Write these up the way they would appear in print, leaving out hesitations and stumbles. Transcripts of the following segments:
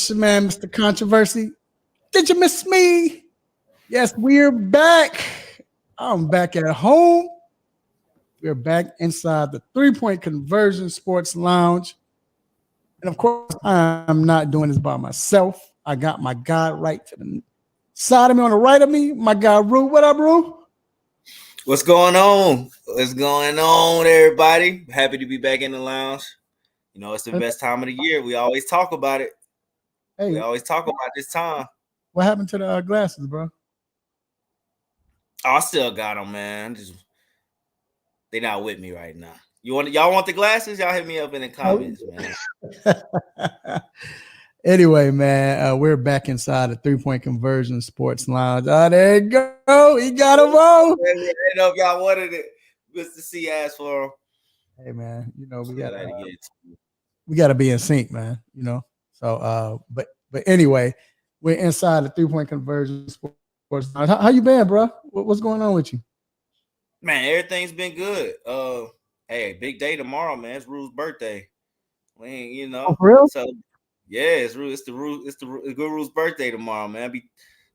It's your man, Mr. Controversy. Did you miss me? Yes, we're back. I'm back at home. We're back inside the 3-Point Conversion Sports Lounge. And of course, I'm not doing this by myself. I got my guy right to the side of me, on the right of me, my guy, Rue. What up, Rue? What's going on? What's going on, everybody? Happy to be back in the lounge. You know, it's the best time of the year. We always talk about it. Hey, we always talk about this time. What happened to the glasses, bro? Oh, I still got them, man. They not with me right now. Y'all want the glasses? Y'all hit me up in the comments, man. Anyway, man, we're back inside the 3-Point Conversion Sports Lounge. Oh, there you go. He got them all. I didn't know if y'all wanted it. Mr. C asked for them. Hey, man, you know, we gotta be in sync, man. You know. So but anyway, we're inside the 3-Point Conversion Sports Lounge. How you been, bro? What's going on with you? Man, everything's been good. Hey, big day tomorrow, man. It's Rue's birthday. We ain't, you know. Oh, for real? So yeah, it's the good Rue's birthday tomorrow, man. I'll be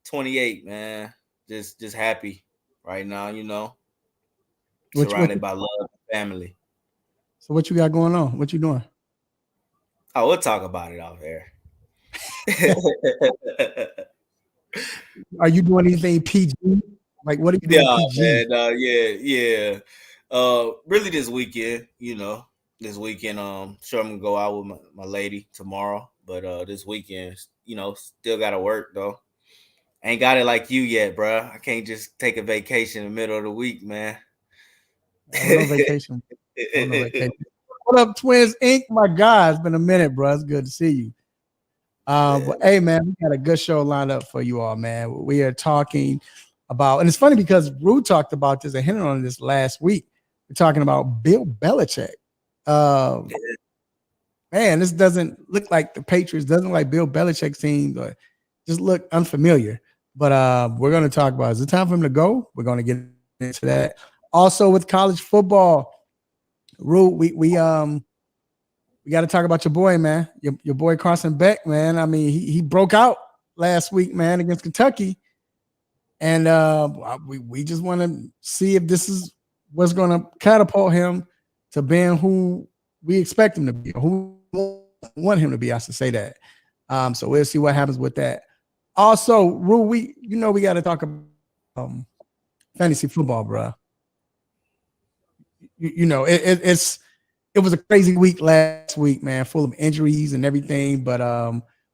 28, man. Just happy right now, you know. Surrounded by love and family. So what you got going on? What you doing? Oh, we'll talk about it off air. Are you doing anything PG? Like, what are you doing PG? Man, yeah. Really this weekend, you know. This weekend, sure I'm gonna go out with my lady tomorrow. But this weekend, you know, still gotta work though. Ain't got it like you yet, bro. I can't just take a vacation in the middle of the week, man. No vacation. No vacation. What up, Twins Inc? My God, it's been a minute, bro. It's good to see you. But hey, man, we got a good show lined up for you all, man. We are talking about, and it's funny because Rue talked about this and hinted on this last week. We're talking about Bill Belichick. Man, this doesn't look like the Patriots, doesn't look like Bill Belichick team, or just look unfamiliar. But we're going to talk about it. Is it time for him to go? We're going to get into that. Also with college football, Rue, we got to talk about your boy, man. Your boy Carson Beck, man. I mean, he broke out last week, man, against Kentucky. And we just want to see if this is what's going to catapult him to being who we expect him to be, who we want him to be, I should say that. So we'll see what happens with that. Also, Rue, we got to talk about fantasy football, bro. You know, it was a crazy week last week, man, full of injuries and everything. But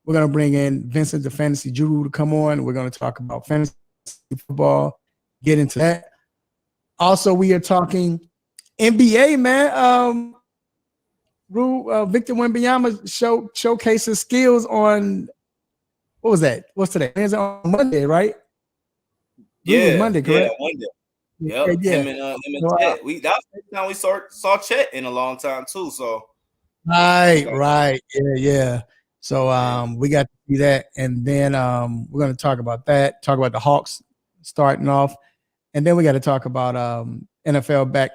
we're gonna bring in Vincent the Fantasy Guru to come on. We're gonna talk about fantasy football, get into that. Also, we are talking NBA, man. Victor Wembanyama showcases skills on what was that? What's today? It's on Monday, right? Yeah, Monday, correct? Yeah, Monday. Yep. Yeah. Him and Chet. That was the time we saw Chet in a long time too. So right. Yeah. So we got to see that. And then we're gonna talk about that, talk about the Hawks starting off, and then we got to talk about NFL back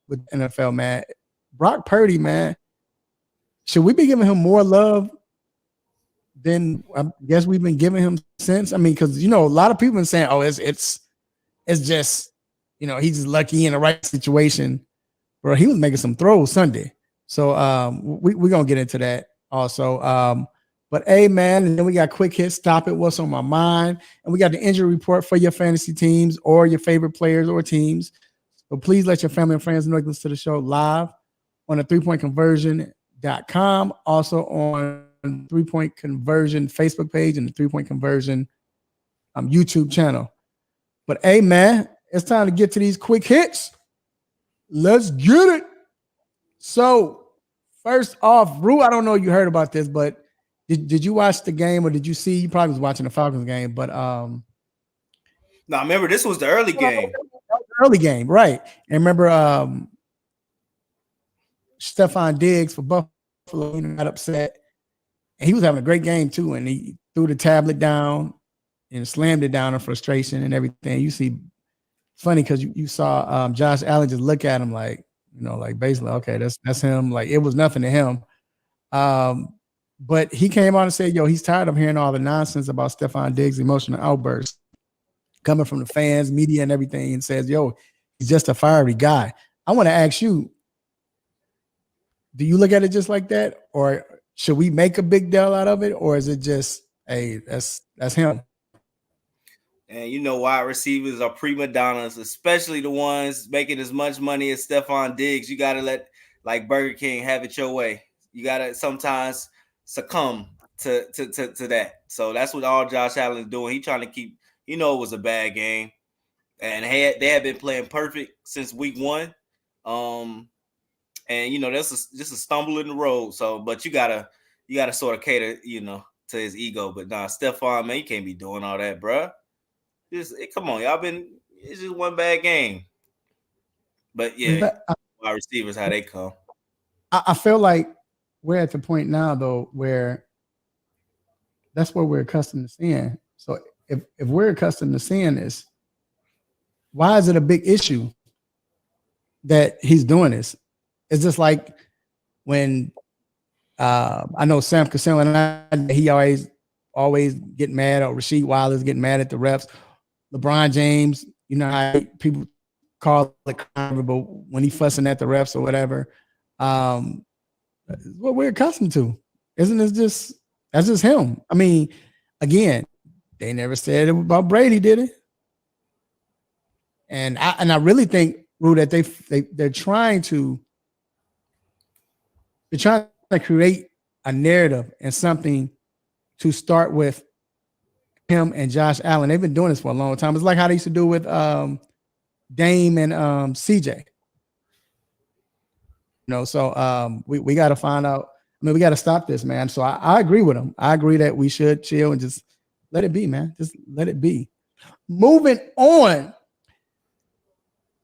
with NFL, man. Brock Purdy, man. Should we be giving him more love than I guess we've been giving him since? I mean, because you know, a lot of people have been saying, oh, it's just, you know, he's just lucky in the right situation. Bro, he was making some throws Sunday. So we're gonna get into that also. But hey, man, and then we got quick hit, stop it, what's on my mind, and we got the injury report for your fantasy teams or your favorite players or teams. So please let your family and friends know you listen to the show live on the 3pointconversion.com, also on 3-Point Conversion Facebook page and the 3-Point Conversion YouTube channel. But hey, man, it's time to get to these quick hits. Let's get it. So, first off, Rue, I don't know if you heard about this, but did you watch the game or did you see? You probably was watching the Falcons game, but no, remember this was the early game. Early game, right? And remember, Stephon Diggs for Buffalo got upset, and he was having a great game too, and he threw the tablet down and slammed it down in frustration and everything. You see, funny because you saw Josh Allen just look at him like, you know, like basically, okay, that's him. Like it was nothing to him. But he came out and said, "Yo, he's tired of hearing all the nonsense about Stephon Diggs' emotional outbursts coming from the fans, media, and everything." And says, "Yo, he's just a fiery guy." I want to ask you, do you look at it just like that, or should we make a big deal out of it, or is it just, hey, that's him? And you know, wide receivers are prima donnas, especially the ones making as much money as Stephon Diggs. You got to let, like Burger King, have it your way. You got to sometimes succumb to that. So that's what all Josh Allen is doing. He trying to keep, it was a bad game. And they had been playing perfect since week one. And that's just a stumble in the road. So, but you gotta sort of cater, to his ego. But nah, Stephon, man, you can't be doing all that, bro. Come on, it's just one bad game. But yeah, wide receivers, how they come. I feel like we're at the point now though where that's what we're accustomed to seeing. So if we're accustomed to seeing this, why is it a big issue that he's doing this? It's just like when I know Sam Cassell and he always get mad, or Rasheed Wallace getting mad at the refs. LeBron James, you know how people call it, but when he fussing at the refs or whatever, what we're accustomed to. Isn't it just that's just him? I mean, again, they never said it about Brady, did it? And I really think, Rue, that they're trying to create a narrative and something to start with him and Josh Allen. They've been doing this for a long time. It's like how they used to do with Dame and CJ. So we got to find out. I mean, we got to stop this, man. So I agree with him. I agree that we should chill and just let it be, man. Just let it be. Moving on.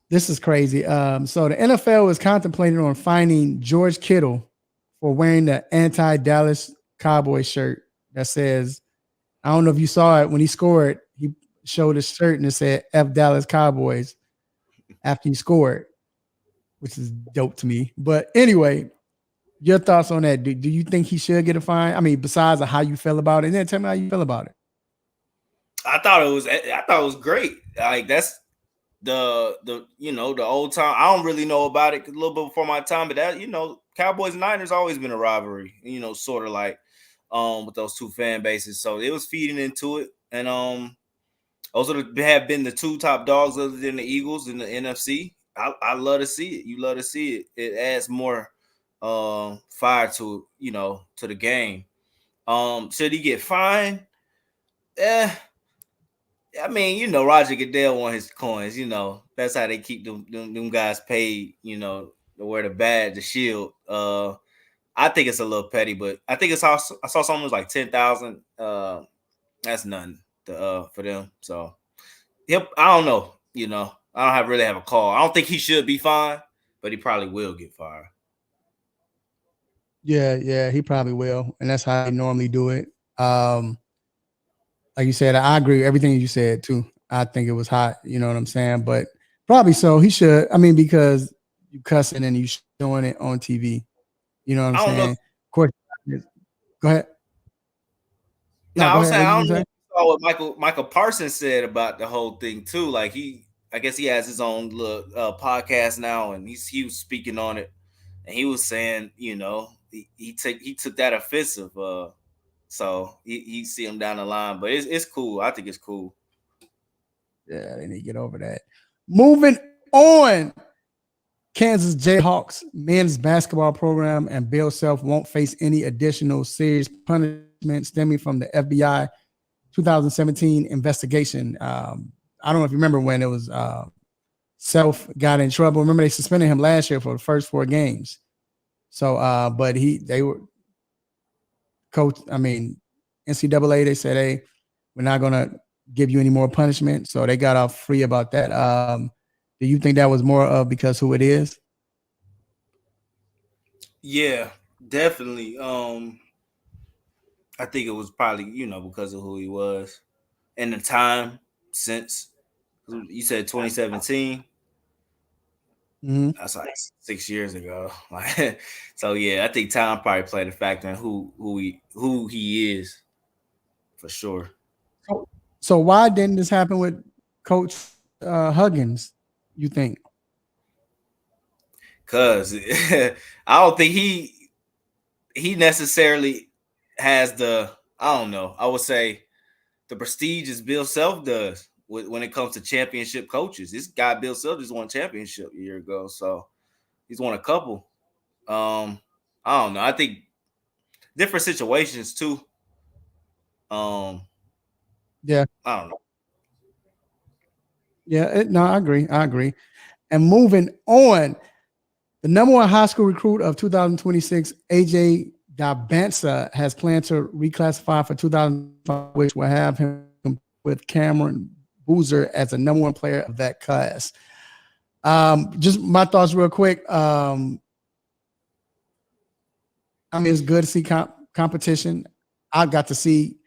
This is crazy. So the NFL is contemplating on fining George Kittle for wearing the anti-Dallas Cowboys shirt that says, I don't know if you saw it, when he scored, he showed his shirt and it said F Dallas Cowboys after he scored, which is dope to me. But anyway, your thoughts on that? Do you think he should get a fine? I mean, besides how you feel about it, and then tell me how you feel about it. I thought it was great. Like that's the old time. I don't really know about it a little bit before my time, but that Cowboys and Niners always been a rivalry. Sort of like with those two fan bases. So it was feeding into it, and those have been the two top dogs other than the Eagles in the NFC. I love to see it. You love to see it. It adds more fire to to the game. Should he get fined? I mean, Roger Goodell won his coins. That's how they keep them guys paid. To wear the badge, the shield. I think it's a little petty, but I think I saw something was like 10,000. That's nothing for them. So, yep. I don't know. I don't really have a call. I don't think he should be fined, but he probably will get fired. Yeah, he probably will, and that's how they normally do it. Like you said, I agree with everything you said too. I think it was hot. You know what I'm saying? But probably so. He should. I mean, because you cussing and you showing it on TV. You know what I'm I don't know. saying? Of course. Go ahead. No, Now I go was ahead. saying What I you don't gonna know say? if you saw what Michael Parsons said about the whole thing too. Like I guess he has his own little podcast now, and he was speaking on it, and he was saying, he took that offensive. So he see him down the line, but it's cool. I think it's cool. Yeah, they need to get over that. Moving on. Kansas Jayhawks men's basketball program and Bill Self won't face any additional serious punishment stemming from the FBI 2017 investigation. I don't know if you remember when it was Self got in trouble. Remember they suspended him last year for the first 4 games. So, but they were coach. I mean, NCAA. They said, "Hey, we're not gonna give you any more punishment." So they got off free about that. Do you think that was more of because who it is? Yeah, definitely. I think it was probably because of who he was and the time since you said 2017. Mhm. That's like 6 years ago. Like, so yeah, I think time probably played a factor in who he is for sure. So, so why didn't this happen with Coach Huggins? You think? Cause I don't think he necessarily has the, I don't know, I would say the prestige as Bill Self does when it comes to championship coaches. This guy Bill Self just won a championship a year ago, so he's won a couple. I don't know. I think different situations too. Um, Yeah, I don't know. yeah. No, I agree. I agree. And moving on, the number one high school recruit of 2026, AJ Dabansa, has planned to reclassify for 2005, which will have him with Cameron Boozer as the number one player of that class. Just my thoughts real quick. I mean, it's good to see competition. I got to see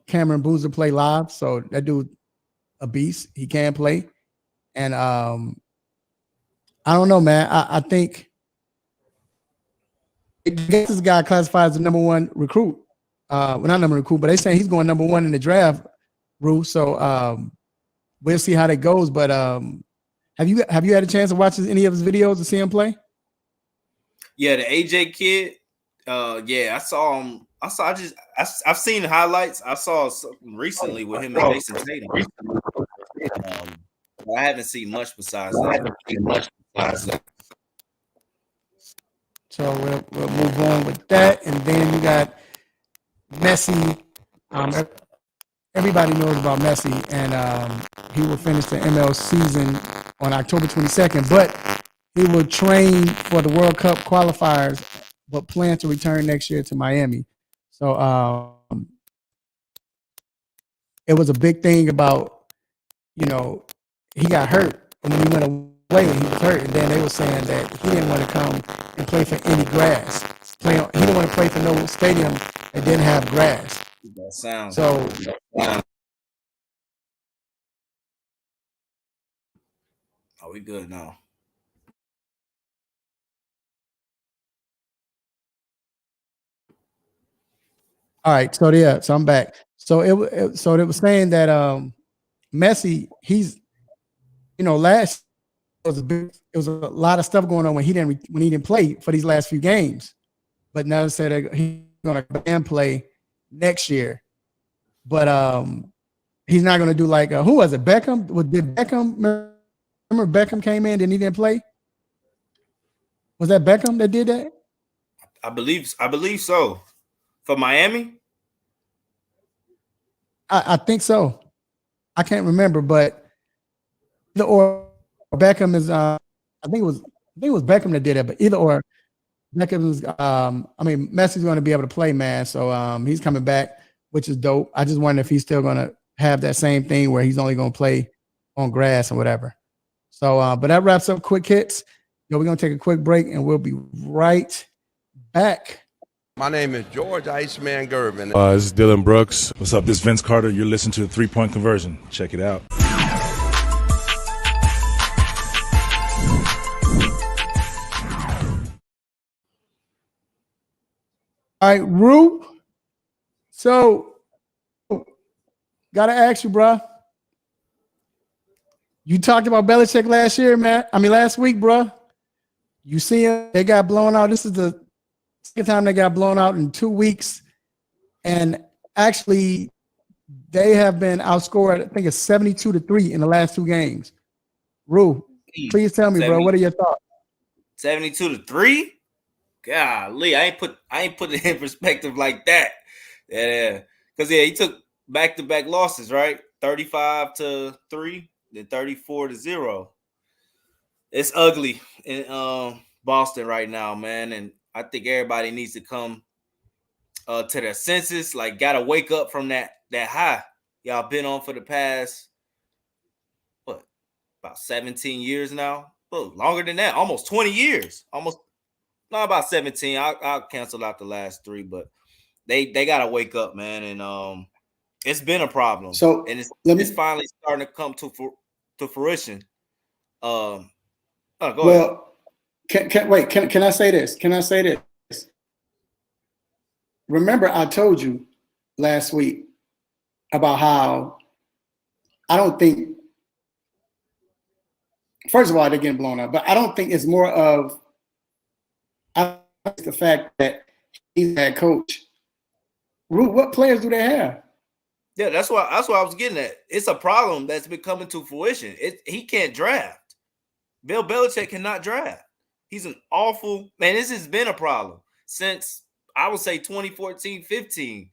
Cameron Boozer play live, so that dude a beast. He can play, and I don't know, man. I think I guess this guy classified as the number one recruit. Well, not number recruit, but they saying he's going number one in the draft, Rue. So we'll see how that goes. But have you had a chance to watch any of his videos to see him play? Yeah, the AJ kid. Yeah, I saw him. I've seen highlights. I saw something recently with him and Jason Tatum. I haven't seen much besides that. So we'll move on with that, and then you got Messi. Everybody knows about Messi, and he will finish the ML season on October 22nd. But he will train for the World Cup qualifiers, but plan to return next year to Miami. So it was a big thing about, you know, he got hurt, and when he went away, he was hurt, and then they were saying that he didn't want to come and play for any grass. He didn't want to play for no stadium that didn't have grass. That sounds. So Are we good now? all right, so yeah, so I'm back. So it was saying that Messi, he's last it was a lot of stuff going on when he didn't play for these last few games. But now they said that he's gonna play next year. But he's not gonna do like who was it? Beckham? Did Beckham remember Beckham came in and he didn't play? Was that Beckham that did that? I believe so. For Miami? I think so. I can't remember, but either or Beckham is I think it was Beckham that did it, but either or Beckham's I mean Messi's going to be able to play, man. So he's coming back, which is dope. I just wonder if he's still going to have that same thing where he's only going to play on grass or whatever. So but that wraps up quick hits. We're going to take a quick break and we'll be right back. My name is George Iceman Gervin. This is Dylan Brooks. What's up? This is Vince Carter. You're listening to the 3-Point Conversion. Check it out. All right, Rue. So gotta ask you, bro. You talked about Belichick last year, man. I mean last week, bro. You see him, they got blown out. This is the second time they got blown out in 2 weeks. And actually, they have been outscored, I think it's 72-3 in the last 2 games. Rue, please tell me, bro, what are your thoughts? 72-3? Golly, I ain't put it in perspective like that. Yeah. Because he took back-to-back losses, right? 35-3, then 34-0. It's ugly in Boston right now, man. And I think everybody needs to come to their senses. Like, gotta wake up from that high y'all been on for the past about 17 years now. Well, longer than that, almost 20 years. Almost not about 17. I'll cancel out the last 3, but they gotta wake up, man. And it's been a problem. So and it's finally starting to come to fruition. Oh, go ahead. Can I say this? Can I say this? Remember, I told you last week about how I don't think, first of all, they're getting blown up, but I don't think it's more of the fact that he's that coach. What players do they have? Yeah, that's what I was getting at. It's a problem that's been coming to fruition. He can't draft. Bill Belichick cannot draft. He's an awful man. This has been a problem since I would say 2014, 15.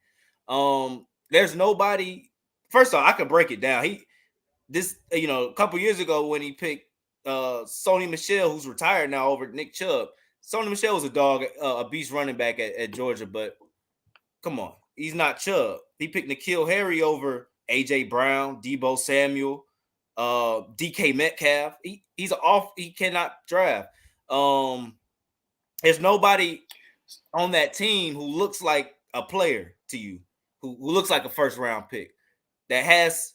There's nobody. First off, I could break it down. A couple years ago when he picked Sony Michel, who's retired now over Nick Chubb. Sony Michel was a beast running back at Georgia, but come on, he's not Chubb. He picked N'Keal Harry over AJ Brown, Debo Samuel, DK Metcalf. He cannot draft. There's nobody on that team who looks like a player to you, who looks like a first round pick that has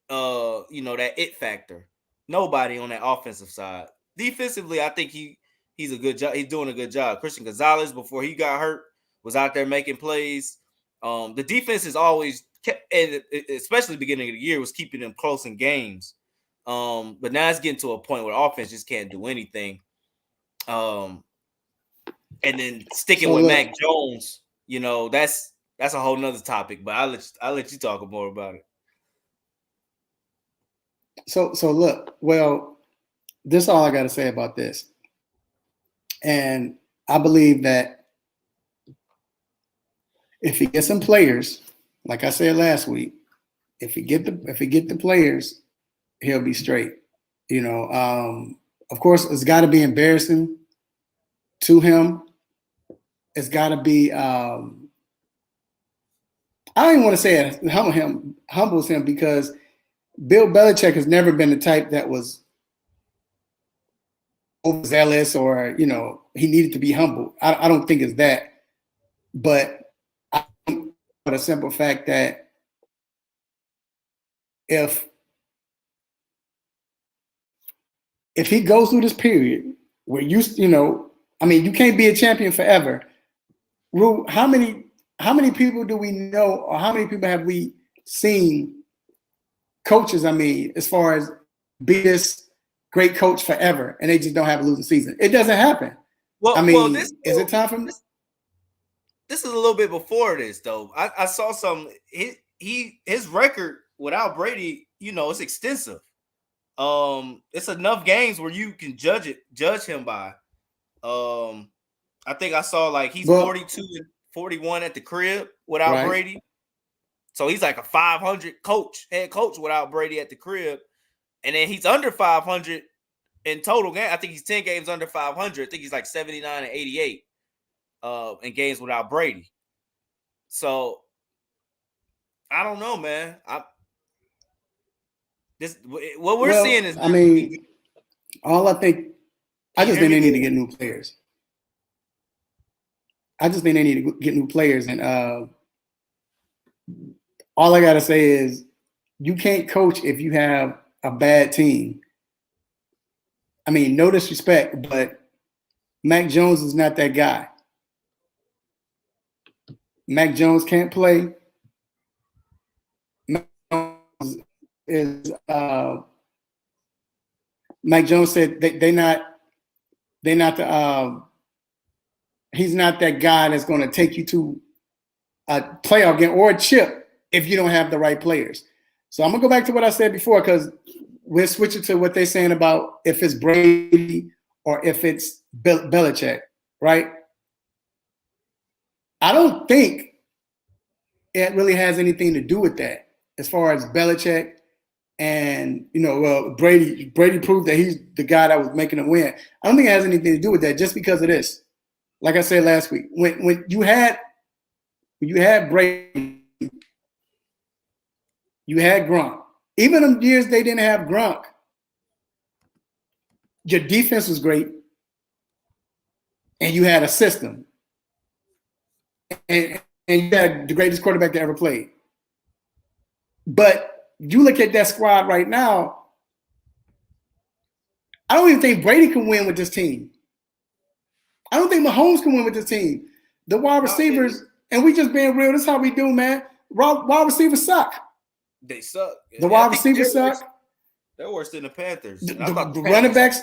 that it factor. Nobody on that offensive side. Defensively, I think he's a good job. He's doing a good job. Christian Gonzalez, before he got hurt, was out there making plays. The defense is always kept, especially the beginning of the year, was keeping them close in games. But now it's getting to a point where offense just can't do anything. And then sticking with Mac Jones, that's a whole nother topic. But I'll let you talk more about it. So look, well, this is all I got to say about this. And I believe that if he gets some players, like I said last week, if he get the players, he'll be straight. Of course, it's got to be embarrassing to him. It's got to be. I don't even want to say it humbles him, because Bill Belichick has never been the type that was overzealous or, he needed to be humble. I don't think it's that. But the simple fact that if he goes through this period where you can't be a champion forever. Ru, how many people do we know, or how many people have we seen, coaches, as far as be this great coach forever, and they just don't have a losing season? It doesn't happen. Is it time for this? This is a little bit before this, though. I saw some. His record without Brady, it's extensive. It's enough games where you can judge him by. I think I saw he's 42 and 41 at the crib without Brady. So he's like a 500 head coach without Brady at the crib. And then he's under 500 in total game. I think he's 10 games under 500. I think he's like 79 and 88 in games without Brady. So I don't know, man. What we're seeing is. I just think they need to get new players. And all I gotta say is, you can't coach if you have a bad team. No disrespect, but Mac Jones is not that guy. Mac Jones can't play. Mac Jones said he's not that guy that's going to take you to a playoff game or a chip if you don't have the right players. So I'm going to go back to what I said before, because we're switching to what they're saying about if it's Brady or if it's Belichick, right? I don't think it really has anything to do with that, as far as Belichick and, Brady proved that he's the guy that was making them win. I don't think it has anything to do with that, just because of this. Like I said last week, when you had Brady, you had Gronk. Even them years they didn't have Gronk, your defense was great, and you had a system, and you had the greatest quarterback that ever played. But you look at that squad right now, I don't even think Brady can win with this team. I don't think Mahomes can win with this team. The wide receivers, and we just being real, this is how we do, man. Wide receivers suck. They suck. The wide receivers suck. They're worse than the Panthers. The running backs.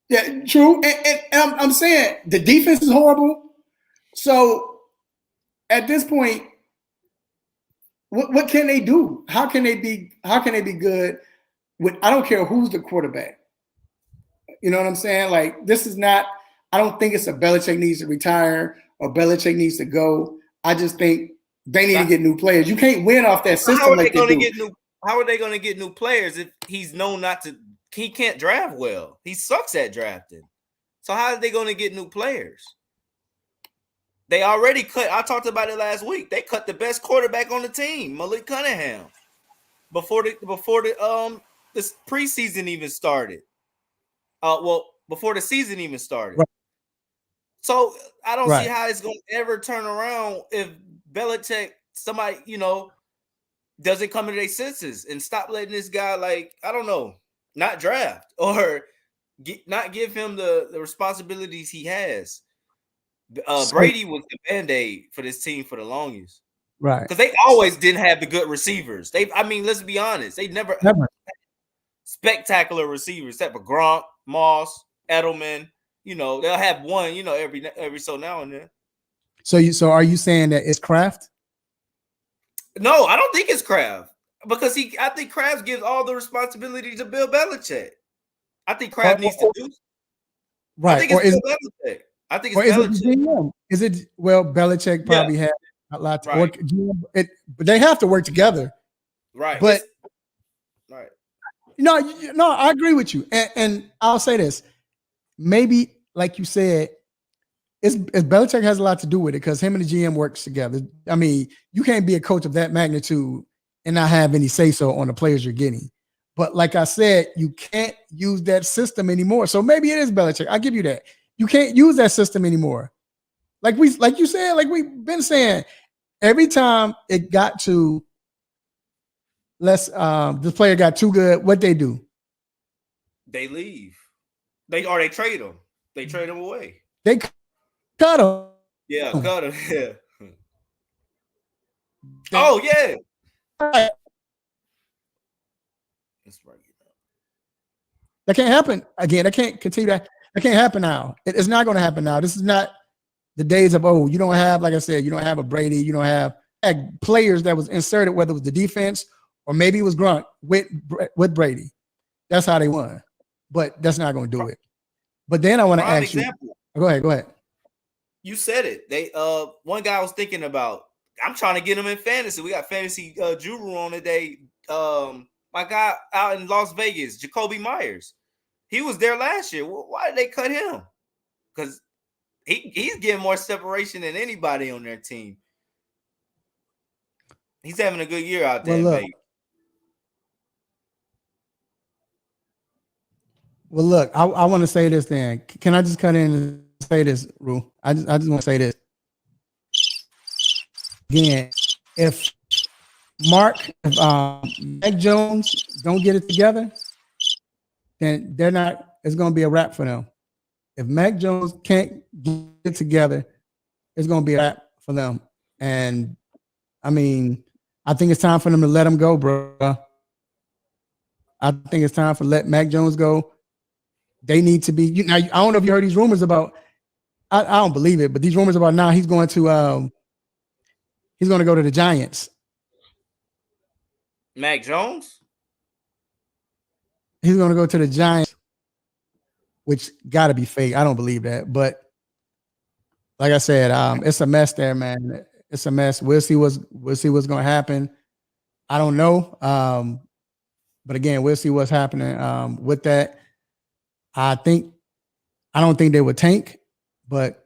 Yeah, true. And I'm saying the defense is horrible. So at this point, what can they do? How can they be good I don't care who's the quarterback. You know what I'm saying? Like, this is not, I don't think it's a Belichick needs to retire or Belichick needs to go. I just think they need to get new players. You can't win off that system. How are they going to get new players if he's known he can't draft well? He sucks at drafting. So how are they going to get new players? They already cut. I talked about it last week. They cut the best quarterback on the team, Malik Cunningham, before this preseason even started. Before the season even started. Right. So I don't see how it's going to ever turn around if Belichick, somebody, doesn't come to their senses and stop letting this guy, not draft or not give him the responsibilities he has. Brady was the Band-Aid for this team for the longest. Right. Because they always didn't have the good receivers. Let's be honest. They never. Spectacular receivers except for Gronk, Moss, Edelman. They'll have one, every so now and then. So are you saying that it's Kraft? No, I don't think it's Kraft. Because I think Kraft gives all the responsibility to Bill Belichick. I think Kraft needs to do. Right. I think it's Bill Belichick. I think it's Belichick. Is it Belichick probably had a lot to work, but they have to work together. Right. But No, I agree with you. And I'll say this. Maybe, like you said, Belichick has a lot to do with it because him and the GM works together. I mean, you can't be a coach of that magnitude and not have any say-so on the players you're getting. But like I said, you can't use that system anymore. So maybe it is Belichick. I'll give you that. You can't use that system anymore. Like you said, like we've been saying, every time it got to the player got too good, what they do? They leave. They trade him. They trade him away. They cut him. Yeah, cut him. Yeah. Oh yeah. Right. That's right. That can't happen again. That can't continue. That can't happen now. It's not going to happen now. This is not the days of you don't have, like I said, you don't have a Brady. You don't have players that was inserted, whether it was the defense or maybe it was Grunt with Brady. That's how they won. But that's not going to do it. But then I want to ask you. Go ahead. You said it. They one guy I was thinking about. I'm trying to get him in fantasy. We got fantasy Juru on today. My guy out in Las Vegas, Jacoby Myers. He was there last year. Why did they cut him? Because he's getting more separation than anybody on their team. He's having a good year out there in Vegas. Well, look, I want to say this then. Can I just cut in and say this, Ru? I just want to say this. Again, if Mac Jones don't get it together, then it's going to be a wrap for them. If Mac Jones can't get it together, it's going to be a wrap for them. And, I mean, I think it's time for them to let him go, bro. I think it's time for let Mac Jones go. They need to be. Now, I don't know if you heard these rumors about. I don't believe it, but these rumors about now he's going to go to the Giants. Mac Jones. He's going to go to the Giants, which got to be fake. I don't believe that, but like I said, it's a mess there, man. It's a mess. We'll see what's going to happen. I don't know, but again, we'll see what's happening with that. I don't think they would tank, but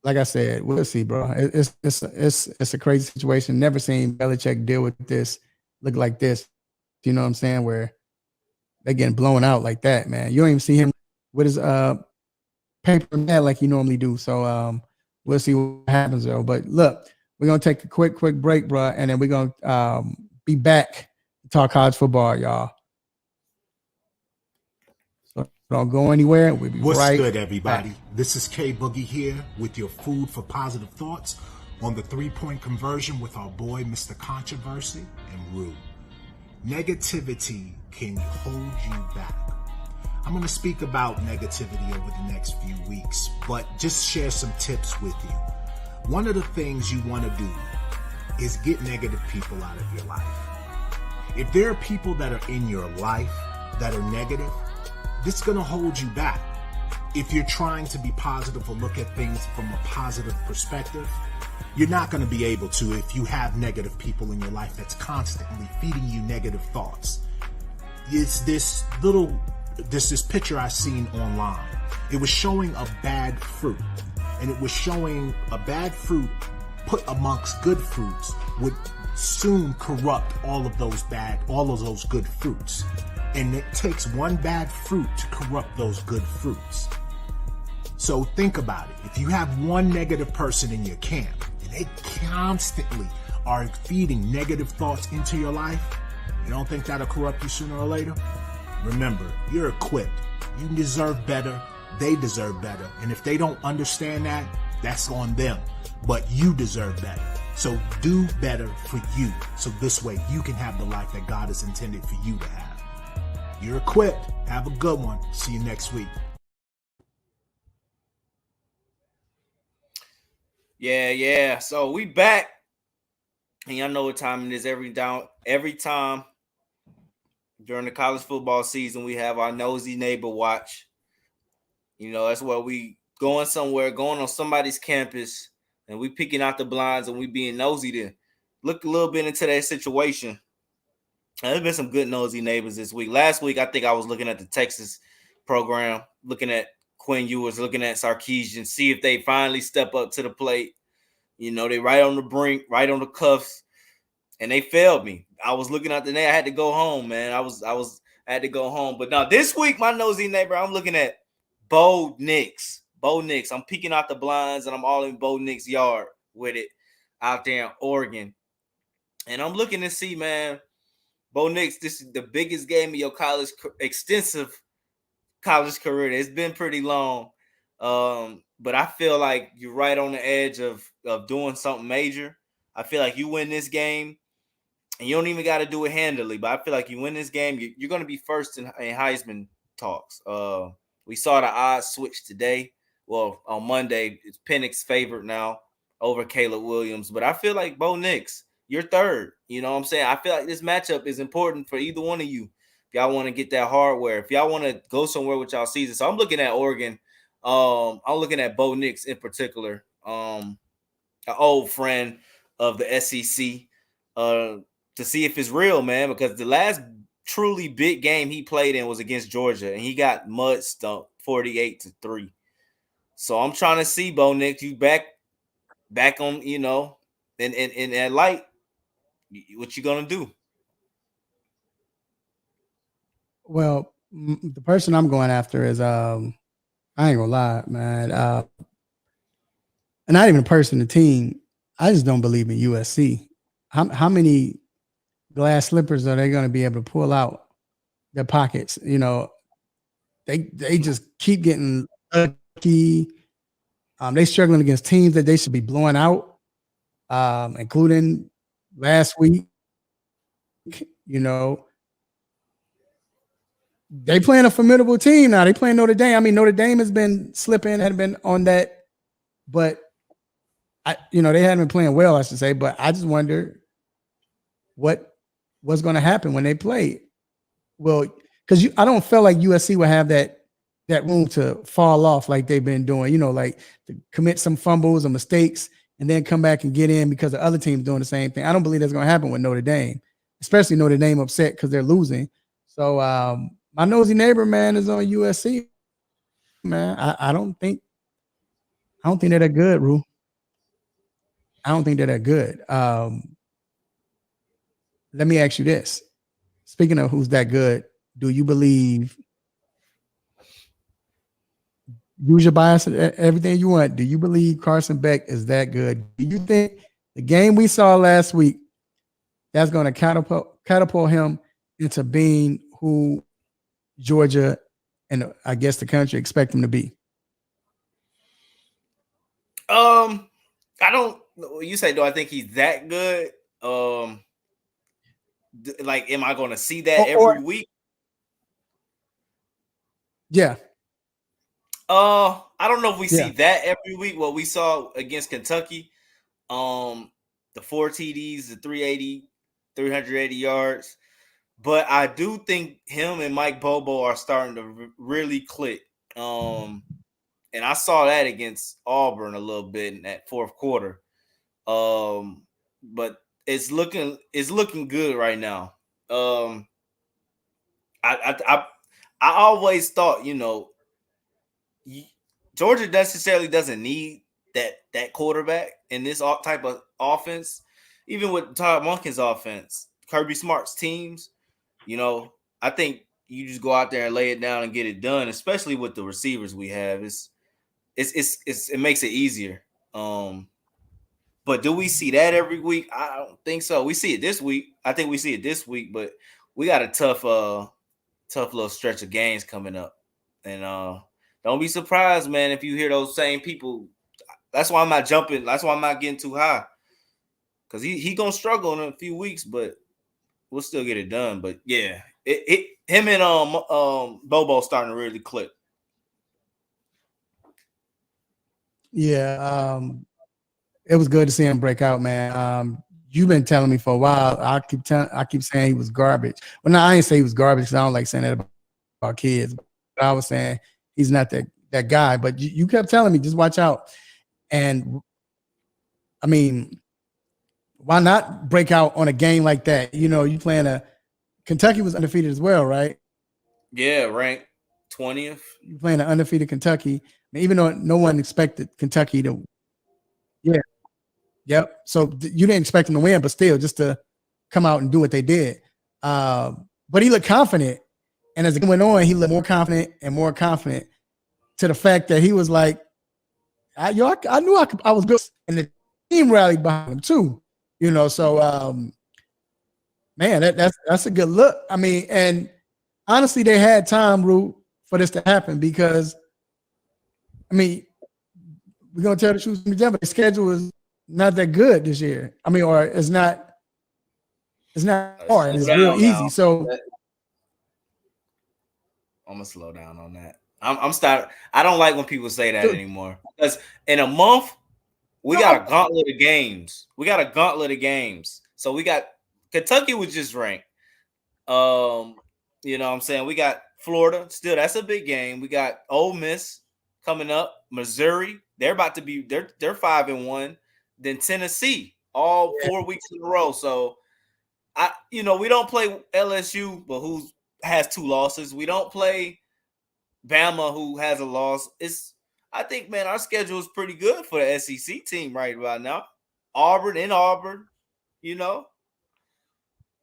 like I said, we'll see, bro. It's a crazy situation. Never seen Belichick deal with this, look like this. You know what I'm saying? Where they're getting blown out like that, man. You don't even see him with his paper mat like you normally do. So we'll see what happens though. But look, we're gonna take a quick break, bro, and then we're gonna be back to talk college football, y'all. Don't go anywhere. We'll be What's right good, everybody? back. This is K Boogie here with your food for positive thoughts on the 3-point conversion with our boy, Mr. Controversy and Rue. Negativity can hold you back. I'm going to speak about negativity over the next few weeks, but just share some tips with you. One of the things you want to do is get negative people out of your life. If there are people that are in your life that are negative, this is going to hold you back. If you're trying to be positive or look at things from a positive perspective, you're not going to be able to if you have negative people in your life that's constantly feeding you negative thoughts. It's this picture I seen online. It was showing a bad fruit, and it was showing a bad fruit put amongst good fruits would soon corrupt all of those good fruits. And it takes one bad fruit to corrupt those good fruits. So think about it. If you have one negative person in your camp and they constantly are feeding negative thoughts into your life, you don't think that'll corrupt you sooner or later? Remember, you're equipped. You deserve better. They deserve better. And if they don't understand that, that's on them. But you deserve better. So do better for you. So this way you can have the life that God has intended for you to have. You're equipped. Have a good one. See you next week. Yeah. So we back. And y'all know what time it is every time during the college football season, we have our nosy neighbor watch. You know, that's where we going somewhere, going on somebody's campus, and we picking out the blinds and we being nosy to look a little bit into that situation. There's been some good nosy neighbors this week. Last week, I think I was looking at the Texas program, looking at Quinn Ewers, looking at Sarkisian, see if they finally step up to the plate. You know, they right on the brink, right on the cuffs, and they failed me. I was looking at the name. I had to go home, man. I had to go home. But now this week, my nosy neighbor, I'm looking at Bo Nix. I'm peeking out the blinds, and I'm all in Bo Nix' yard with it out there in Oregon. And I'm looking to see, man, Bo Nix, this is the biggest game of your extensive college career. It's been pretty long. But I feel like you're right on the edge of doing something major. I feel like you win this game, and you don't even got to do it handily. But I feel like you win this game, you're going to be first in Heisman talks. We saw the odds switch today. Well, on Monday, it's Penix favored now over Caleb Williams. But I feel like Bo Nix, you're third. You know what I'm saying? I feel like this matchup is important for either one of you. If y'all want to get that hardware, if y'all want to go somewhere with y'all season. So I'm looking at Oregon. I'm looking at Bo Nix in particular, an old friend of the SEC, to see if it's real, man, because the last truly big game he played in was against Georgia, and he got mud stumped 48-3. So I'm trying to see, Bo Nix, you back on, you know, in that light, what you gonna do? Well, the person I'm going after is I ain't gonna lie, man. And not even a person, the team. I just don't believe in USC. How many glass slippers are they going to be able to pull out their pockets? You know, they just keep getting lucky. They struggling against teams that they should be blowing out, including last week. You know, they playing a formidable team now. They playing Notre Dame. I mean, Notre Dame has been slipping, had been on that, but they hadn't been playing well, I should say. But I just wonder what's going to happen when they play. Well, because I don't feel like USC will have that room to fall off like they've been doing. You know, like to commit some fumbles or mistakes and then come back and get in because the other team's doing the same thing. I don't believe that's going to happen with Notre Dame, especially Notre Dame upset because they're losing. So my nosy neighbor, man, is on USC. Man, I don't think they're that good, Rue. I don't think they're that good. Let me ask you this. Speaking of who's that good, do you believe, use your bias, everything you want, do you believe Carson Beck is that good? Do you think the game we saw last week, that's going to catapult him into being who Georgia and I guess the country expect him to be? I don't. You say, do I think he's that good? Like, am I going to see that every week? Yeah. I don't know if we see Yeah. that every week. What we saw against Kentucky, the 4 TDs, the 380 yards. But I do think him and Mike Bobo are starting to really click. And I saw that against Auburn a little bit in that fourth quarter. But it's looking good right now. I always thought, Georgia necessarily doesn't need that quarterback in this type of offense. Even with Todd Monken's offense, Kirby Smart's teams, I think you just go out there and lay it down and get it done, especially with the receivers we have. It makes it easier. But do we see that every week? I don't think so. We see it this week. I think we see it this week, but we got a tough little stretch of games coming up. And don't be surprised, man, if you hear those same people. That's why I'm not jumping. That's why I'm not getting too high. Because he gonna struggle in a few weeks, but we'll still get it done. But yeah, him and Bobo starting to really click. Yeah, it was good to see him break out, man. You've been telling me for a while. I keep saying he was garbage. Well, no, I ain't say he was garbage because I don't like saying that about kids. But I was saying he's not that guy. But you kept telling me just watch out. And I mean, why not break out on a game like that? You playing Kentucky was undefeated as well, right? Yeah, ranked 20th. You playing an undefeated Kentucky, even though no one expected Kentucky to. Yeah. Yep. So you didn't expect him to win, but still, just to come out and do what they did. But he looked confident, and as it went on, he looked more confident and more confident to the fact that he was like, I knew I was built, and the team rallied behind him too. So man, that's a good look. I mean, and honestly, they had time, Rue, for this to happen because, I mean, we're gonna tell the truth in December. The schedule is not that good this year. I mean, or it's not hard. It's real easy. Now. So I'm gonna slow down on that. I'm starting. I don't like when people say that anymore because in a month we got a gauntlet of games. So we got Kentucky was just ranked. You know what I'm saying? We got Florida. Still, that's a big game. We got Ole Miss coming up. Missouri. They're about to be. They're 5-1. Then Tennessee. All 4 weeks in a row. So we don't play LSU, but who has 2 losses. We don't play Bama, who has a loss. I think, man, our schedule is pretty good for the SEC team right about now. Auburn.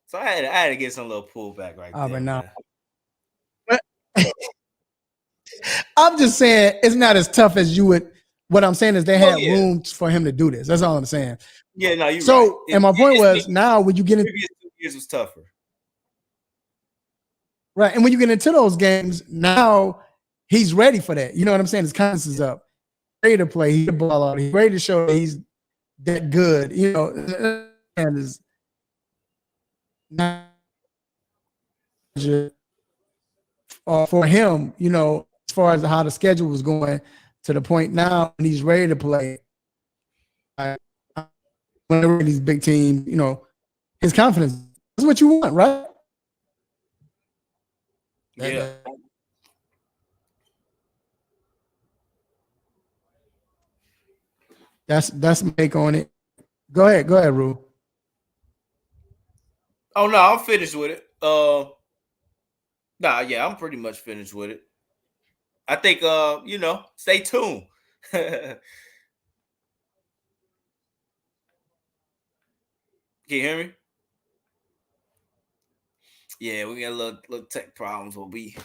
So I had to get some little pullback right there. now. I'm just saying it's not as tough as you would. What I'm saying is they had room for him to do this. That's all I'm saying. Yeah, no, you're right. So, and my point was, now when you get into previous 2 years was tougher. Right. And when you get into those games, now he's ready for that. You know what I'm saying? His confidence is up. Ready to play. He's the ball out. He's ready to show that he's that good. And is not for him, as far as how the schedule was going, to the point now when he's ready to play. Whenever these big teams, his confidence. That's what you want, right? Yeah. That's my take on it. Go ahead, Rue. Oh no, I'm finished with it. I'm pretty much finished with it. I think stay tuned. Can you hear me? Yeah, we got little tech problems. Will be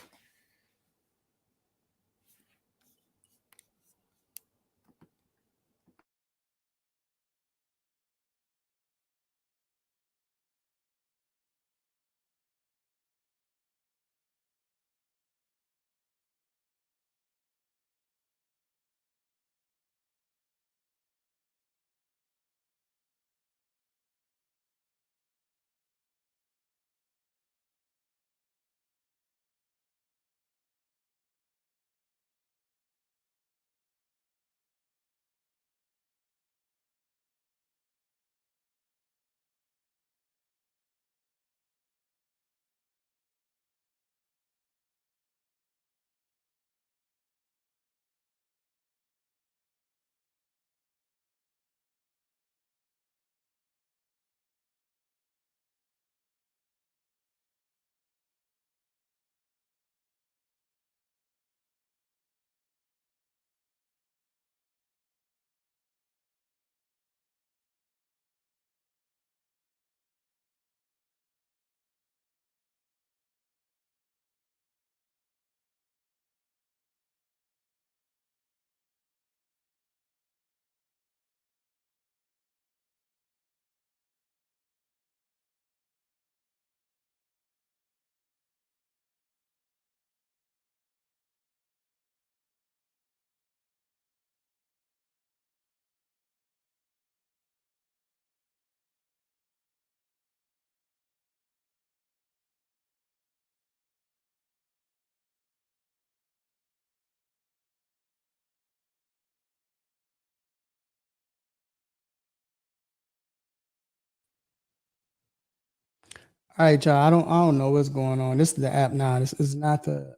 All right, y'all. I don't know what's going on. This is the app now. This is not the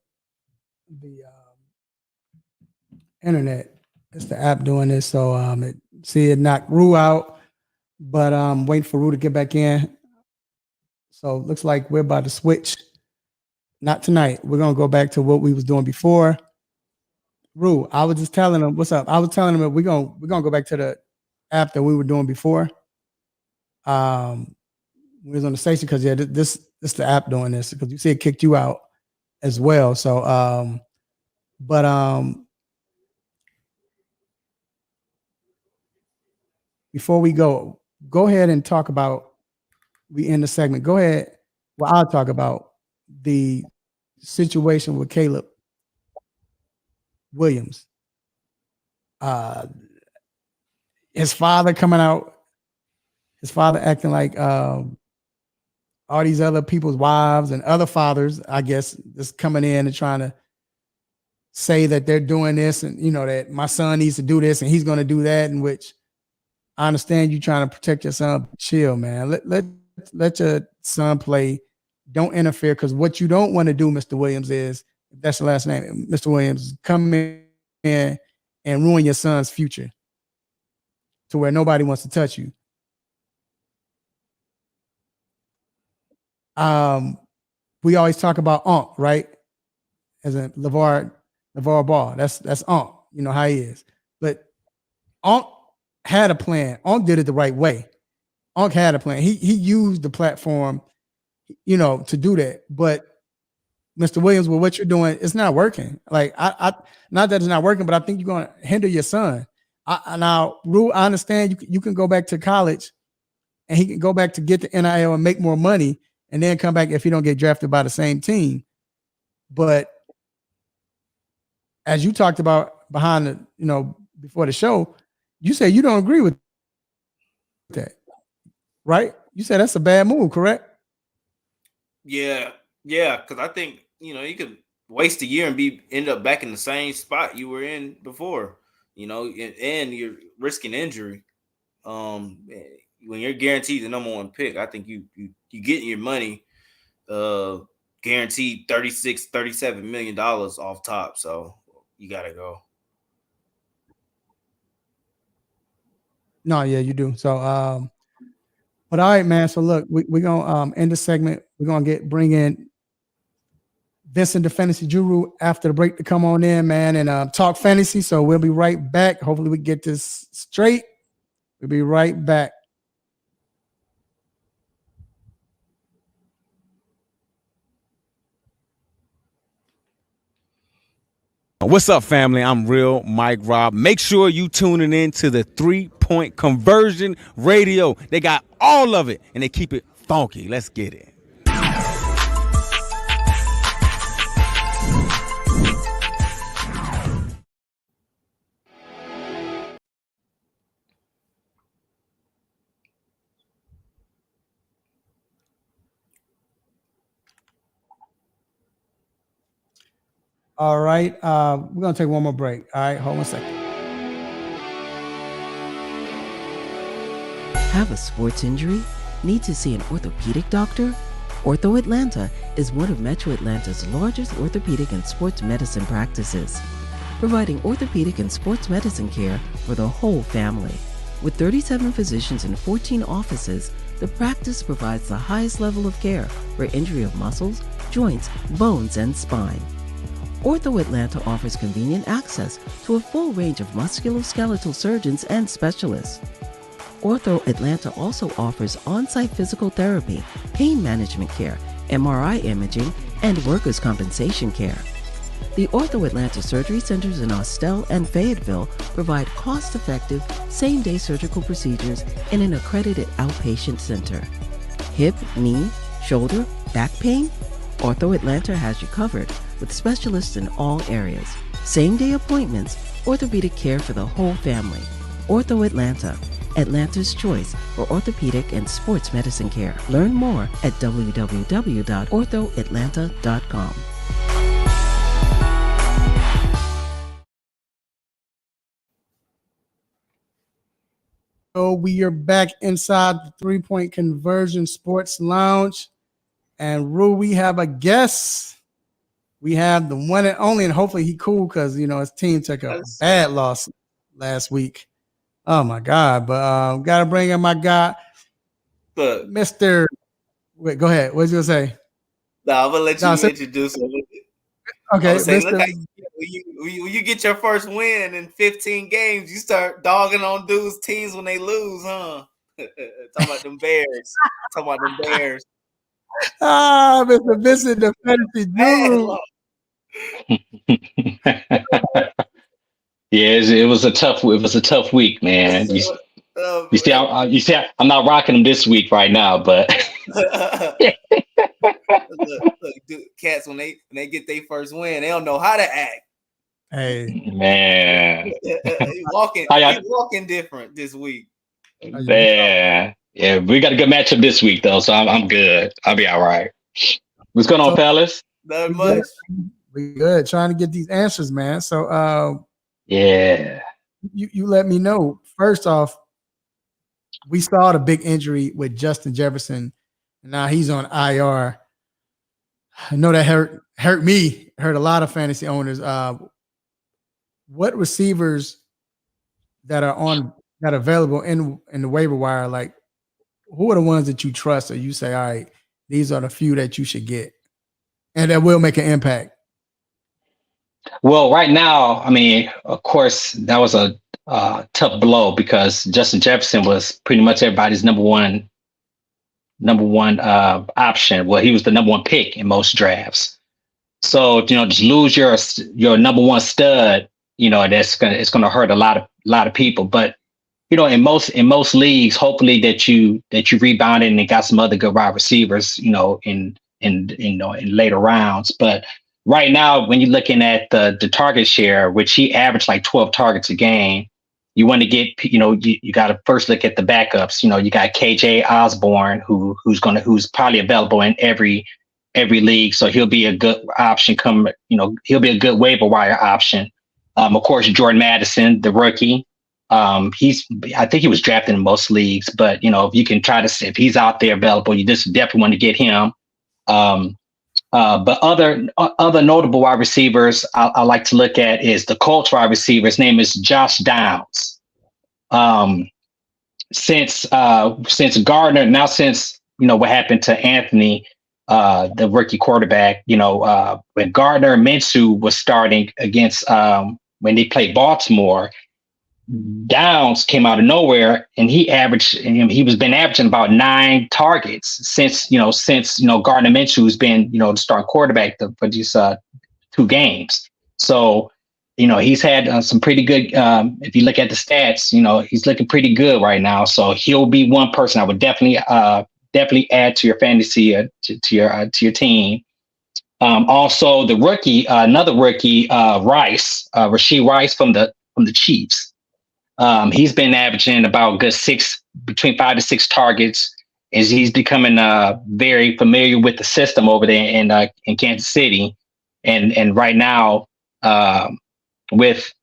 internet. It's the app doing this. So it knocked Rue out, but waiting for Rue to get back in. So it looks like we're about to switch. Not tonight. We're gonna go back to what we was doing before. Rue, I was just telling him what's up. I was telling him that we're gonna go back to the app that we were doing before. We was on the station because this the app doing this because you see it kicked you out as well. So before we go ahead and talk about we end the segment. Go ahead. Well, I'll talk about the situation with Caleb Williams. His father coming out, his father acting like all these other people's wives and other fathers, I guess, just coming in and trying to say that they're doing this and that my son needs to do this and he's going to do that. In which I understand you trying to protect your son. Chill, man. Let your son play. Don't interfere, because what you don't want to do, Mr. Williams, is, if that's the last name, Mr. Williams, come in and ruin your son's future to where nobody wants to touch you. We always talk about Unc, right? As a LeVar Ball. That's Unc. You know how he is. But Unc had a plan. Unc did it the right way. Unc had a plan. He used the platform, to do that. But Mr. Williams, with what you're doing, it's not working. Like I not that it's not working, but I think you're going to hinder your son. Now, Rue, I understand you can go back to college and he can go back to get the NIL and make more money and then come back if he don't get drafted by the same team. But as you talked about behind the, before the show, you say you don't agree with that, right? You said that's a bad move, correct? Yeah, because I think you could waste a year and end up back in the same spot you were in before, and you're risking injury. When you're guaranteed the number one pick, I think you getting your money, guaranteed $37 million off top. So you gotta go. No, yeah, you do. So, but all right, man. So look, we're gonna end the segment. We're gonna bring in Vincent the Fantasy Guru after the break to come on in, man, and talk fantasy. So we'll be right back. Hopefully we get this straight. We'll be right back. What's up, family? I'm Real Mike Rob. Make sure you tuning in to the 3-Point Conversion Radio. They got all of it, and they keep it funky. Let's get it. All right. We're going to take one more break. All right. Hold on a second. Have a sports injury? Need to see an orthopedic doctor? Ortho Atlanta is one of Metro Atlanta's largest orthopedic and sports medicine practices, providing orthopedic and sports medicine care for the whole family. With 37 physicians and 14 offices, the practice provides the highest level of care for injury of muscles, joints, bones, and spine. Ortho Atlanta offers convenient access to a full range of musculoskeletal surgeons and specialists. Ortho Atlanta also offers on-site physical therapy, pain management care, MRI imaging, and workers' compensation care. The Ortho Atlanta surgery centers in Austell and Fayetteville provide cost-effective, same-day surgical procedures in an accredited outpatient center. Hip, knee, shoulder, back pain? Ortho Atlanta has you covered with specialists in all areas. Same-day appointments, orthopedic care for the whole family. Ortho Atlanta, Atlanta's choice for orthopedic and sports medicine care. Learn more at www.orthoatlanta.com. So we are back inside the 3-Point Conversion Sports Lounge. And Rue, we have a guest. We have the one and only, and hopefully he cool because his team took a bad loss last week. Oh my God! But gotta bring in my guy, Mr. Wait, go ahead. What was you gonna say? No, I'm gonna let you introduce him. Okay, say, look, when you get your first win in 15 games, you start dogging on dudes' teams when they lose, huh? Talking about them Bears. Mr. Vincent, the fantasy guru. Yeah, it was a tough week, man. You see, I'm not rocking them this week right now, but look, dude, cats when they get their first win, they don't know how to act. Hey, man, he's walking different this week. Yeah, we got a good matchup this week though, so I'm good. I'll be all right. What's going on, fellas? Not much. We good. Trying to get these answers, man. So, yeah, you let me know. First off, we saw the big injury with Justin Jefferson. Now he's on IR. I know that hurt me. Hurt a lot of fantasy owners. What receivers that are available in the waiver wire, like who are the ones that you trust or you say, all right, these are the few that you should get and that will make an impact? Well, right now, I mean, of course, that was a tough blow because Justin Jefferson was pretty much everybody's number one option. Well, he was the number one pick in most drafts. So, just lose your number one stud, it's gonna hurt a lot of people. But in most leagues, hopefully that you rebounded and got some other good wide receivers, in later rounds. But right now, when you're looking at the target share, which he averaged like 12 targets a game, you want to get, you got to first look at the backups. You got KJ Osborne, who's probably available in every league, so he'll be a good option. He'll be a good waiver wire option. Of course, Jordan Madison, the rookie. I think he was drafted in most leagues, but if you can try to see if he's out there available, you just definitely want to get him. But other notable wide receivers I like to look at is the Colts wide receiver. His name is Josh Downs. Since Gardner, now since what happened to Anthony, the rookie quarterback, when Gardner Minshew was starting against when they played Baltimore, Downs came out of nowhere and he was been averaging about 9 targets since Gardner Minshew's been the starting quarterback for these 2 games. So he's had some pretty good. If you look at the stats, he's looking pretty good right now. So he'll be one person I would definitely add to your fantasy to your team. Also, the rookie, another rookie, Rice, Rashee Rice from the Chiefs. He's been averaging about between 5 to 6 targets, as he's becoming very familiar with the system over there in Kansas City, and right now with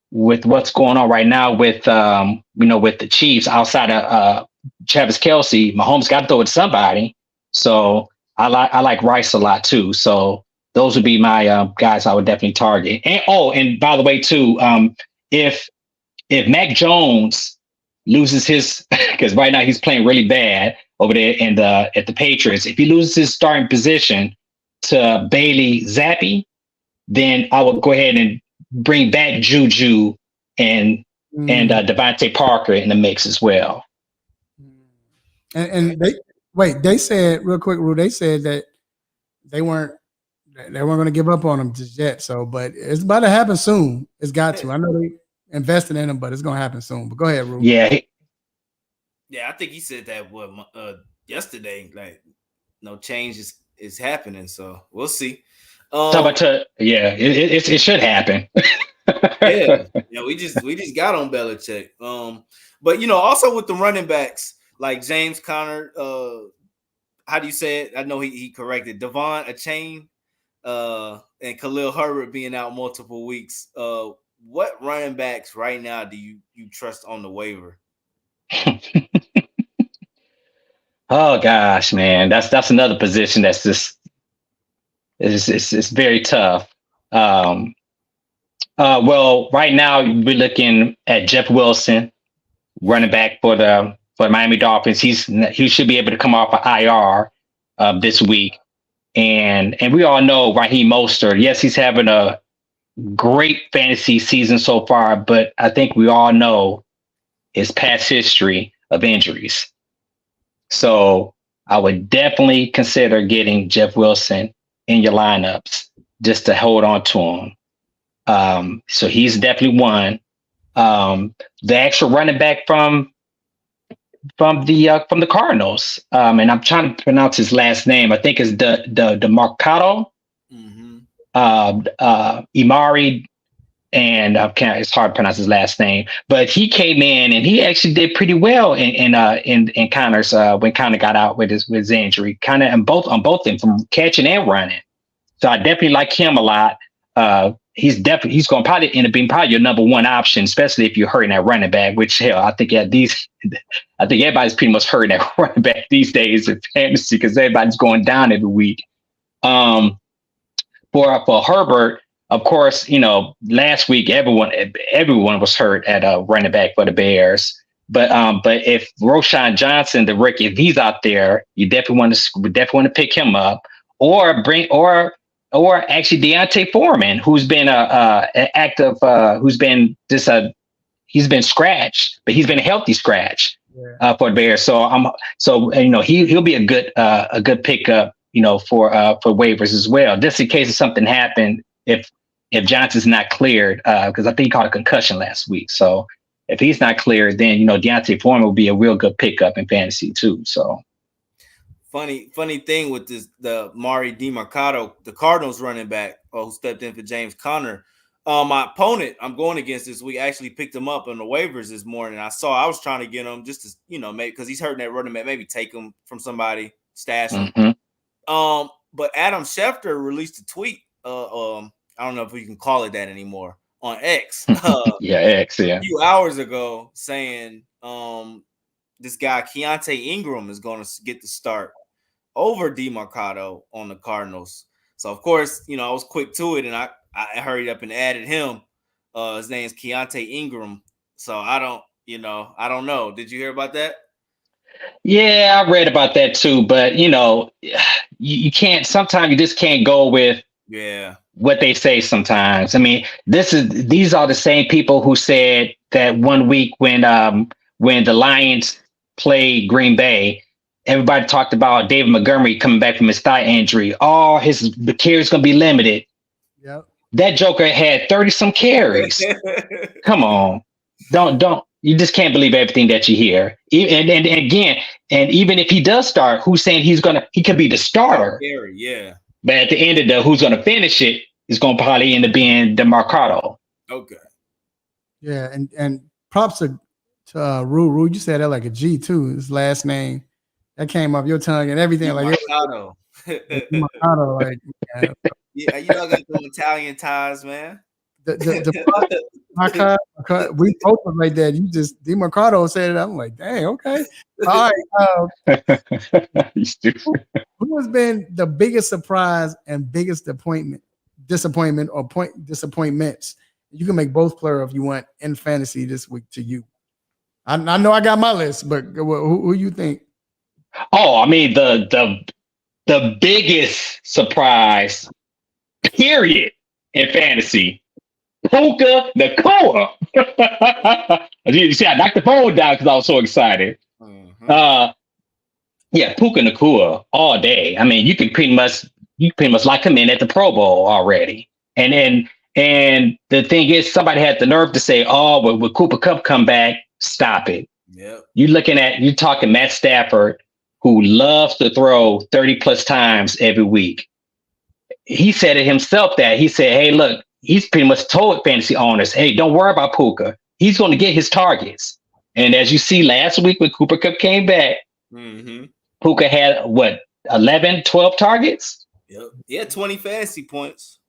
what's going on right now with with the Chiefs, outside of Travis Kelce, Mahomes got to throw it to somebody. So I like Rice a lot too. So those would be my guys I would definitely target. And by the way too, if Mac Jones loses his, because right now he's playing really bad over there at the Patriots, if he loses his starting position to Bailey Zappi, then I will go ahead and bring back Juju and Devontae Parker in the mix as well. And they said real quick, Ru, they said that they weren't going to give up on him just yet. So, but it's about to happen soon. It's got to. I know they invested in him, but it's going to happen soon. But go ahead, Ru. Yeah, I think he said that yesterday. Like, no change is happening, so we'll see. It should happen. yeah, we just got on Belichick. But also with the running backs like James Conner, how do you say it? I know he corrected Devon Achane, and Khalil Herbert being out multiple weeks. What running backs right now do you trust on the waiver? Oh gosh, man, that's another position that's just it's very tough. Well, right now we're looking at Jeff Wilson, running back for the Miami Dolphins. He should be able to come off of IR this week, and we all know Raheem Mostert. Yes, he's having a great fantasy season so far, but I think we all know his past history of injuries. So I would definitely consider getting Jeff Wilson in your lineups just to hold on to him. So he's definitely one. The actual running back from the Cardinals, and I'm trying to pronounce his last name. I think it's the Mercado, Imari, and it's hard to pronounce his last name. But he came in and he actually did pretty well in Connor's when Connor got out with his injury, kind of on both ends, from catching and running. So I definitely like him a lot. He's going to probably end up being your number one option, especially if you're hurting that running back. Which hell, I think everybody's pretty much hurting that running back these days in fantasy because everybody's going down every week. For Herbert, of course, last week everyone was hurt at running back for the Bears. But if Roshan Johnson, the rookie, if he's out there, you definitely want to pick him up, or actually Deontay Foreman, who's been active, he's been scratched, but he's been a healthy scratch for the Bears. So he'll be a good pickup, for waivers as well, just in case something happened if Johnson's not cleared, because I think he caught a concussion last week. So if he's not cleared, then Deontay Foreman will be a real good pickup in fantasy too. So. Funny thing with the Mari DiMercato, the Cardinals running back who stepped in for James Conner. My opponent I'm going against this week actually picked him up on the waivers this morning. I was trying to get him just to, maybe because he's hurting that running back, maybe take him from somebody, stash him. Mm-hmm. But Adam Schefter released a tweet. I don't know if we can call it that anymore, on X. X, yeah. A few hours ago saying this guy Keontae Ingram is going to get the start over DiMercato on the Cardinals. So of course, I was quick to it and I hurried up and added him. His name's Keontae Ingram. So I don't know. Did you hear about that? Yeah, I read about that too, but you can't, sometimes you just can't go with what they say sometimes. I mean, these are the same people who said that one week when the Lions played Green Bay, everybody talked about David Montgomery coming back from his thigh injury. Oh, the carries going to be limited. Yep. That joker had 30 some carries. Come on. Don't. You just can't believe everything that you hear. And again, even if he does start, who's saying he could be the starter? Yeah. But at the end of who's going to finish it is going to probably end up being DeMarcado. Okay. Yeah, and props to Rue. You said that like a G too. His last name that came off your tongue and everything. Mercado. Mercado, like yeah, I got some Italian ties, man. We both was like that. You just DiMercato said it. I'm like, dang, okay. All right. Who has been the biggest surprise and biggest disappointments? You can make both plural if you want in fantasy this week to you. I know I got my list, but who you think? Oh, I mean the biggest surprise, period, in fantasy. Puka Nacua. You see, I knocked the phone down because I was so excited. Mm-hmm. Puka Nacua all day. I mean, you can pretty much lock him in at the Pro Bowl already. And the thing is, somebody had the nerve to say, "Oh, but with Cooper Kupp come back, stop it." Yep. You're talking Matt Stafford, who loves to throw 30 plus times every week. He said it himself that he said, "Hey, look." He's pretty much told fantasy owners, hey, don't worry about Puka. He's going to get his targets. And as you see last week when Cooper Kupp came back, Puka had, 11, 12 targets? Yep. Yeah, 20 fantasy points.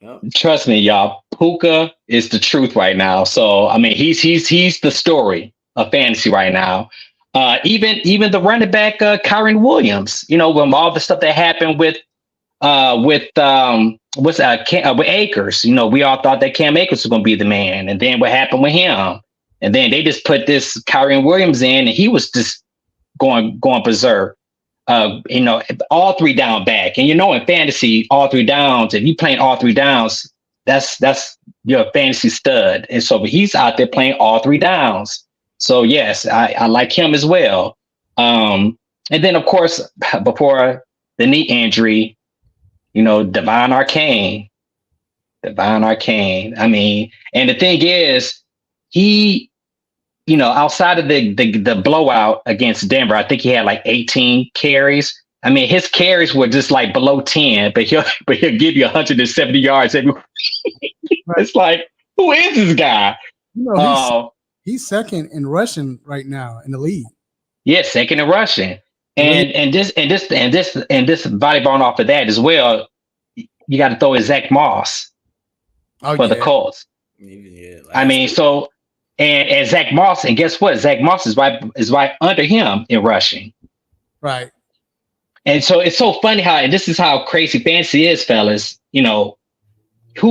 Yep. Trust me, y'all, Puka is the truth right now. So, I mean, he's the story of fantasy right now. Even the running back, Kyron Williams, when all the stuff that happened with Akers, we all thought that Cam Akers was going to be the man. And then what happened with him? And then they just put this Kyron Williams in, and he was just going berserk. All 3 down back. And in fantasy, all 3 downs, if you playing all 3 downs, that's your fantasy stud. And so he's out there playing all 3 downs. So yes, I like him as well. And then of course, before the knee injury, Devon Arcane. I mean, and the thing is, he, outside of the blowout against Denver, I think he had like 18 carries. I mean, his carries were just like below 10, but he'll give you 170 yards every. It's like, who is this guy? He's second in rushing right now in the league. Yeah, second in rushing, and this volleyball off of that as well. You got to throw in Zach Moss for the Colts. Yeah, I mean, so and Zach Moss, and guess what? Zach Moss is right under him in rushing. Right. And so it's so funny how, and this is how crazy fantasy is, fellas. Who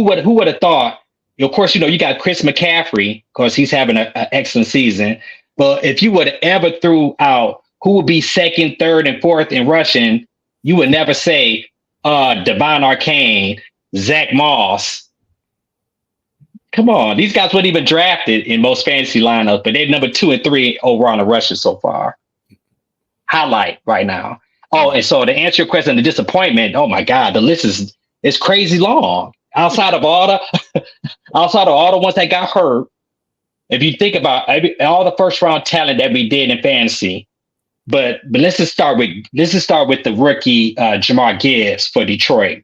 would have thought? Of course, you got Chris McCaffrey because he's having an excellent season. But if you would have ever threw out who would be second, third, and fourth in rushing, you would never say Devon Arcane, Zach Moss. Come on, these guys weren't even drafted in most fantasy lineups, but they're number 2 and 3 overall in the rushing so far. Highlight right now. Oh, and so to answer your question, the disappointment. Oh my God, the list is crazy long. Outside of all the ones that got hurt, if you think about all the first round talent that we did in fantasy, but let's just start with the rookie Jamar Gibbs for Detroit.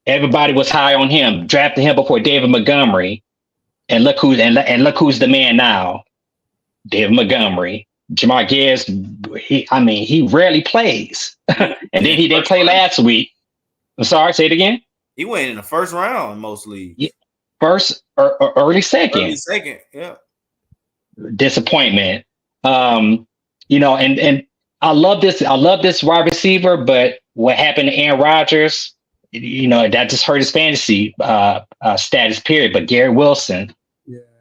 Everybody was high on him, drafted him before David Montgomery, and look who's the man now, David Montgomery. Jamar Gibbs, he rarely plays, and then he didn't play last week. I'm sorry, say it again. He went in the first round in most leagues. Yeah. First or early second. Early second, yeah. Disappointment. And I love this wide receiver, but what happened to Aaron Rodgers, that just hurt his fantasy status, period. But Gary Wilson,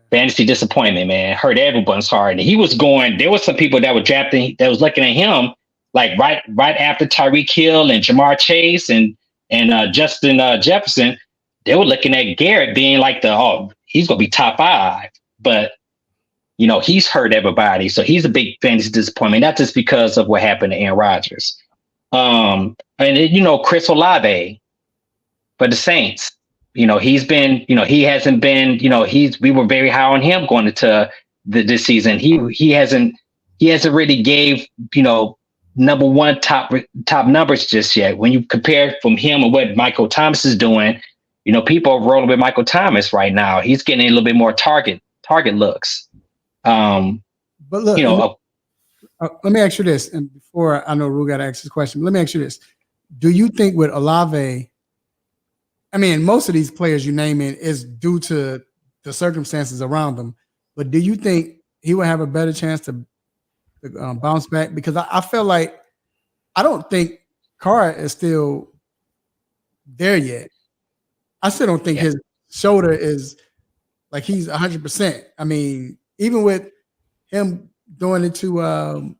fantasy disappointment, man, hurt everyone's heart. And he was going, there was some people that were drafting, that was looking at him like right after Tyreek Hill and Jamar Chase and Justin Jefferson. They were looking at Garrett being like he's going to be top 5, but he's hurt everybody. So he's a big fantasy disappointment, not just because of what happened to Aaron Rodgers. And then, Chris Olave for the Saints, he's been, he hasn't been, we were very high on him going into this season. He hasn't really gave, number 1 top numbers just yet. When you compare from him and what Michael Thomas is doing, people are rolling with Michael Thomas right now. He's getting a little bit more target looks. But look, let me ask you this, and before I know Rue got to ask this question, let me ask you this: do you think with Olave? I mean, most of these players you name in is due to the circumstances around them, but do you think he would have a better chance to bounce back? Because I feel like I don't think Carr is still there yet. I still don't think his shoulder is like he's 100%. I mean, even with him doing it to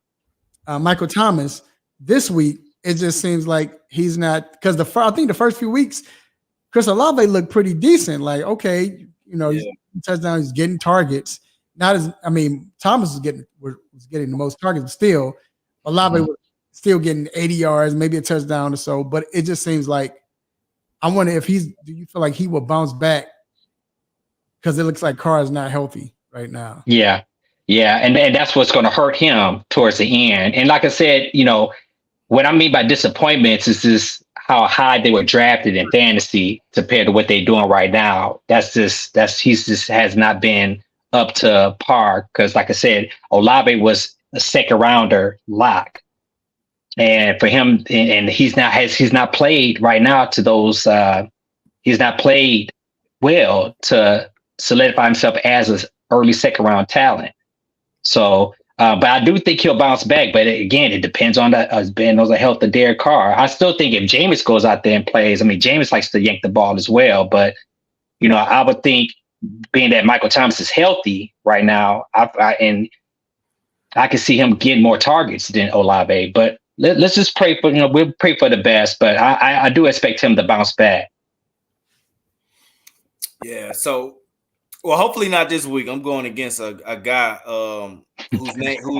Michael Thomas this week, it just seems like he's not, because I think the first few weeks, Chris Olave looked pretty decent. Like, okay, he's touchdown, he's getting targets. Thomas was getting the most targets, but still, Olave was still getting 80 yards, maybe a touchdown or so. But it just seems like, I wonder if do you feel like he will bounce back? Because it looks like Carr is not healthy right now. Yeah. And that's what's going to hurt him towards the end. And like I said, what I mean by disappointments is just how high they were drafted in fantasy compared to what they're doing right now. He just has not been up to par. Because like I said, Olave was a second rounder lock. And for him, and he's not played right now to those. He's not played well to solidify himself as an early second round talent. So But I do think he'll bounce back. But again, it depends on the health of Derek Carr. I still think if Jameis goes out there and plays, I mean, Jameis likes to yank the ball as well. But, I would think being that Michael Thomas is healthy right now, and I can see him getting more targets than Olave. But let's just pray for, we'll pray for the best. But I do expect him to bounce back. Yeah. So, well, hopefully not this week. I'm going against a guy who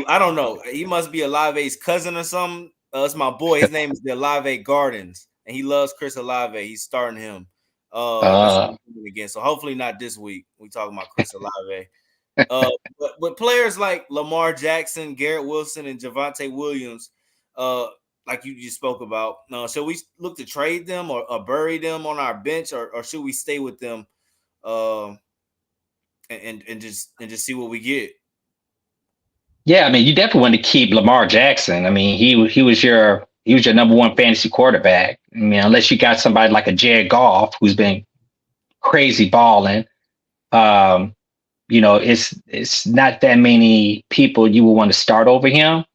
I don't know. He must be Olave's cousin or something. It's my boy. His name is Olave Gardens, and he loves Chris Olave. He's starting him. Again. So hopefully not this week. We talking about Chris Olave. But players like Lamar Jackson, Garrett Wilson, and Javonte Williams, like you just spoke about, should we look to trade them or bury them on our bench, or should we stay with them and just see what we get? Yeah, I mean, you definitely want to keep Lamar Jackson. I mean, he was your number one fantasy quarterback. I mean, unless you got somebody like a Jared Goff who's been crazy balling, it's not that many people you would want to start over him.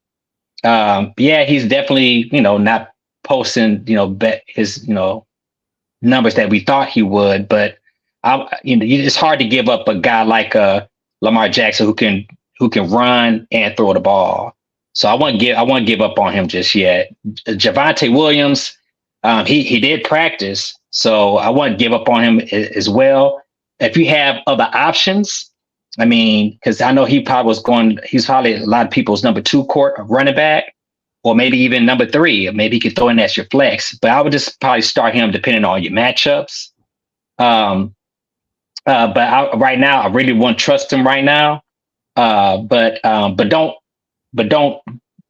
Yeah, he's definitely not posting his numbers that we thought he would, but it's hard to give up a guy like Lamar Jackson who can run and throw the ball. So I won't give up on him just yet. Javonte Williams, he did practice, so I won't give up on him as well. If you have other options, I mean, because I know he's probably a lot of people's number 2 running back, or maybe even number 3. Maybe he could throw in as your flex. But I would just probably start him depending on your matchups. But right now, I really won't trust him right now. But don't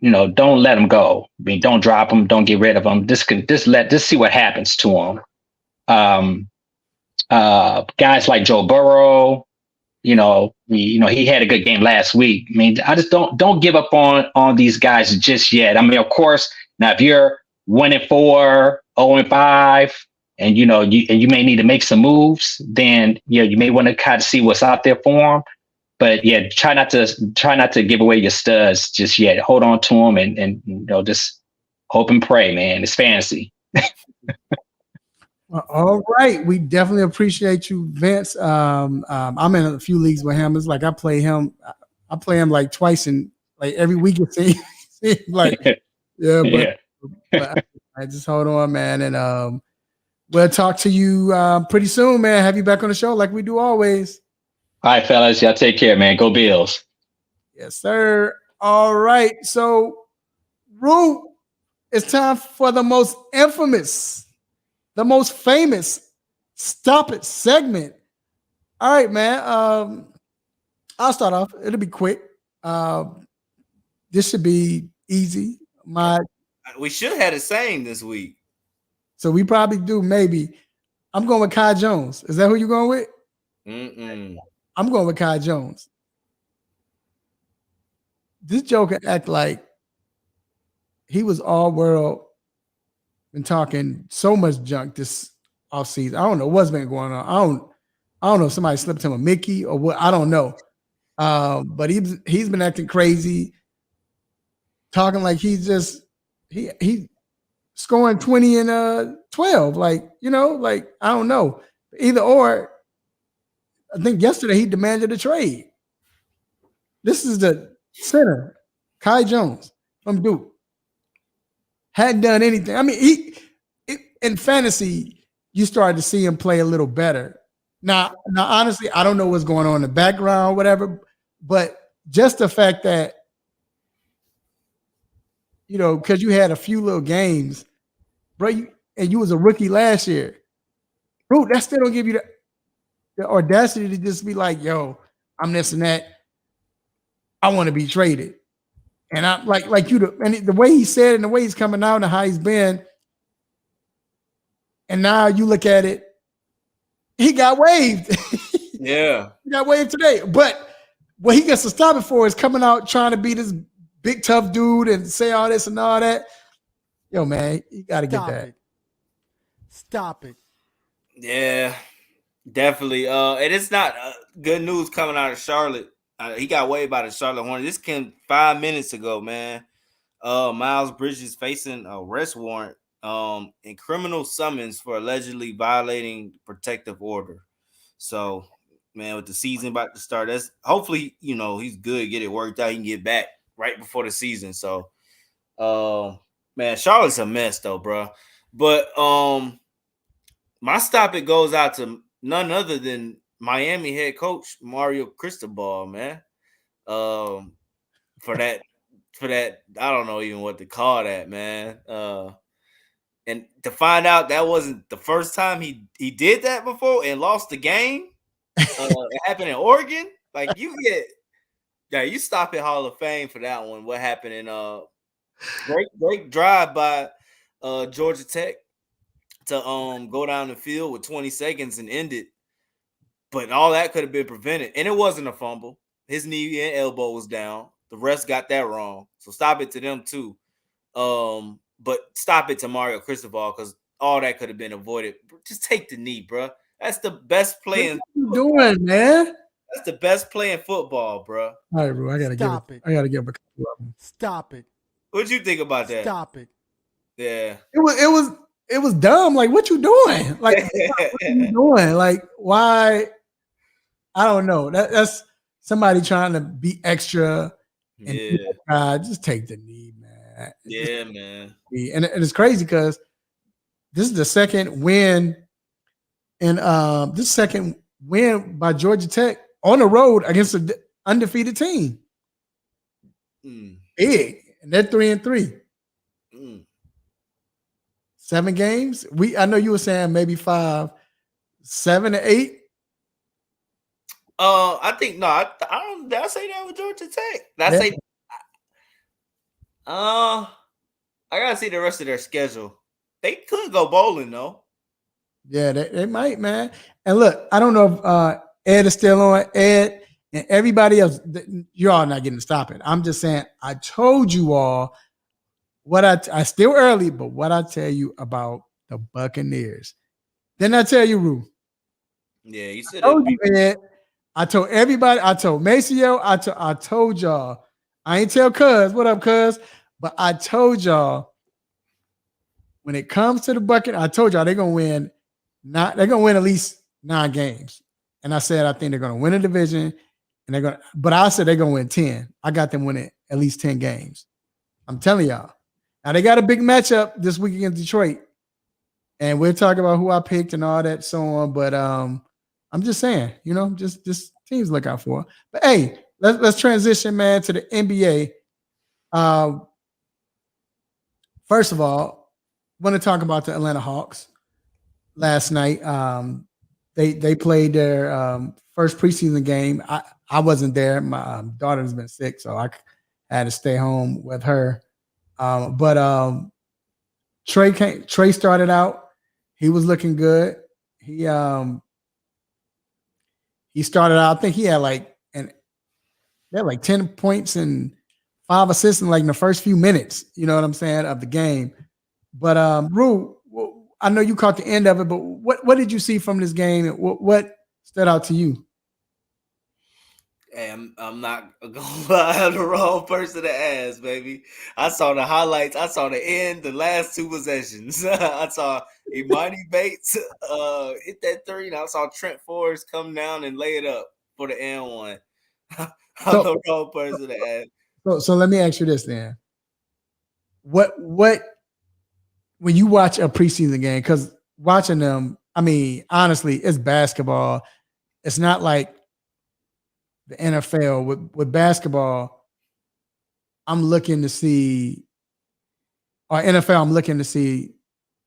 let him go. I mean, don't drop him. Don't get rid of him. Just see what happens to him. Guys like Joe Burrow, he had a good game last week. I mean, I just don't give up on these guys just yet. I mean, of course, now if you're 1-4, 0-5, and you may need to make some moves, then you may want to kind of see what's out there for them. But yeah, try not to give away your studs just yet. Hold on to them and just hope and pray, man. It's fantasy. All right, we definitely appreciate you, Vince. I'm in a few leagues with him. It's like I play him like twice in like every week. It seems like but I just hold on, man, and we'll talk to you pretty soon, man. Have you back on the show like we do always. All right, fellas, y'all take care, man. Go Bills. Yes, sir. All right, so Rue, it's time for the most infamous, the most famous Stop It segment. All right, man. I'll start off. It'll be quick. This should be easy. We should have had a saying this week. So we probably do, maybe. I'm going with Kai Jones. Is that who you're going with? I'm going with Kai Jones. This joker act like he was all world and talking so much junk this offseason. I don't know what's been going on. I don't know if somebody slipped him a Mickey or what. I don't know. But he's been acting crazy, talking like he's scoring 20 and 12. Like, like, I don't know. Either or, I think yesterday he demanded a trade. This is the center, Kai Jones from Duke. Hadn't done anything. I mean, in fantasy, you started to see him play a little better. Now, honestly, I don't know what's going on in the background, whatever, but just the fact that, because you had a few little games, bro, and you was a rookie last year, bro, that still don't give you the audacity to just be like, yo, I'm this and that. I want to be traded. And I'm like you, and the way he said it and the way he's coming out and how he's been. And now you look at it, he got waived. Yeah. He got waived today. But what he gets to stop it for is coming out trying to be this big tough dude and say all this and all that. Yo, man, you got to get that. Stop it. Yeah, definitely. And it's not good news coming out of Charlotte. He got waived by the Charlotte Hornets. This came 5 minutes ago, man. Miles Bridges facing a arrest warrant and criminal summons for allegedly violating protective order. So, man, with the season about to start, that's hopefully, he's good, get it worked out, he can get back right before the season. So, man, Charlotte's a mess though, bro. But my stop it goes out to none other than Miami head coach Mario Cristobal, man. For that, I don't know even what to call that, man. And to find out that wasn't the first time he did that before and lost the game. It happened in Oregon. Like you stop at Hall of Fame for that one. What happened in great drive by Georgia Tech to go down the field with 20 seconds and end it. But all that could have been prevented. And it wasn't a fumble. His knee and elbow was down. The refs got that wrong. So stop it to them too. But stop it to Mario Cristobal because all that could have been avoided. Just take the knee, bro. That's the best play in football. What are you doing, man? That's the best play in football, bro. All right, bro. I gotta give a couple of them. Stop it. What'd you think about that? Stop it. Yeah. It was dumb. Like, what you doing? Like, what are you doing? Like, why? I don't know. That's somebody trying to be extra. And just take the knee, man. Yeah, man. And it's crazy because this is the second win, and this second win by Georgia Tech on the road against an undefeated team. Big, and they're 3-3. 7 games. I know you were saying maybe 5, 7 to 8. I think no. I don't. Did I say that with Georgia Tech? I gotta see the rest of their schedule. They could go bowling though. Yeah, they might, man. And look, I don't know if Ed is still on. Ed and everybody else, you're all not getting to stop it. I'm just saying, I told you all what I still early, but what I tell you about the Buccaneers. Didn't I tell you, Rue? Yeah, you said I told you, Ed. I told everybody. I told Maceo. I told y'all. I ain't tell Cuz. What up, Cuz? But I told y'all when it comes to the bucket, I told y'all they're gonna win. They're gonna win at least 9 games. And I said I think they're gonna win a division, and but I said they're gonna win 10. I got them winning at least 10 games. I'm telling y'all. Now they got a big matchup this week against Detroit. And we'll talk about who I picked and all that, so on. But I'm just saying, just teams to look out for. But hey, let's transition, man, to the NBA. First of all, I want to talk about the Atlanta Hawks. Last night, they played their first preseason game. I wasn't there. My daughter's been sick, so I had to stay home with her. But Trey started out. He was looking good. He started out. I think he had like 10 points and 5 assists in like in the first few minutes. You know what I'm saying, of the game. But Rue, I know you caught the end of it, but what did you see from this game? What stood out to you? Hey, I'm not gonna lie, I'm the wrong person to ask, baby. I saw the highlights. I saw the end, the last 2 possessions. I saw Imani Bates hit that 3, and I saw Trent Forrest come down and lay it up for the end one. I'm the wrong person to ask. So let me ask you this then. What when you watch a preseason game, because watching them, I mean, honestly, it's basketball. It's not like the NFL. With basketball, I'm looking to see, or NFL, I'm looking to see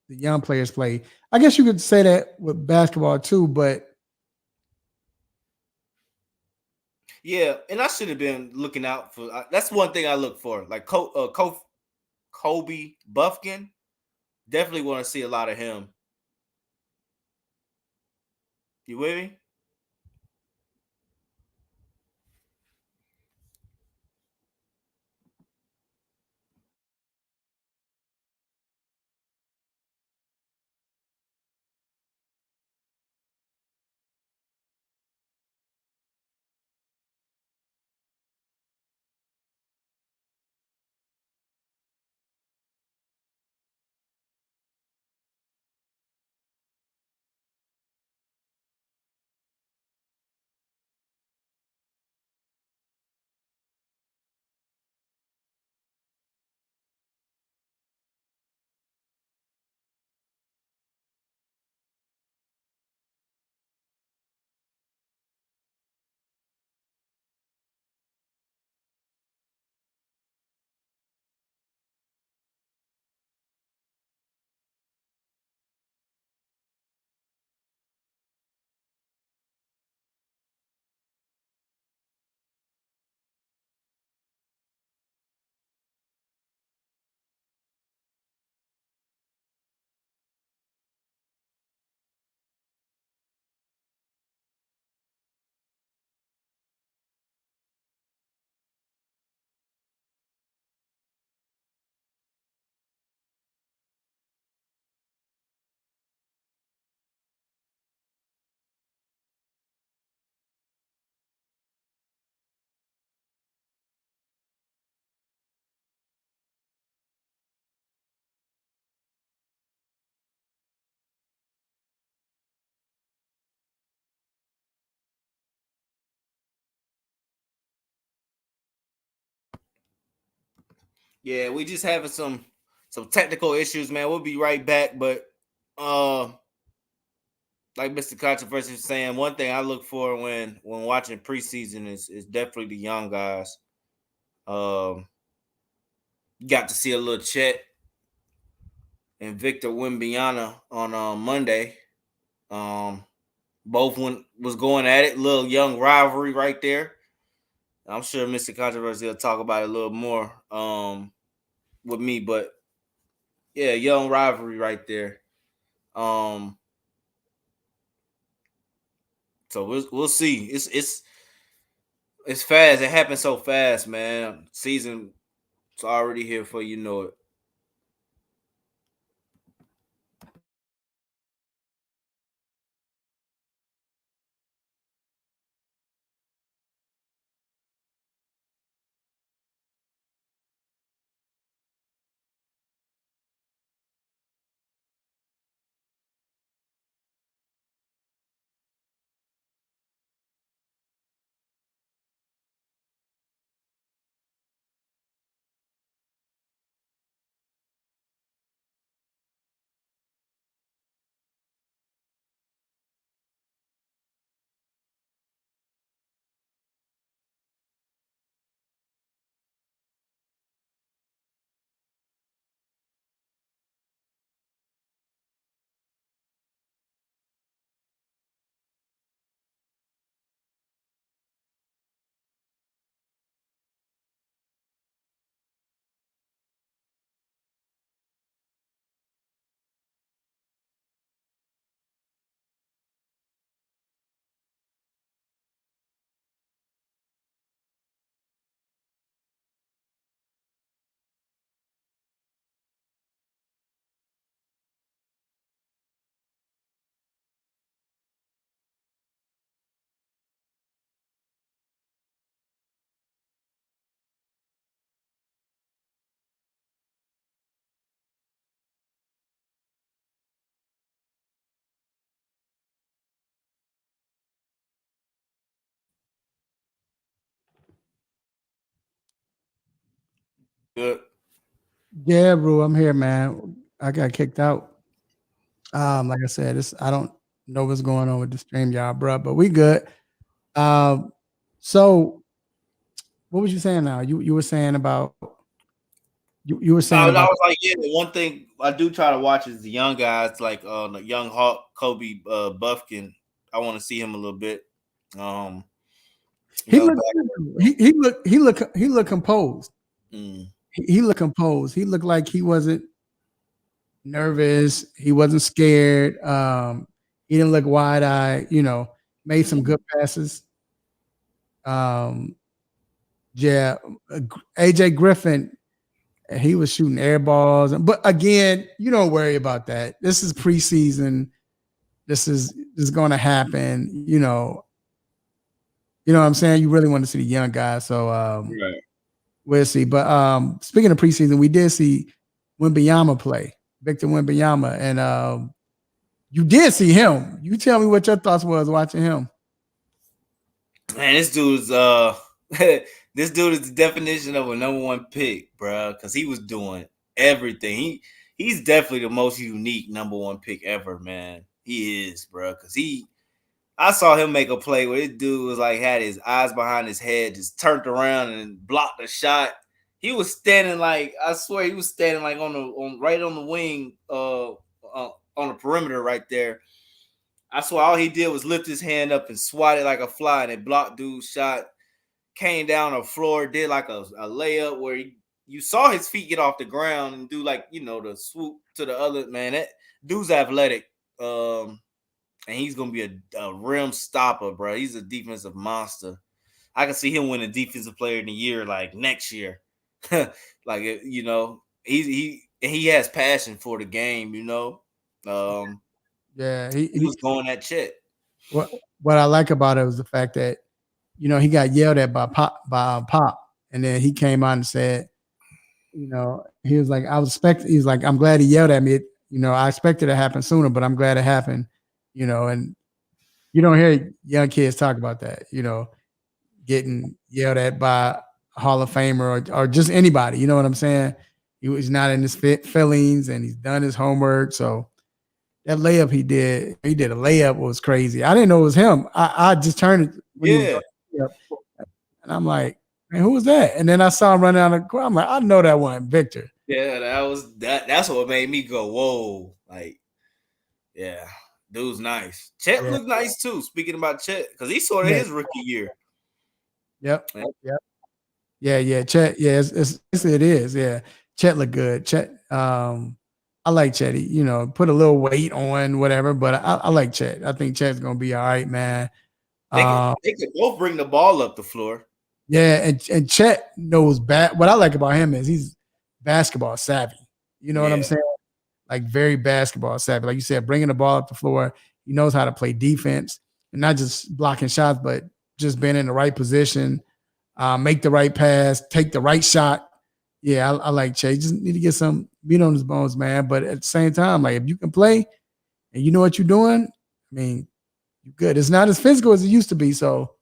the young players play. I guess you could say that with basketball too, but yeah, and I should have been looking out for. That's one thing I look for, like Kobe Buffkin. Definitely want to see a lot of him. You with me? Yeah, we just having some technical issues, man. We'll be right back, but like Mr. Controversy was saying, one thing I look for when watching preseason is definitely the young guys. Got to see a little Chet and Victor Wembanyama on Monday. Both was going at it, little young rivalry right there. I'm sure Mr. Controversy will talk about it a little more with me, but yeah, young rivalry right there. So we'll see. It's fast. It happens so fast, man. Season's already here for you know it. Good. Yeah, bro, I'm here, man. I got kicked out. Like I said, I don't know what's going on with the stream, y'all, bro, but we good. So what was you saying now? You were saying about you were saying I about was like, yeah, the one thing I do try to watch is the young guys, like the young Hawk, Kobe Buffkin. I want to see him a little bit. he Young looked he looked composed. Mm. He looked composed. He looked like he wasn't nervous. He wasn't scared. He didn't look wide eyed. Made some good passes. Yeah, AJ Griffin, he was shooting air balls. But again, you don't worry about that. This is preseason. This is going to happen. You know what I'm saying? You really want to see the young guys. So Right. we'll see. But speaking of preseason, we did see Wembanyama play, Victor Wembanyama, and you did see him. You tell me what your thoughts was watching him. Man, this dude's this dude is the definition of a number one pick, bro. Because he was doing everything. He's definitely the most unique number one pick ever, man. He is, bro. Because I saw him make a play where this dude was like had his eyes behind his head, just turned around and blocked the shot. He was standing like I swear he was standing like right on the wing, on the perimeter right there. I swear all he did was lift his hand up and swat it like a fly, and it blocked dude's shot. Came down the floor, did like a layup where you saw his feet get off the ground and do like the swoop to the other man. That dude's athletic, and he's gonna be a rim stopper, bro. He's a defensive monster. I can see him winning Defensive Player of the Year like next year. Like he has passion for the game. Yeah, he was going at Chet. What I like about it was the fact that he got yelled at by Pop, and then he came out and said, he was like, he's like, I'm glad he yelled at me. I expected it to happen sooner, but I'm glad it happened. And you don't hear young kids talk about that. Getting yelled at by Hall of Famer or just anybody. You know what I'm saying? He was not in his feelings, and he's done his homework. So that layup he did a layup was crazy. I didn't know it was him. I just turned it when he was doing the layup, and I'm like, man, who was that? And then I saw him running down the court. I'm like, I know that one, Victor. Yeah, that's what made me go, whoa. Like, yeah, dude's nice. Chet looked nice too. Speaking about Chet, because he sort of his rookie year. Yep. Yeah. Chet, it is. Yeah. Chet looked good. Chet, I like Chet. He, put a little weight on whatever, but I like Chet. I think Chet's gonna be all right, man. They could both bring the ball up the floor. Yeah, and Chet knows what I like about him is he's basketball savvy. You know what I'm saying? Like very basketball savvy. Like you said, bringing the ball up the floor. He knows how to play defense and not just blocking shots, but just being in the right position, make the right pass, take the right shot. Yeah, I like Chet. You just need to get some meat on his bones, man. But at the same time, like if you can play and you know what you're doing, I mean, you're good. It's not as physical as it used to be. So,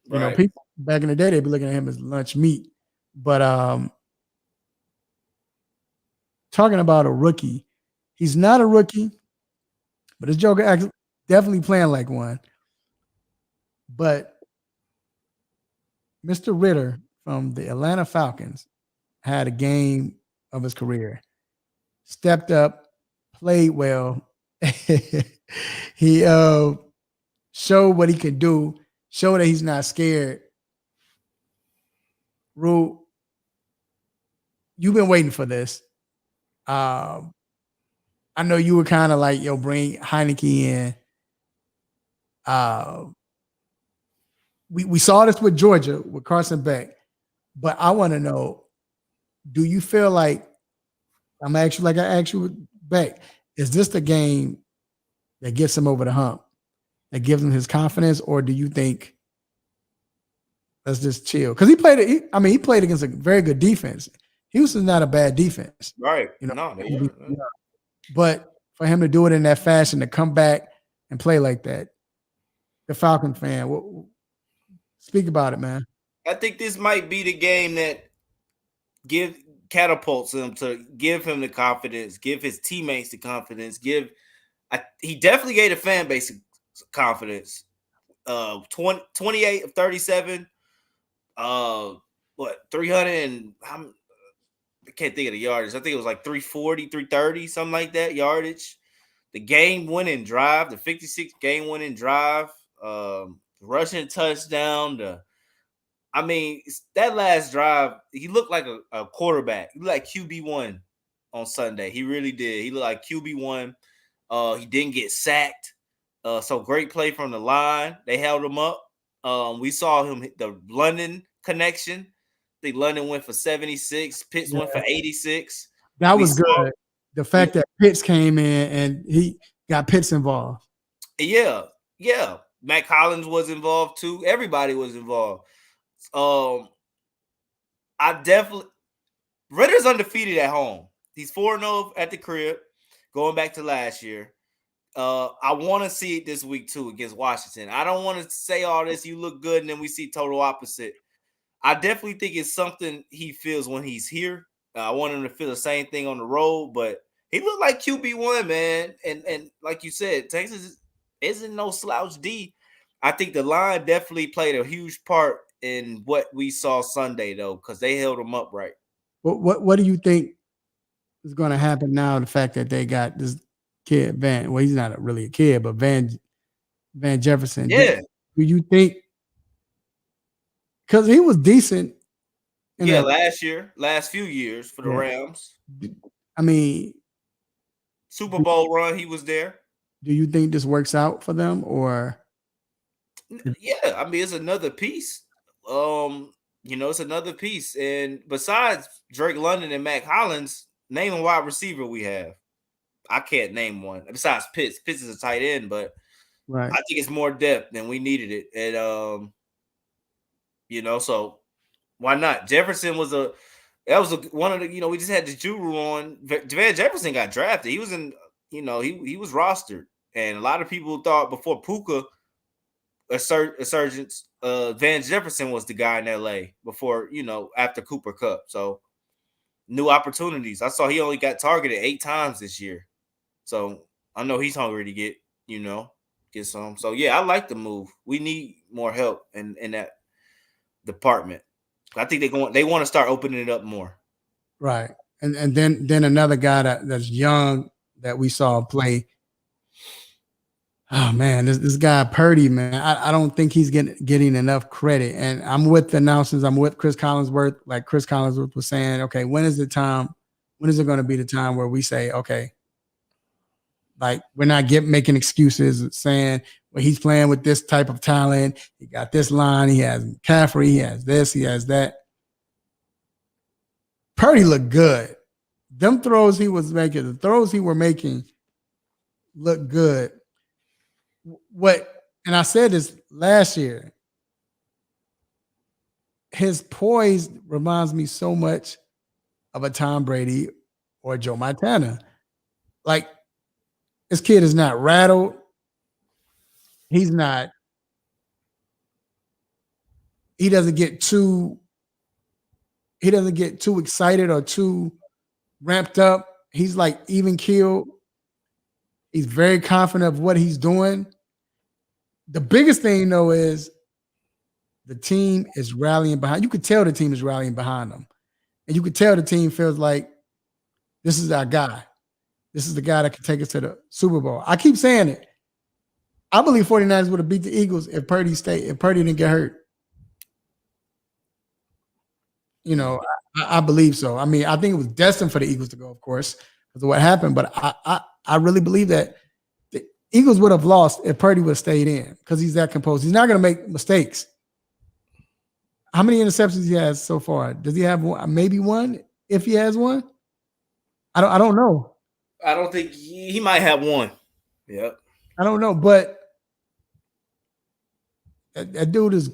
you know, people back in the day, they'd be looking at him as lunch meat. But talking about a rookie, he's not a rookie, but this Joker actually definitely playing like one. But Mr. Ridder from the Atlanta Falcons had a game of his career. Stepped up, played well. He showed what he could do, showed that he's not scared. Rue, you've been waiting for this. I know you were kind of like, bring Heineke in. We saw this with Georgia, with Carson Beck. But I want to know, do you feel like, I asked you with Beck, is this the game that gets him over the hump, that gives him his confidence, or do you think let's just chill? Because he played against a very good defense. Houston's not a bad defense. Right. But for him to do it in that fashion, to come back and play like that, the Falcon fan, speak about it, man. I think this might be the game that catapults him to give him the confidence, give his teammates the confidence, he definitely gave the fan base confidence. 28 of 37, 300 and I can't think of the yardage. I think it was like 340, 330, something like that yardage. The game-winning drive, the 56 game-winning drive, rushing touchdown. That last drive, he looked like a quarterback. He looked like QB1 on Sunday. He really did. He looked like QB1. He didn't get sacked. So great play from the line. They held him up. We saw him hit the London connection. I think London went for 76. Pitts went for 86. That was good. The fact that Pitts came in and he got Pitts involved. Yeah. Matt Collins was involved too. Everybody was involved. Ridder's undefeated at home. He's 4-0 at the crib, going back to last year. I want to see it this week too against Washington. I don't want to say all this, you look good, and then we see total opposite. I definitely think it's something he feels when he's here. I want him to feel the same thing on the road, but he looked like QB1, man. And like you said, Texas isn't no slouch D. I think the line definitely played a huge part in what we saw Sunday, though, because they held him up right. What do you think is going to happen now? The fact that they got this kid, Van, well, he's not really a kid, but Van Jefferson. Yeah. Do you think, because he was decent last few years for the Rams. Super Bowl run, he was there. Do you think this works out for them, or? Yeah, it's another piece. It's another piece. And besides Drake London and Matt Collins, name a wide receiver we have. I can't name one. Besides Pitts. Pitts is a tight end, but I think it's more depth than we needed it. And so why not? Jefferson was one of the, we just had the Juru on. Van Jefferson got drafted. He was in, he was rostered. And a lot of people thought before Puka resurgence. Van Jefferson was the guy in LA before, after Cooper Kupp. So new opportunities. I saw he only got targeted 8 times this year. So I know he's hungry to get some. So yeah, I like the move. We need more help in that department. I think they want to start opening it up more. Right. And then another guy that's young that we saw play. Oh man, this guy Purdy, man. I don't think he's getting enough credit. And I'm with the announcers. I'm with Chris Collinsworth. Like Chris Collinsworth was saying, okay, when is it going to be the time where we say, okay, like we're not making excuses saying, well, he's playing with this type of talent. He got this line. He has McCaffrey. He has this. He has that. Purdy looked good. Them throws he was making, the throws he were making looked good. And I said this last year, his poise reminds me so much of a Tom Brady or Joe Montana. Like, this kid is not rattled. He doesn't get too excited or too ramped up. He's like even keeled. He's very confident of what he's doing. The biggest thing, though, is the team is rallying behind. You could tell the team is rallying behind him. And you could tell the team feels like this is our guy. This is the guy that can take us to the Super Bowl. I keep saying it. I believe 49ers would have beat the Eagles if Purdy didn't get hurt. I believe so. I mean, I think it was destined for the Eagles to go, of course, because of what happened. But I really believe that the Eagles would have lost if Purdy would have stayed in because he's that composed. He's not going to make mistakes. How many interceptions he has so far? Does he have one? Maybe one, if he has one. I don't know. I don't think he might have one. Yep. I don't know, but that dude is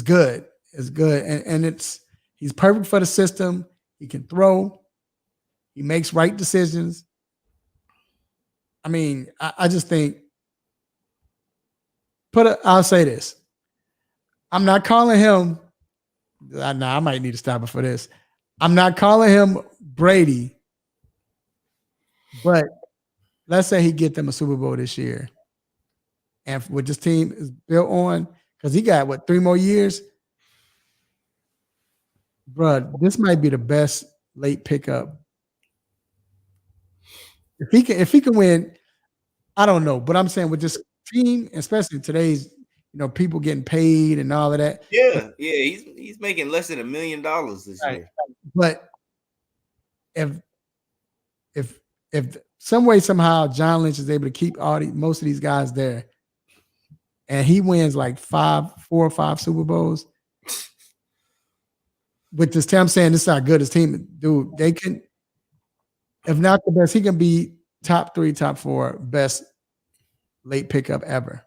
good. Is good, and he's perfect for the system. He can throw. He makes right decisions. I mean, I just think. I'll say this. I'm not calling him. I might need to stop it for this. I'm not calling him Brady, but let's say he get them a Super Bowl this year, and what this team is built on, because he got 3 more years. Bruh, this might be the best late pickup. If he can win, I don't know, but I'm saying with this team, especially today's, people getting paid and all of that. Yeah, he's making less than $1 million this year. But if some way somehow John Lynch is able to keep most of these guys there, and he wins like 4 or 5 Super Bowls. With this team, I'm saying this is how good his team, dude. They can, if not the best, he can be top 3, top 4 best late pickup ever.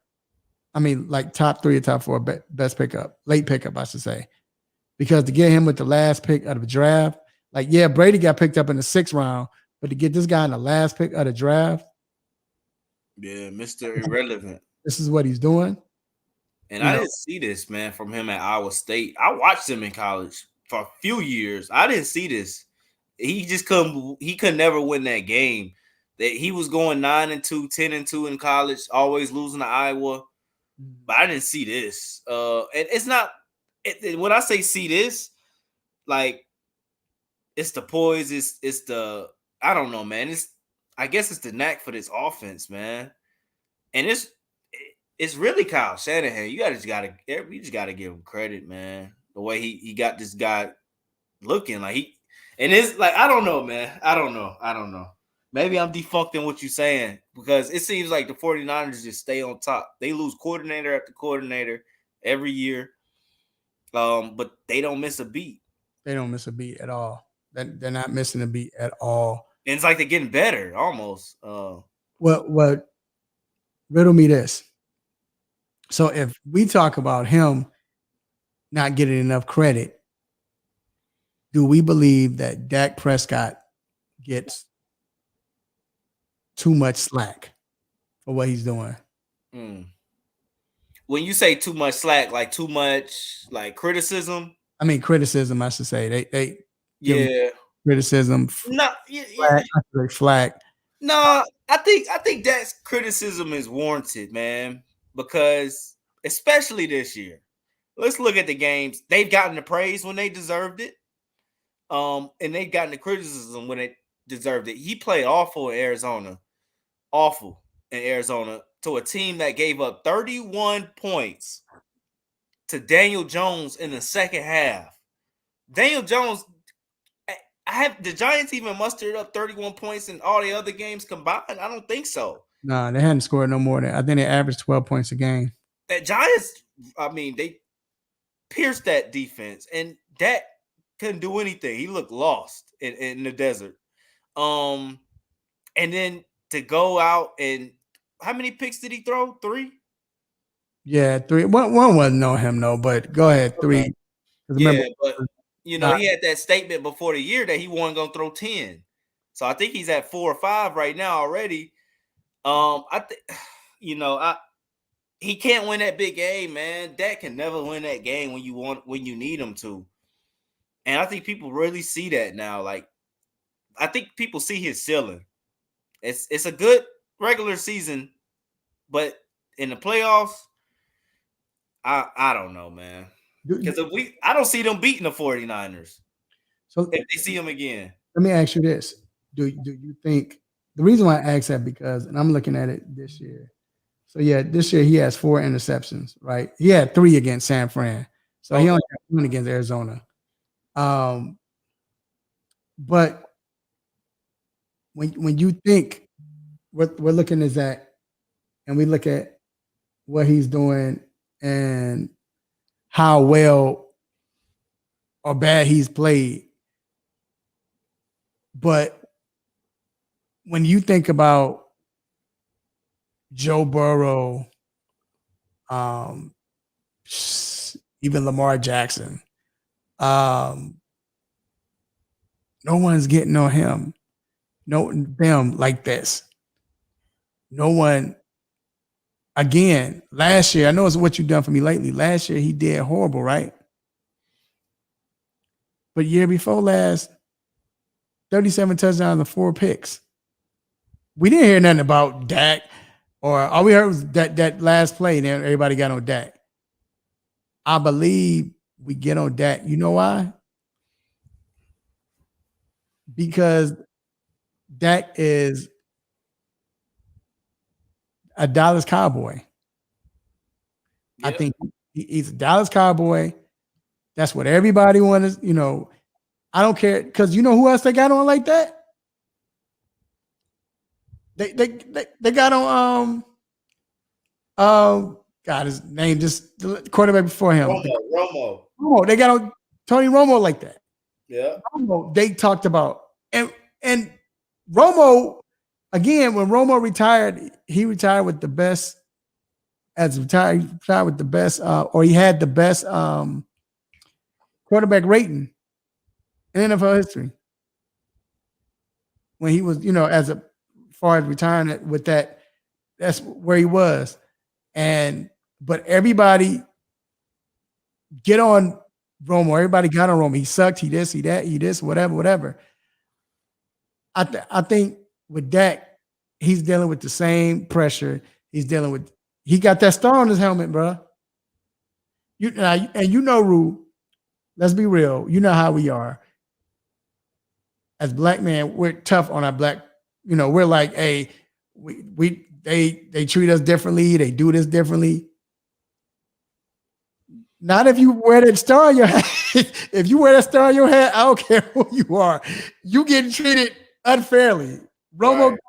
I mean, like top 3 or top 4 best pickup, late pickup, I should say. Because to get him with the last pick of the draft, like, yeah, Brady got picked up in the 6th round, but to get this guy in the last pick of the draft. Yeah, Mr. Irrelevant. This is what he's doing. And I didn't see this, man, from him at Iowa State. I watched him in college for a few years. I didn't see this. He could never win that game. That he was going 9-2, 10-2 in college, always losing to Iowa. But I didn't see this. And it's not when I say see this, like it's the poise, it's the I don't know, man. I guess it's the knack for this offense, man. And it's really Kyle Shanahan. You just gotta give him credit, man. The way he got this guy looking like it's like I don't know, man. I don't know. Maybe I'm defuncting what you're saying because it seems like the 49ers just stay on top. They lose coordinator after coordinator every year, but they don't miss a beat. They don't miss a beat at all. They're not missing a beat at all. And it's like they're getting better almost. What riddle me this. So if we talk about him not getting enough credit, do we believe that Dak Prescott gets too much slack for what he's doing? when you say too much slack, like too much like criticism. I mean criticism, I should say. They give him Yeah. criticism, No, flack. no, I think that criticism is warranted, man, because especially this year. Let's look at the games. They've gotten the praise when they deserved it. And they've gotten the criticism when they deserved it. He played awful in Arizona. Awful in Arizona to a team that gave up 31 points to Daniel Jones in the second half. Daniel Jones, I have the Giants even mustered up 31 points in all the other games combined? I don't think so. No, they hadn't scored no more than I think they averaged 12 points a game. That Giants, I mean, they pierced that defense, and Dak couldn't do anything. He looked lost in the desert. And then to go out and how many picks did he throw? 3? Yeah, 3. One wasn't on him, no, but go ahead, 3. Yeah, but he had that statement before the year that he wasn't gonna throw 10. So I think he's at 4 or 5 right now already. I think he can't win that big game, man. Dak can never win that game when you need him to. And I think people really see that now. Like, I think people see his ceiling. It's a good regular season, but in the playoffs, I don't know, man. Because I don't see them beating the 49ers. So if they see them again. Let me ask you this. Do you think the reason why I ask that because and I'm looking at it this year. So yeah, this year he has 4 interceptions, right? He had 3 against San Fran. So he only got 1 against Arizona. But when you think what we're looking is that, and we look at what he's doing and how well or bad he's played. But when you think about Joe Burrow, even Lamar Jackson, no one's getting on him. Them like this. No one. Again, last year, I know it's what you've done for me lately. Last year, he did horrible, right? But year before last, 37 touchdowns and 4 picks. We didn't hear nothing about Dak, or all we heard was that last play, and everybody got on Dak. I believe we get on Dak. You know why? Because Dak is a Dallas Cowboy. Yep. I think he's a Dallas Cowboy. That's what everybody wants. I don't care because you know who else they got on like that? They got on God, his name just the quarterback before him. Romo. They got on Tony Romo like that. Yeah. Romo, they talked about and Romo. Again, when Romo retired, he retired with the best. He retired with the best, or he had the best quarterback rating in NFL history. When he was, as far as retiring with that, that's where he was. But everybody get on Romo. Everybody got on Romo. He sucked. He this, he that, he this, whatever. I think. With Dak, he's dealing with the same pressure. He got that star on his helmet, bro. Rue, let's be real. You know how we are. As black men, we're tough on our black, we're like, hey, they treat us differently. They do this differently. Not if you wear that star on your head. If you wear that star on your head, I don't care who you are. You getting treated unfairly. Romo, right.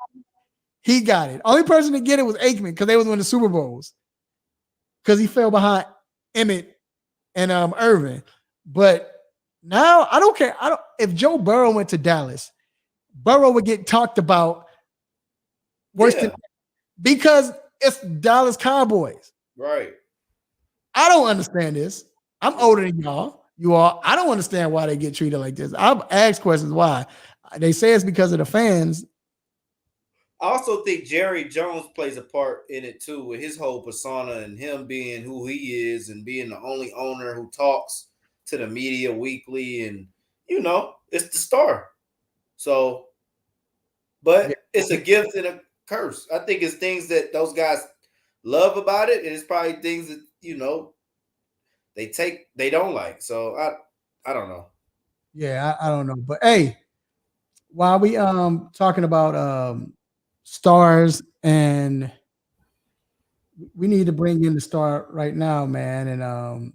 He got it. Only person to get it was Aikman because they was winning the Super Bowls. Because he fell behind Emmett and Irvin. But now I don't care. If Joe Burrow went to Dallas, Burrow would get talked about worse than because it's Dallas Cowboys. Right. I don't understand this. I'm older than y'all. You all. I don't understand why they get treated like this. I've asked questions why. They say it's because of the fans. I also think Jerry Jones plays a part in it too, with his whole persona and him being who he is and being the only owner who talks to the media weekly, and it's the star. So, Yeah. but it's a gift and a curse. I think it's things that those guys love about it, and it's probably things that they don't like. So I don't know. Yeah, I don't know. But hey, while we talking about stars, and we need to bring in the star right now, man. And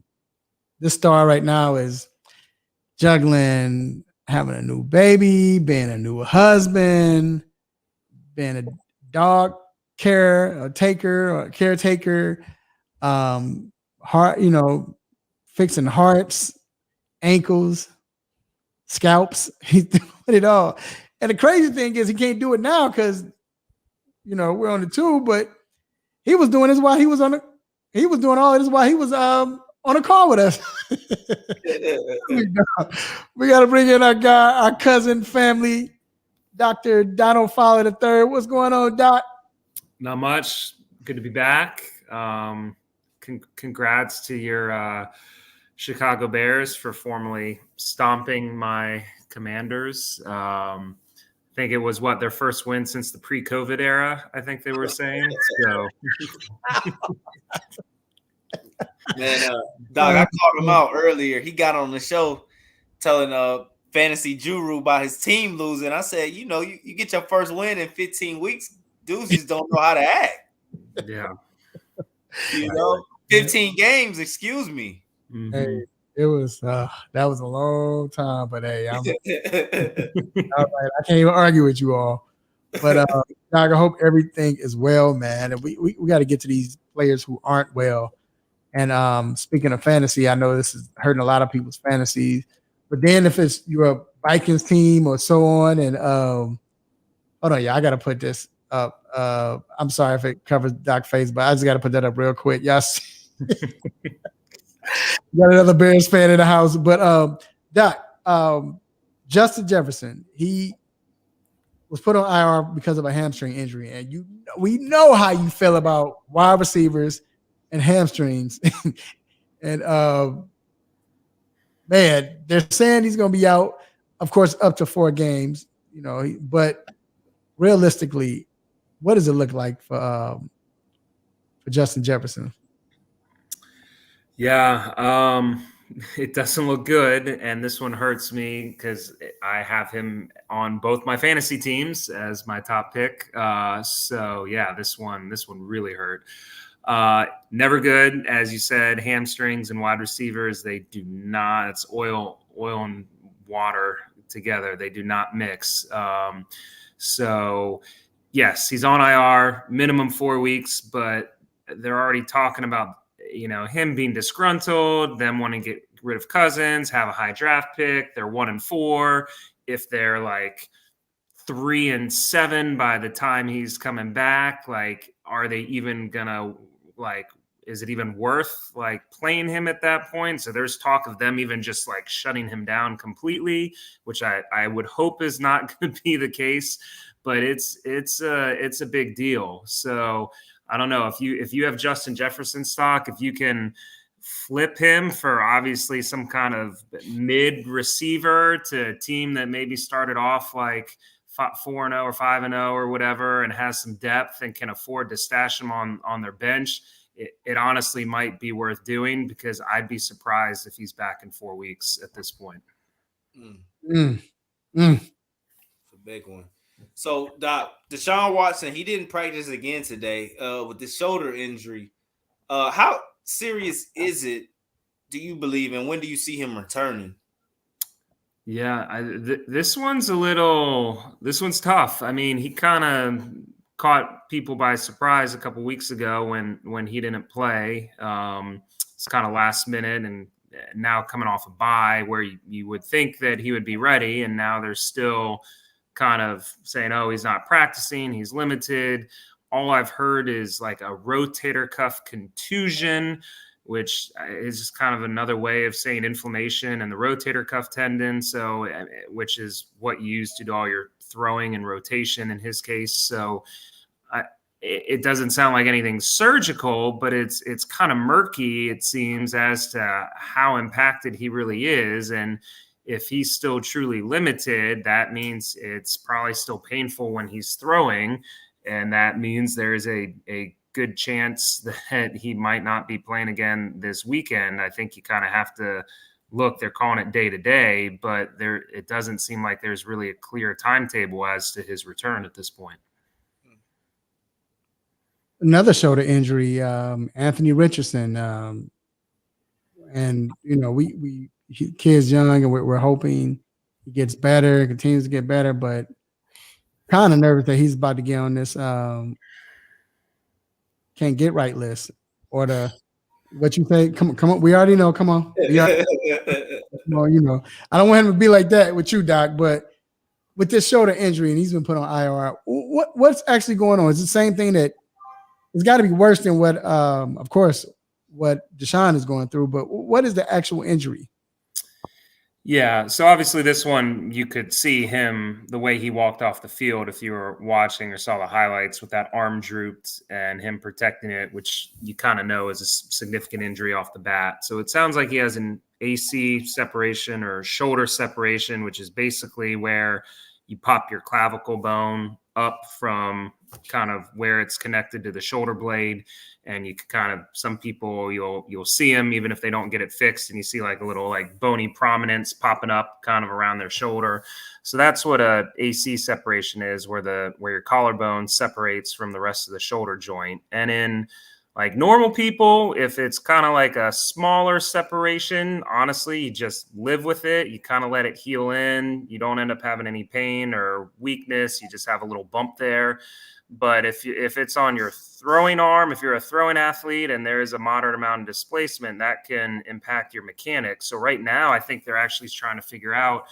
this star right now is juggling having a new baby, being a new husband, being a dog caretaker, heart, fixing hearts, ankles, scalps. He's doing it all. And the crazy thing is he can't do it now because we're on the tube, but he was doing this while he was doing all of this while he was on a call with us. We got to bring in our cousin, family, Dr. Donald Fowler III. What's going on, Doc? Not much. Good to be back. Congrats to your Chicago Bears for formally stomping my Commanders. I think it was their first win since the pre-COVID era, I think they were saying. So, man, Doc, I called him out earlier. He got on the show telling Fantasy Juru about his team losing. I said, you get your first win in 15 weeks. Dudes just don't know how to act. Yeah. 15 games, excuse me. Mm-hmm. Hey, it was that was a long time, but hey, I'm all right. I can't even argue with you all. But Doc, I hope everything is well, man. And we got to get to these players who aren't well. And speaking of fantasy, I know this is hurting a lot of people's fantasies. But then if it's your Vikings team or so on, and hold on, I got to put this up. I'm sorry if it covers Doc's face, but I just got to put that up real quick. Yes. Got another Bears fan in the house. But Doc, Justin Jefferson, he was put on IR because of a hamstring injury. And we know how you feel about wide receivers and hamstrings. And man, they're saying he's going to be out, of course, up to 4 games, but realistically, what does it look like for Justin Jefferson? Yeah, it doesn't look good, and this one hurts me because I have him on both my fantasy teams as my top pick. So yeah, this one really hurt. Never good, as you said. Hamstrings and wide receivers, they do not. It's oil and water together. They do not mix. So yes, he's on IR, minimum 4 weeks, but they're already talking about him being disgruntled, them wanting to get rid of Cousins, have a high draft pick. They're 1-4. If they're like 3-7 by the time he's coming back, like, are they even gonna is it even worth playing him at that point? So there's talk of them even just shutting him down completely, which I would hope is not going to be the case, but it's a big deal. So I don't know if you have Justin Jefferson stock, if you can flip him for obviously some kind of mid receiver to a team that maybe started off 4-0 or 5-0 or whatever, and has some depth and can afford to stash him on their bench. It honestly might be worth doing, because I'd be surprised if he's back in 4 weeks at this point. It's a big one. So, Doc, Deshaun Watson, he didn't practice again today with the shoulder injury. How serious is it, do you believe, and when do you see him returning? Yeah, this one's tough. I mean, he kind of caught people by surprise a couple weeks ago when he didn't play. It's kind of last minute, and now coming off a bye where you would think that he would be ready, and now they're still kind of saying, oh, he's not practicing, he's limited. All I've heard is a rotator cuff contusion, which is just kind of another way of saying inflammation in the rotator cuff tendon. So, which is what you use to do all your throwing and rotation in his case. So it doesn't sound like anything surgical, but it's kind of murky, it seems, as to how impacted he really is. And if he's still truly limited, that means it's probably still painful when he's throwing. And that means there's a good chance that he might not be playing again this weekend. I think you kind of have to look, they're calling it day to day, but it doesn't seem like there's really a clear timetable as to his return at this point. Another shoulder injury, Anthony Richardson. And, you know, kid's young and we're hoping he gets better, continues to get better, but kind of nervous that he's about to get on this can't get right list or what you think? Come on. We already know. Come on. Well, you know, I don't want him to be like that with you, Doc, but with this shoulder injury and he's been put on IR, what's actually going on? It's the same thing that it's got to be worse than what, of course, what Deshaun is going through, but what is the actual injury? Yeah, so obviously this one, you could see him, the way he walked off the field, if you were watching or saw the highlights, with that arm drooped and him protecting it, which you kind of know is a significant injury off the bat. So it sounds like he has an AC separation or shoulder separation, which is basically where you pop your clavicle bone up from kind of where it's connected to the shoulder blade. And you can kind of, some people you'll see them even if they don't get it fixed, and you see like a little like bony prominence popping up kind of around their shoulder. So that's what a AC separation is, where your collarbone separates from the rest of the shoulder joint. And in like normal people, if it's kind of like a smaller separation, honestly, you just live with it. You kind of let it heal in. You don't end up having any pain or weakness. You just have a little bump there. But if it's on your throwing arm, if you're a throwing athlete and there is a moderate amount of displacement, that can impact your mechanics. So right now, I think they're actually trying to figure out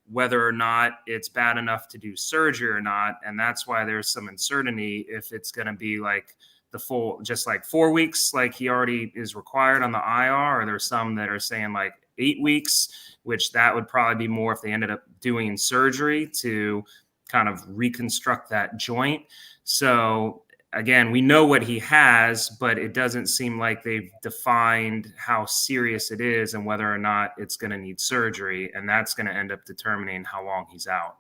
whether or not it's bad enough to do surgery or not. And that's why there's some uncertainty if it's going to be like the full, just like 4 weeks, like he already is required on the IR, or there's some that are saying like 8 weeks, which that would probably be more if they ended up doing surgery to kind of reconstruct that joint. So again, we know what he has, but it doesn't seem like they've defined how serious it is and whether or not it's going to need surgery. And that's going to end up determining how long he's out.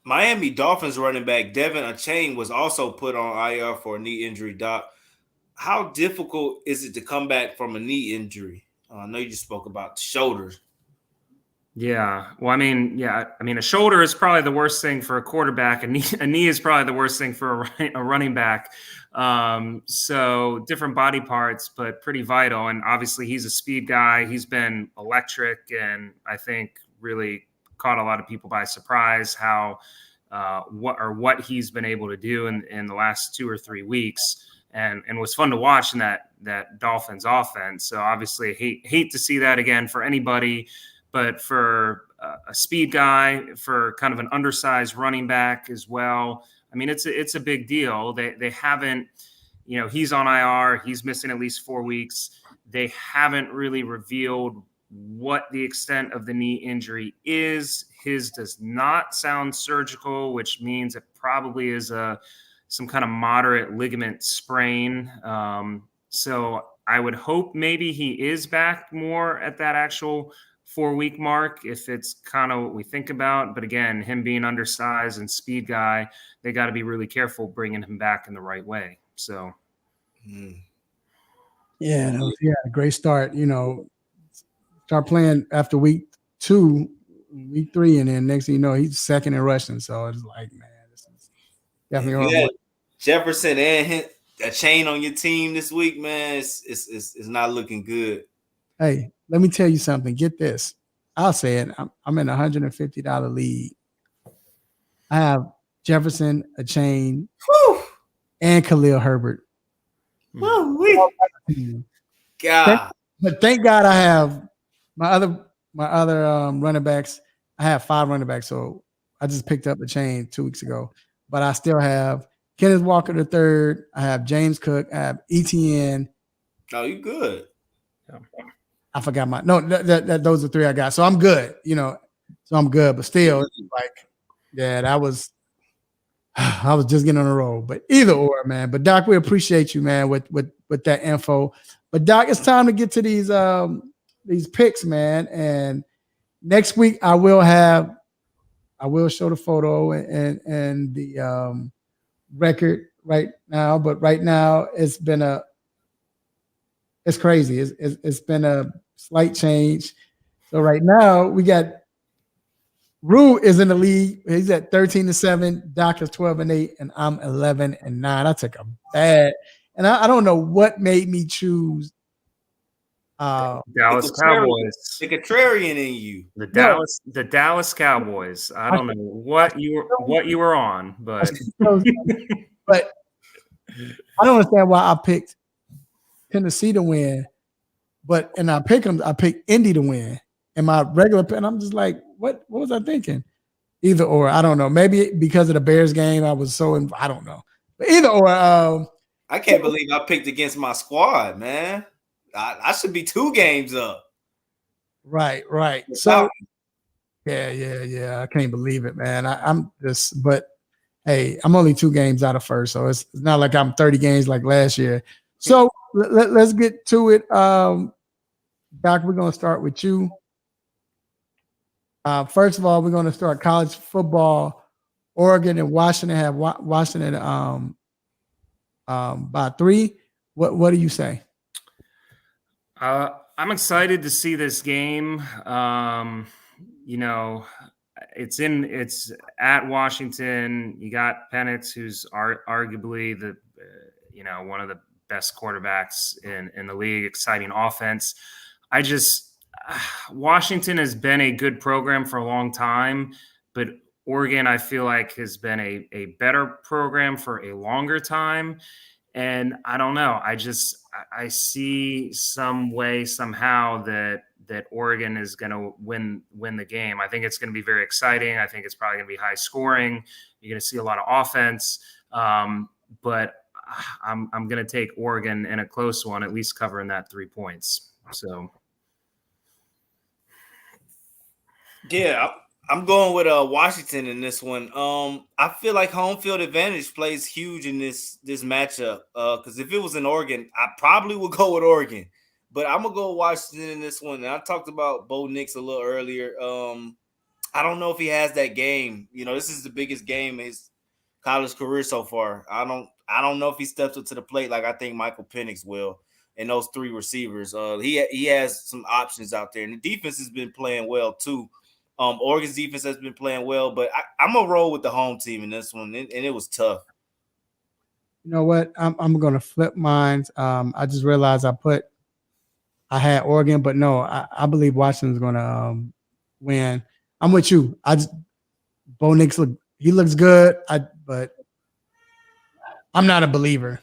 Miami Dolphins running back Devin Achane was also put on IR for a knee injury, Doc. How difficult is it to come back from a knee injury? I know you just spoke about the shoulders. Yeah. Well, I mean, a shoulder is probably the worst thing for a quarterback. A knee is probably the worst thing for a running back. So different body parts, but pretty vital. And obviously he's a speed guy. He's been electric, and I think really caught a lot of people by surprise how what he's been able to do in the last 2 or 3 weeks. And was fun to watch in that Dolphins offense. So obviously hate to see that again for anybody. But for a speed guy, for kind of an undersized running back as well, I mean, it's a big deal. They haven't, he's on IR. He's missing at least 4 weeks. They haven't really revealed what the extent of the knee injury is. His does not sound surgical, which means it probably is some kind of moderate ligament sprain. So I would hope maybe he is back more at that actual 4-week mark, if it's kind of what we think about. But again, him being undersized and speed guy, they got to be really careful bringing him back in the right way. So, yeah, a great start. Start playing after week 2, week 3, and then next thing you know, he's second in rushing. So it's like, man, this is definitely hard. Jefferson and Achane on your team this week, man. It's not looking good. Hey, let me tell you something. Get this. I'll say it. I'm in a $150 league. I have Jefferson, Achane, and Khalil Herbert. God. But thank God I have my other running backs. I have 5 running backs, so I just picked up Achane 2 weeks ago. But I still have Kenneth Walker III. I have James Cook. I have ETN. Oh, you good. I forgot those are 3 I got. So I'm good. So I'm good. But still, it's like, yeah, that was I was just getting on the road. But either or, man. But Doc, we appreciate you, man, with that info. But Doc, it's time to get to these picks, man. And next week I will show the photo and the record right now. But right now it's crazy. It's been a slight change. So right now we got Rue is in the league. He's at 13-7. Doc is 12-8, and I'm 11-9. I took a bad, and I don't know what made me choose. Dallas Cowboys. The contrarian in you. The Dallas Cowboys. I don't know what you were on, but but I don't understand why I picked Tennessee to win, and I picked Indy to win. And my regular pick, and I'm just like, what was I thinking? Either or, I don't know. Maybe because of the Bears game, I was I don't know. But either or, I can't believe I picked against my squad, man. I should be 2 games up. Right. So, yeah. I can't believe it, man. But hey, I'm only 2 games out of first, so it's not like I'm 30 games like last year. So let's get to it. Doc, we're gonna start with you. First of all, we're going to start college football. Oregon and Washington have Washington by 3. What do you say? I'm excited to see this game. It's at Washington. You got Penix, who's arguably the one of the best quarterbacks in the league. Exciting offense. Washington has been a good program for a long time, but Oregon, I feel like, has been a better program for a longer time. And I don't know. I see some way somehow that Oregon is going to win the game. I think it's going to be very exciting. I think it's probably going to be high scoring. You're going to see a lot of offense. But I'm going to take Oregon in a close one, at least covering that 3 points. So. Yeah, I'm going with Washington in this one. I feel like home field advantage plays huge in this matchup. Because if it was in Oregon, I probably would go with Oregon. But I'm gonna go with Washington in this one. And I talked about Bo Nix a little earlier. I don't know if he has that game. This is the biggest game in his college career so far. I don't know if he steps up to the plate like I think Michael Penix will. And those 3 receivers, he has some options out there, and the defense has been playing well too. Oregon's defense has been playing well, but I'm gonna roll with the home team in this one, and it was tough. You know what? I'm gonna flip mine. I just realized I had Oregon, but no, I believe Washington's gonna win. I'm with you. Bo Nix looks good, but I'm not a believer.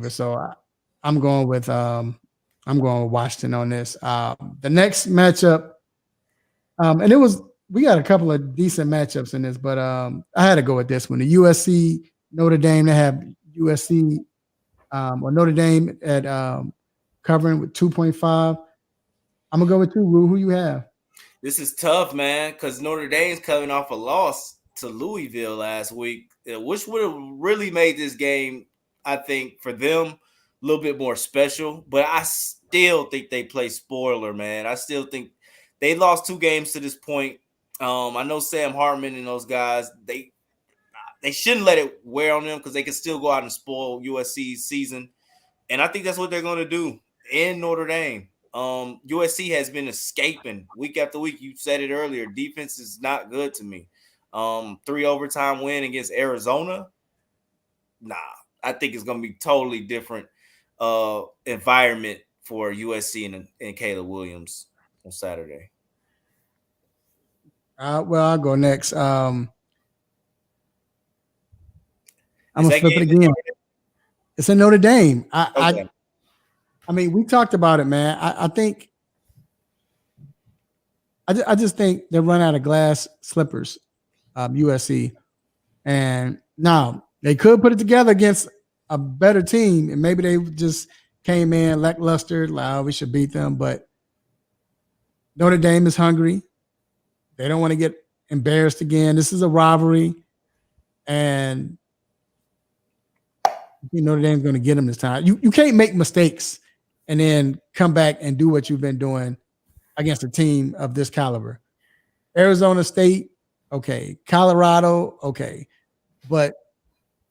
So I'm going with Washington on this. The next matchup. And we got a couple of decent matchups in this, but I had to go with this one. The USC Notre Dame, they have USC or Notre Dame at covering with 2.5. I'm gonna go with you, Rue. Who you have? This is tough, man, because Notre Dame's coming off a loss to Louisville last week, which would have really made this game, I think, for them a little bit more special. But I still think they play spoiler, man. I still think they lost 2 games to this point. I know Sam Hartman and those guys, they shouldn't let it wear on them because they can still go out and spoil USC's season. And I think that's what they're going to do in Notre Dame. USC has been escaping week after week. You said it earlier. Defense is not good to me. 3 overtime win against Arizona. Nah, I think it's going to be totally different environment for USC and Caleb Williams on Saturday. Well, I'll go next. I'm gonna flip it again. It's in Notre Dame. I mean, we talked about it, man. I think I just think they run out of glass slippers, USC, and now they could put it together against a better team, and maybe they just came in lackluster. Like, we should beat them, but Notre Dame is hungry. They don't want to get embarrassed again. This is a rivalry, and Notre Dame's going to get them this time. You can't make mistakes and then come back and do what you've been doing against a team of this caliber. Arizona State, okay. Colorado, okay. But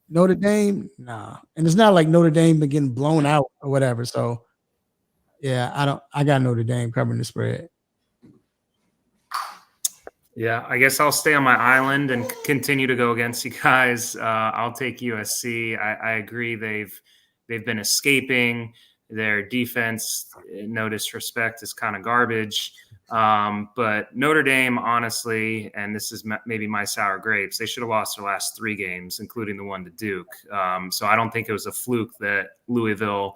Notre Dame, nah. And it's not like Notre Dame been getting blown out or whatever. So, yeah, I got Notre Dame covering the spread. Yeah, I guess I'll stay on my island and continue to go against you guys. I'll take USC. I agree. They've been escaping. Their defense, no disrespect, is kind of garbage. But Notre Dame, honestly, and this is maybe my sour grapes, they should have lost their last 3 games, including the one to Duke. So I don't think it was a fluke that Louisville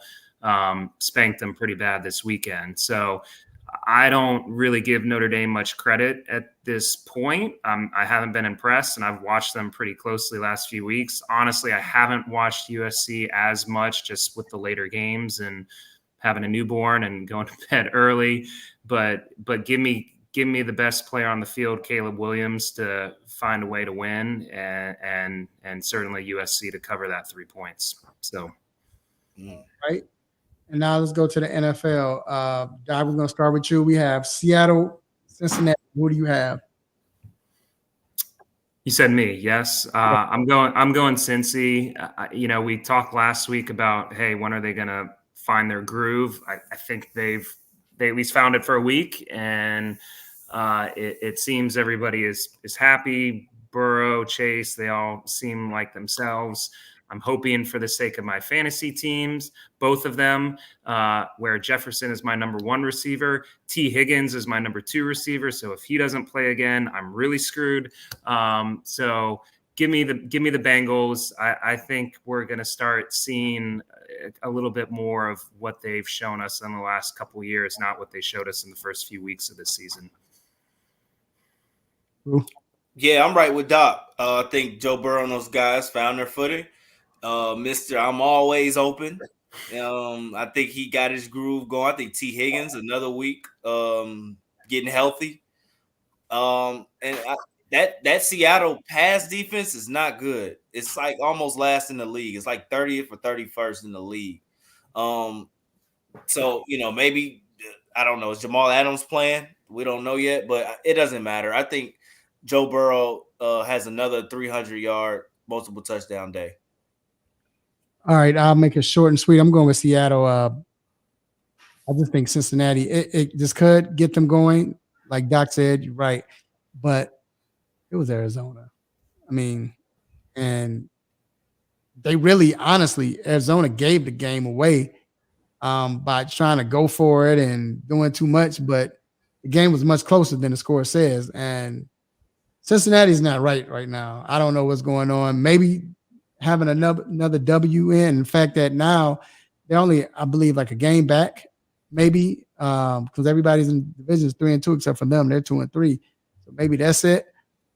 spanked them pretty bad this weekend. So I don't really give Notre Dame much credit at this point. I haven't been impressed, and I've watched them pretty closely last few weeks. Honestly, I haven't watched USC as much just with the later games and having a newborn and going to bed early. But give me the best player on the field, Caleb Williams, to find a way to win, and certainly USC to cover that 3 points. So, right. And now let's go to the NFL. Doc, we're going to start with you. We have Seattle, Cincinnati. Who do you have? You said me, yes. I'm going Cincy. We talked last week about, hey, when are they going to find their groove? I think they at least found it for a week, and it seems everybody is happy. Burrow, Chase, they all seem like themselves. I'm hoping for the sake of my fantasy teams, both of them, where Jefferson is my number 1 receiver. T. Higgins is my number 2 receiver. So if he doesn't play again, I'm really screwed. So give me the Bengals. I think we're going to start seeing a little bit more of what they've shown us in the last couple of years, not what they showed us in the first few weeks of this season. Yeah, I'm right with Doc. I think Joe Burrow and those guys found their footing. Mr. I'm always open. I think he got his groove going. I think T. Higgins another week getting healthy. That Seattle pass defense is not good. It's like almost last in the league. It's like 30th or 31st in the league. So maybe I don't know. Is Jamal Adams playing? We don't know yet, but it doesn't matter. I think Joe Burrow has another 300-yard multiple touchdown day. All right, I'll make it short and sweet. I'm going with Seattle. I just think Cincinnati, it just could get them going. Like Doc said, you're right. But it was Arizona. I mean, and they really, honestly, Arizona gave the game away by trying to go for it and doing too much. But the game was much closer than the score says. And Cincinnati's not right now. I don't know what's going on. Maybe having another W in fact that now they're only, I believe, like a game back, maybe, because everybody's in divisions 3-2 except for them. They're 2-3. So maybe that's it.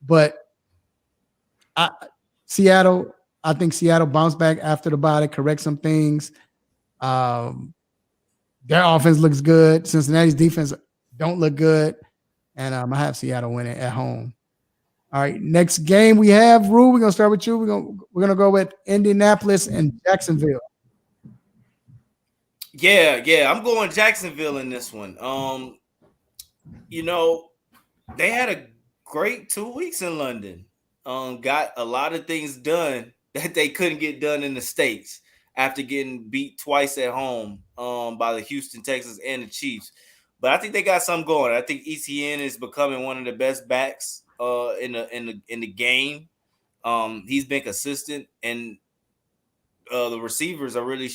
But Seattle, I think Seattle bounced back after the bye to correct some things. Their offense looks good. Cincinnati's defense don't look good. And I have Seattle winning at home. All right, next game we have, Rue, we're going to start with you. We're gonna go with Indianapolis and Jacksonville. Yeah, I'm going Jacksonville in this one. They had a great 2 weeks in London. Got a lot of things done that they couldn't get done in the States after getting beat twice at home by the Houston Texans and the Chiefs. But I think they got something going. I think ETN is becoming one of the best backs in the game. He's been consistent, and the receivers are really,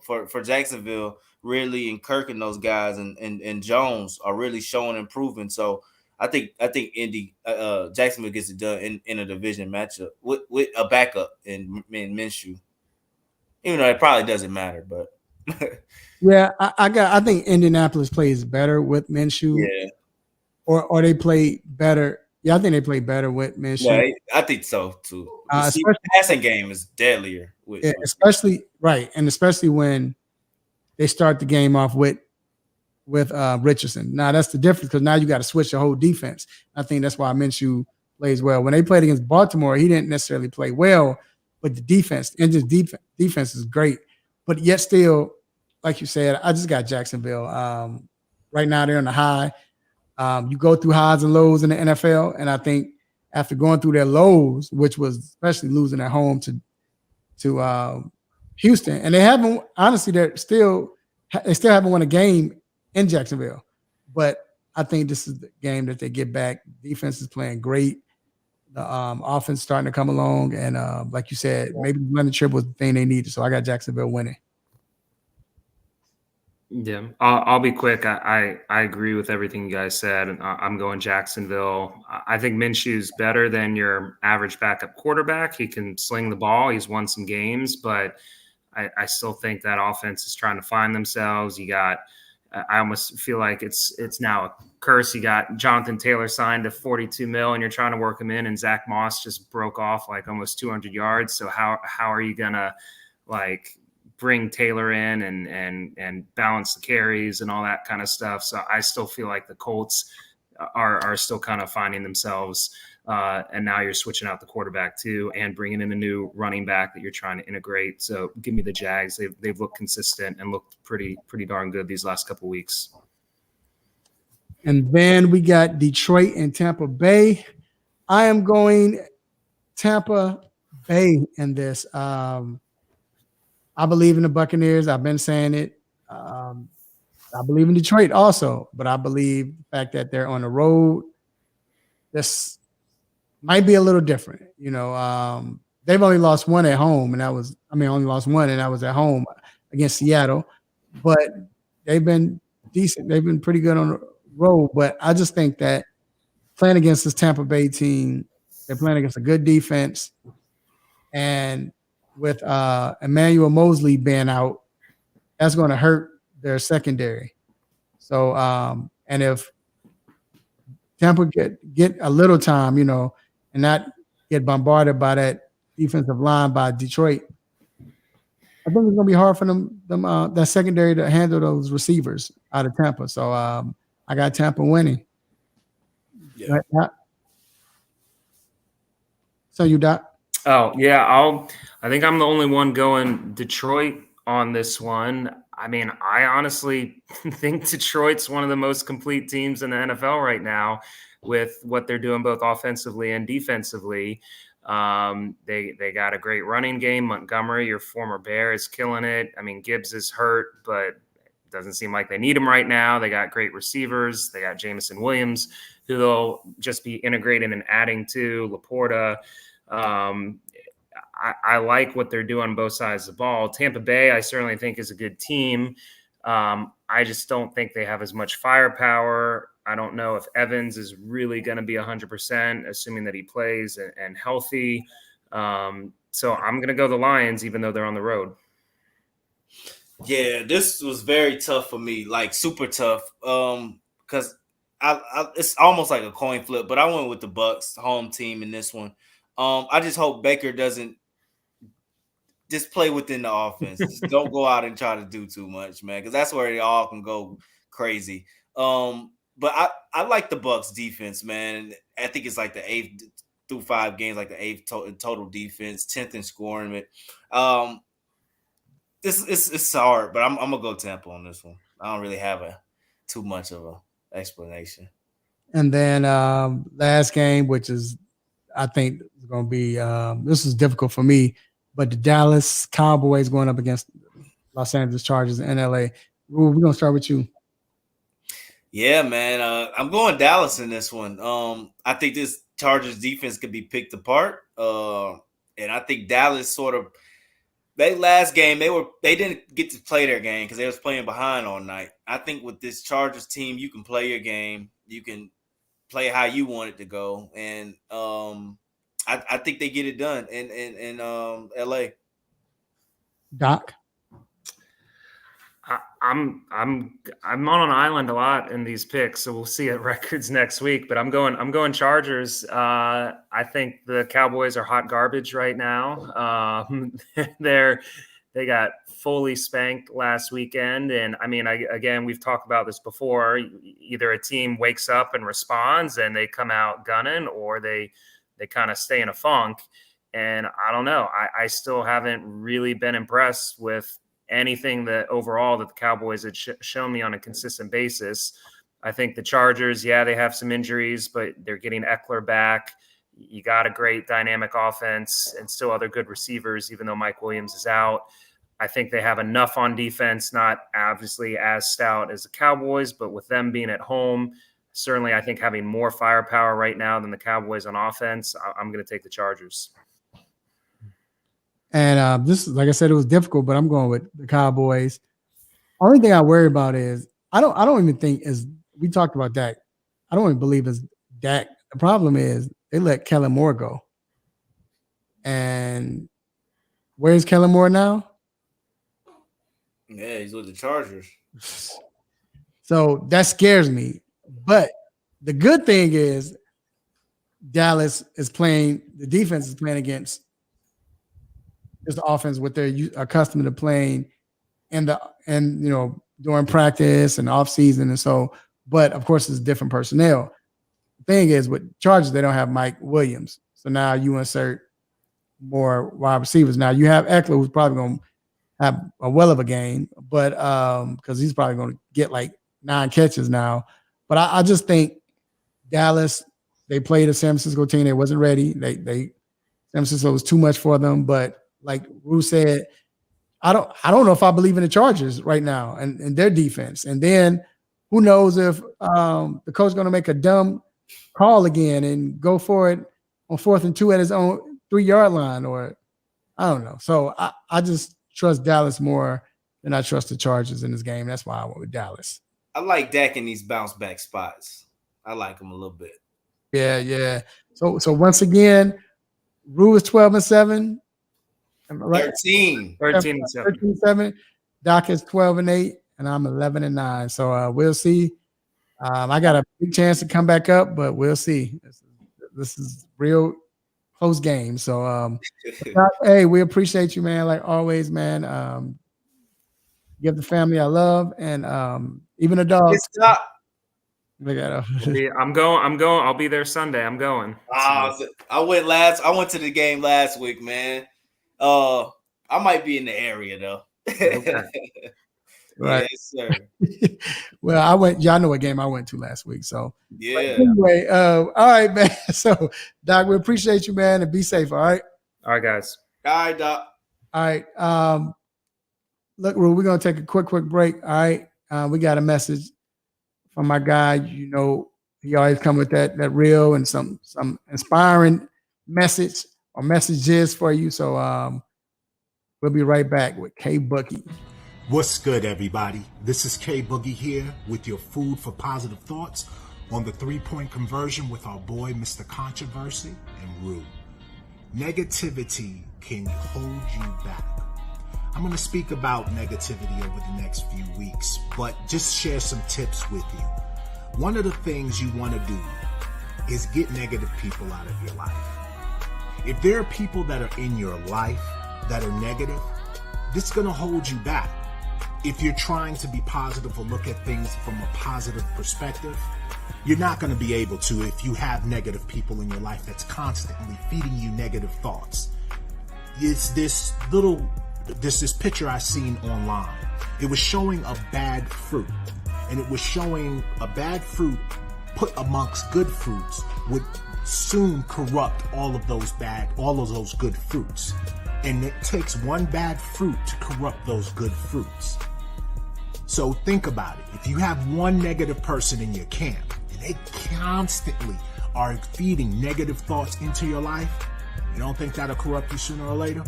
for Jacksonville, really, and Kirk and those guys and Jones are really showing improvement. So I think Jacksonville gets it done in a division matchup with a backup in Minshew. Even though it probably doesn't matter, but yeah, I think Indianapolis plays better with Minshew. Yeah, or they play better. Yeah, I think they play better with Minshew. Yeah, I think so too. The passing game is deadlier. Especially when they start the game off with with Richardson. Now that's the difference because now you got to switch the whole defense. I think that's why Minshew plays well. When they played against Baltimore, he didn't necessarily play well, but the defense and just defense is great. But yet still, like you said, I just got Jacksonville. Right now they're on the high. You go through highs and lows in the NFL, and I think after going through their lows, which was especially losing at home to Houston, and they haven't honestly they still haven't won a game in Jacksonville. But I think this is the game that they get back. Defense is playing great. The offense starting to come along, and like you said, maybe running trip was the thing they needed. So I got Jacksonville winning. Yeah, I'll be quick. I agree with everything you guys said. I'm going Jacksonville. I think Minshew's better than your average backup quarterback. He can sling the ball. He's won some games, but I still think that offense is trying to find themselves. You got, I almost feel like it's now a curse. You got Jonathan Taylor signed to $42 million, and you're trying to work him in, and Zach Moss just broke off like almost 200 yards. So how are you gonna bring Taylor in and balance the carries and all that kind of stuff? So I still feel like the Colts are still kind of finding themselves. And now you're switching out the quarterback too, and bringing in a new running back that you're trying to integrate. So give me the Jags. They've looked consistent and looked pretty darn good these last couple of weeks. And then we got Detroit and Tampa Bay. I am going Tampa Bay in this. I believe in the Buccaneers. I've been saying it. I believe in Detroit also, but I believe the fact that they're on the road, this might be a little different. They've only lost one at home, and only lost one, and that was at home against Seattle. But they've been decent. They've been pretty good on the road. But I just think that playing against this Tampa Bay team, they're playing against a good defense, and with Emmanuel Mosley being out, that's going to hurt their secondary. So, and if Tampa get a little time, and not get bombarded by that defensive line by Detroit, I think it's going to be hard for them that secondary to handle those receivers out of Tampa. So, I got Tampa winning. Yeah. So you, Doc? Oh, yeah. I think I'm the only one going Detroit on this one. I mean, I honestly think Detroit's one of the most complete teams in the NFL right now with what they're doing both offensively and defensively. They got a great running game. Montgomery, your former Bear, is killing it. I mean, Gibbs is hurt, but it doesn't seem like they need him right now. They got great receivers. They got Jamison Williams, who they'll just be integrating and adding to. Laporta. I like what they're doing on both sides of the ball. Tampa Bay, I certainly think, is a good team. I just don't think they have as much firepower. I don't know if Evans is really going to be 100%, assuming that he plays and healthy. So I'm going to go the Lions, even though they're on the road. Yeah, this was very tough for me, like super tough. Because it's almost like a coin flip, but I went with the Bucs, home team in this one. I just hope Baker doesn't just play within the offense. Just don't go out and try to do too much, man, because that's where they all can go crazy. But I like the Bucs defense, man. I think it's like the 8th through 5 games, like the 8th total defense, 10th in scoring. It's hard, but I'm gonna go Tampa on this one. I don't really have too much of a explanation. And then last game, which is I think is going to be this is difficult for me, but the Dallas Cowboys going up against Los Angeles Chargers in LA. We're going to start with you. Yeah, man. I'm going Dallas in this one. I think this Chargers defense could be picked apart. And I think Dallas they last game, they didn't get to play their game because they was playing behind all night. I think with this Chargers team, you can play your game. You can play how you want it to go. And I think they get it done in LA. Doc? I'm on an island a lot in these picks, so we'll see at records next week. But I'm going Chargers. I think the Cowboys are hot garbage right now. They're They got fully spanked last weekend. And I mean, again, we've talked about this before. Either a team wakes up and responds and they come out gunning, or they kind of stay in a funk. And I don't know. I still haven't really been impressed with anything that overall that the Cowboys had shown me on a consistent basis. I think the Chargers, yeah, they have some injuries, but they're getting Eckler back. You got a great dynamic offense and still other good receivers, even though Mike Williams is out. I think they have enough on defense, not obviously as stout as the Cowboys, but with them being at home, certainly I think having more firepower right now than the Cowboys on offense, I'm going to take the Chargers. And this, like I said, it was difficult, but I'm going with the Cowboys. Only thing I worry about is I don't even think is we talked about Dak. I don't even believe it's Dak. The problem is they let Kellen Moore go. And where's Kellen Moore now? Yeah, he's with the Chargers. So that scares me. But the good thing is Dallas is playing, the defense is playing against this offense what they're accustomed to playing and during practice and off season. And so, but of course it's different personnel. The thing is with Chargers, they don't have Mike Williams. So now you insert more wide receivers. Now you have Eckler, who's probably going to have a well of a game, but because he's probably going to get like 9 catches now. But I just think Dallas, they played a San Francisco team. They wasn't ready. San Francisco was too much for them. But like Rue said, I don't know if I believe in the Chargers right now and their defense. And then who knows if the coach is going to make a dumb call again and go for it on 4th and 2 at his own 3-yard line, or I don't know. So I just trust Dallas more than I trust the Chargers in this game. That's why I went with Dallas. I like Dak in these bounce back spots. I like him a little bit. Yeah. So once again, Rue is 12-7. Am I right? 13-7. Doc is 12-8, and I'm 11-9. So we'll see. I got a big chance to come back up, but we'll see. This is real close game. So Doc, hey, we appreciate you, man. Like always, man. Give the family I love, and even the dogs. I'm going. I'll be there Sunday. I'm going. I went to the game last week, man. I might be in the area though. Okay. Right. Yes, sir. Well, I went. Y'all know what game I went to last week. So yeah. Anyway, all right, man. So Doc, we appreciate you, man, and be safe. All right. All right, guys. All right, Doc. All right. Look, Rue, we're gonna take a quick break. All right. We got a message from my guy. You know, he always come with that reel and some inspiring message or messages for you. So we'll be right back with K Boogie. What's good, everybody? This is K Boogie here with your food for positive thoughts on the 3-point conversion with our boy, Mr. Controversy and Rue. Negativity can hold you back. I'm going to speak about negativity over the next few weeks, but just share some tips with you. One of the things you want to do is get negative people out of your life. If there are people that are in your life that are negative, this is going to hold you back. If you're trying to be positive or look at things from a positive perspective, you're not going to be able to if you have negative people in your life that's constantly feeding you negative thoughts. It's this picture I seen online. It was showing a bad fruit, and it was showing a bad fruit put amongst good fruits would soon corrupt all of those good fruits. And it takes one bad fruit to corrupt those good fruits. So think about it. If you have one negative person in your camp and they constantly are feeding negative thoughts into your life, you don't think that'll corrupt you sooner or later?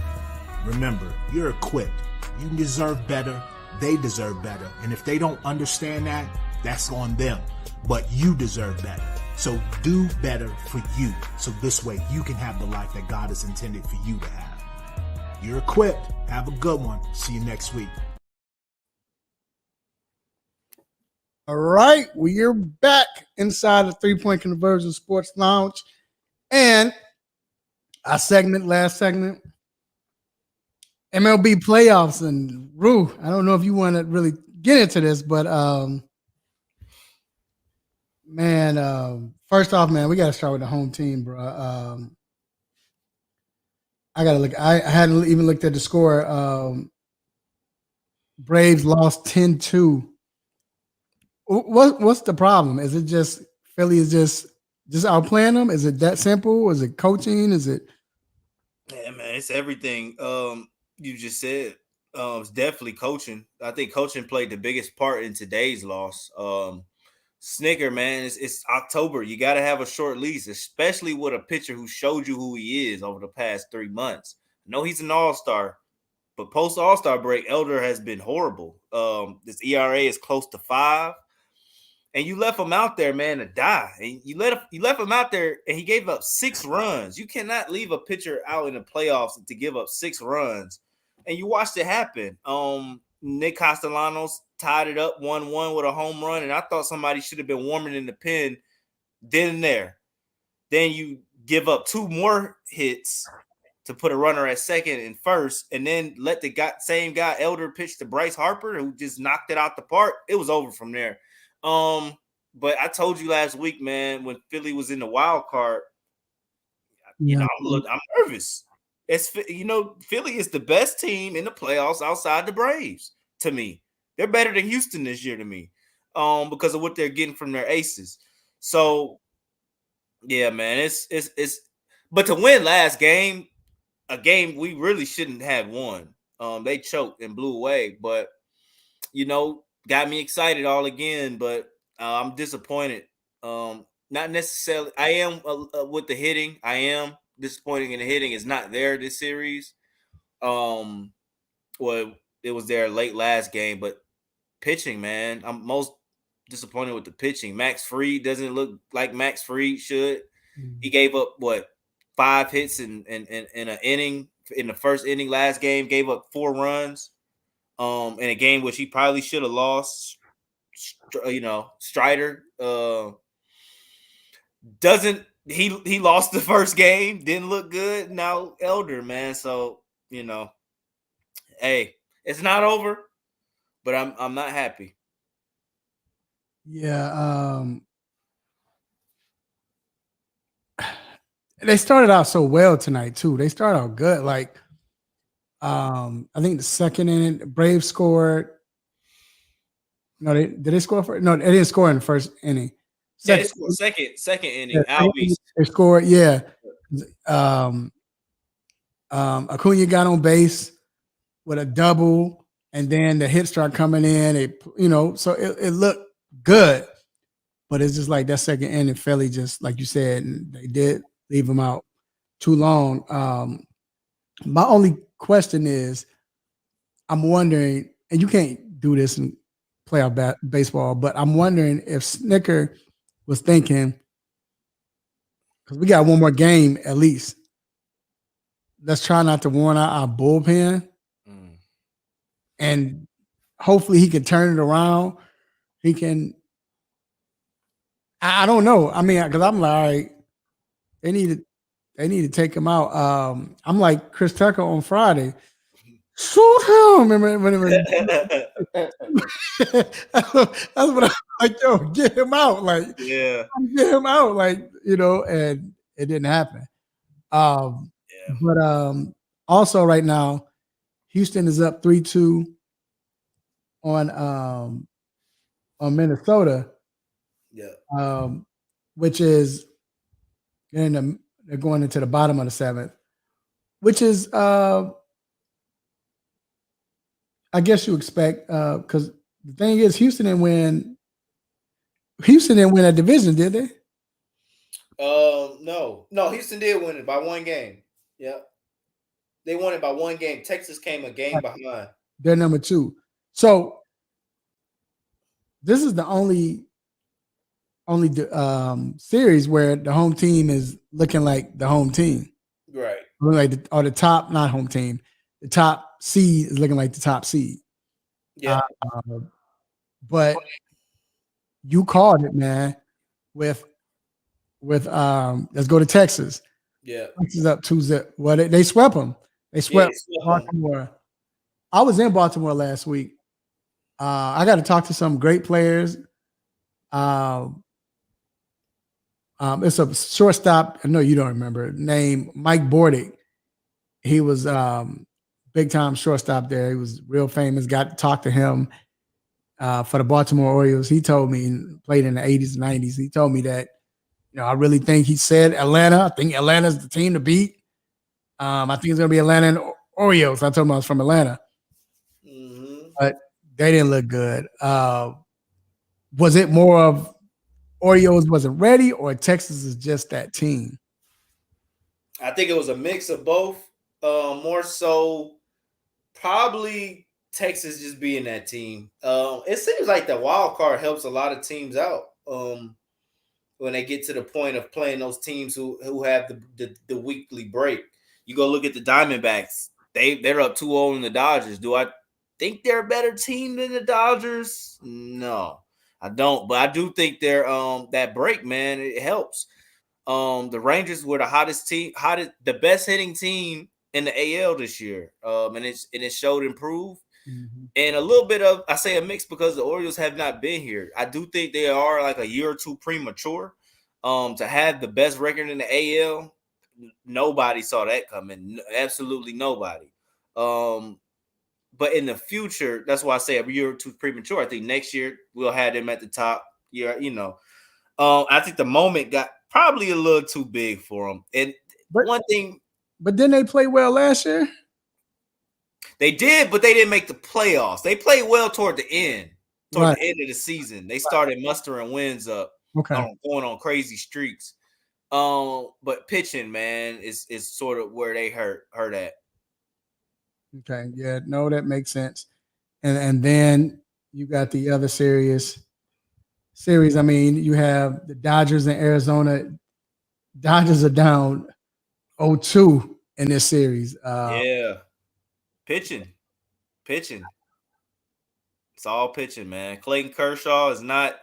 Remember, you're equipped. You deserve better. They deserve better. And if they don't understand that, that's on them. But you deserve better. So do better for you. So this way you can have the life that God has intended for you to have. You're equipped. Have a good one. See you next week. All right. We are back inside the 3-point conversion sports lounge. And our last segment, MLB playoffs and Rue. I don't know if you want to really get into this, but man, first off, man, we got to start with the home team, bro. I gotta look. I hadn't even looked at the score. Braves lost 10-2. What's the problem? Is it just Philly is just outplaying them? Is it that simple? Is it coaching? Is it? Yeah, man, it's everything. You just said. It's definitely coaching. I think coaching played the biggest part in today's loss. Snicker, man, it's October. You got to have a short lease, especially with a pitcher who showed you who he is over the past 3 months. I know he's an all-star, but post all-star break, Elder has been horrible. This ERA is close to 5. And you left him out there, man, to die. And you left him out there, and he gave up 6 runs. You cannot leave a pitcher out in the playoffs to give up 6 runs. And you watched it happen. Nick Castellanos tied it up 1-1 with a home run, and I thought somebody should have been warming in the pen then and there. Then you give up 2 more hits to put a runner at second and first, and then let the same guy, Elder, pitch to Bryce Harper, who just knocked it out the park. It was over from there. But I told you last week, man, when Philly was in the wild card, I'm nervous. Philly is the best team in the playoffs outside the Braves to me. They're better than Houston this year to me, because of what they're getting from their aces. So, yeah, man, it's. But to win last game, a game we really shouldn't have won. They choked and blew away, but got me excited all again. But I'm disappointed. Not necessarily. I am with the hitting. I am disappointed in the hitting. Is not there this series. Well, it was there late last game, but pitching, man, I'm most disappointed with the pitching. Max Fried doesn't look like Max Fried should. He gave up 5 hits in an inning in the first inning last game. Gave up 4 runs. In a game which he probably should have lost. Strider doesn't. He lost the first game. Didn't look good. Now Elder, man. So hey, it's not over, but I'm not happy. Yeah. They started out so well tonight too. They started out good. Like, I think the second inning, Braves scored. No, did they score first? No, they didn't score in the first inning. Second inning. Albies. They scored. Yeah. Acuna got on base with a double, and then the hits start coming in. So it looked good, but it's just like that second inning, Philly just like you said, and they did leave him out too long. My only question is, I'm wondering, and you can't do this in playoff baseball, but I'm wondering if Snicker was thinking, because we got one more game at least, let's try not to worn out our bullpen, and hopefully he can turn it around. He can. I don't know. I mean, because I'm like, they need to take him out. I'm like Chris Tucker on Friday. Shoot him! Remember that's what I'm like. Yo, get him out! Like, yeah, get him out! Like, and it didn't happen. But also right now, Houston is up 3-2 on Minnesota. Yeah. Which is they're going into the bottom of the 7th, which is I guess you expect, because the thing is Houston didn't win that division, did they? No, Houston did win it by 1 game. Yep. They won it by 1 game. Texas came a game behind. They're number 2. So this is the only series where the home team is looking like the home team. Right. Like the top, not home team. The top seed is looking like the top seed. Yeah. But you called it, man, with let's go to Texas. Yeah. Texas up 2-0. Well, they swept them. They swept Baltimore I was in Baltimore last week. I got to talk to some great players. It's a shortstop. I know you don't remember, named Mike Bordick. He was big time shortstop there. He was real famous. Got to talk to him for the Baltimore Orioles. He told me, played in the 80s and 90s. He told me that, I really think he said Atlanta. I think Atlanta's the team to beat. I think it's going to be Atlanta and Orioles. I told him I was from Atlanta. But they didn't look good. Was it more of Orioles wasn't ready, or Texas is just that team? I think it was a mix of both. More so, probably Texas just being that team. It seems like the wild card helps a lot of teams out when they get to the point of playing those teams who have the weekly break. You go look at the Diamondbacks. They're up 2-0 in the Dodgers. Do I think they're a better team than the Dodgers? No, I don't. But I do think they're that break, man, it helps. The Rangers were the best hitting team in the AL this year. And it showed improve. Mm-hmm. And a little bit of, I say a mix because the Orioles have not been here. I do think they are like a year or two premature. To have the best record in the AL, nobody saw that coming. Absolutely nobody. But in the future, that's why I say a year or two premature. I think next year we'll have them at the top. I think the moment got probably a little too big for them. And but didn't they play well last year? They did, but they didn't make the playoffs. They played well toward the end of the season. They started mustering wins up, going on crazy streaks. But pitching, man, is sort of where they hurt at. Okay, yeah, no, that makes sense. And then you got the other series. I mean, you have the Dodgers in Arizona. Dodgers are down 0-2 in this series. Pitching. It's all pitching, man. Clayton Kershaw is not.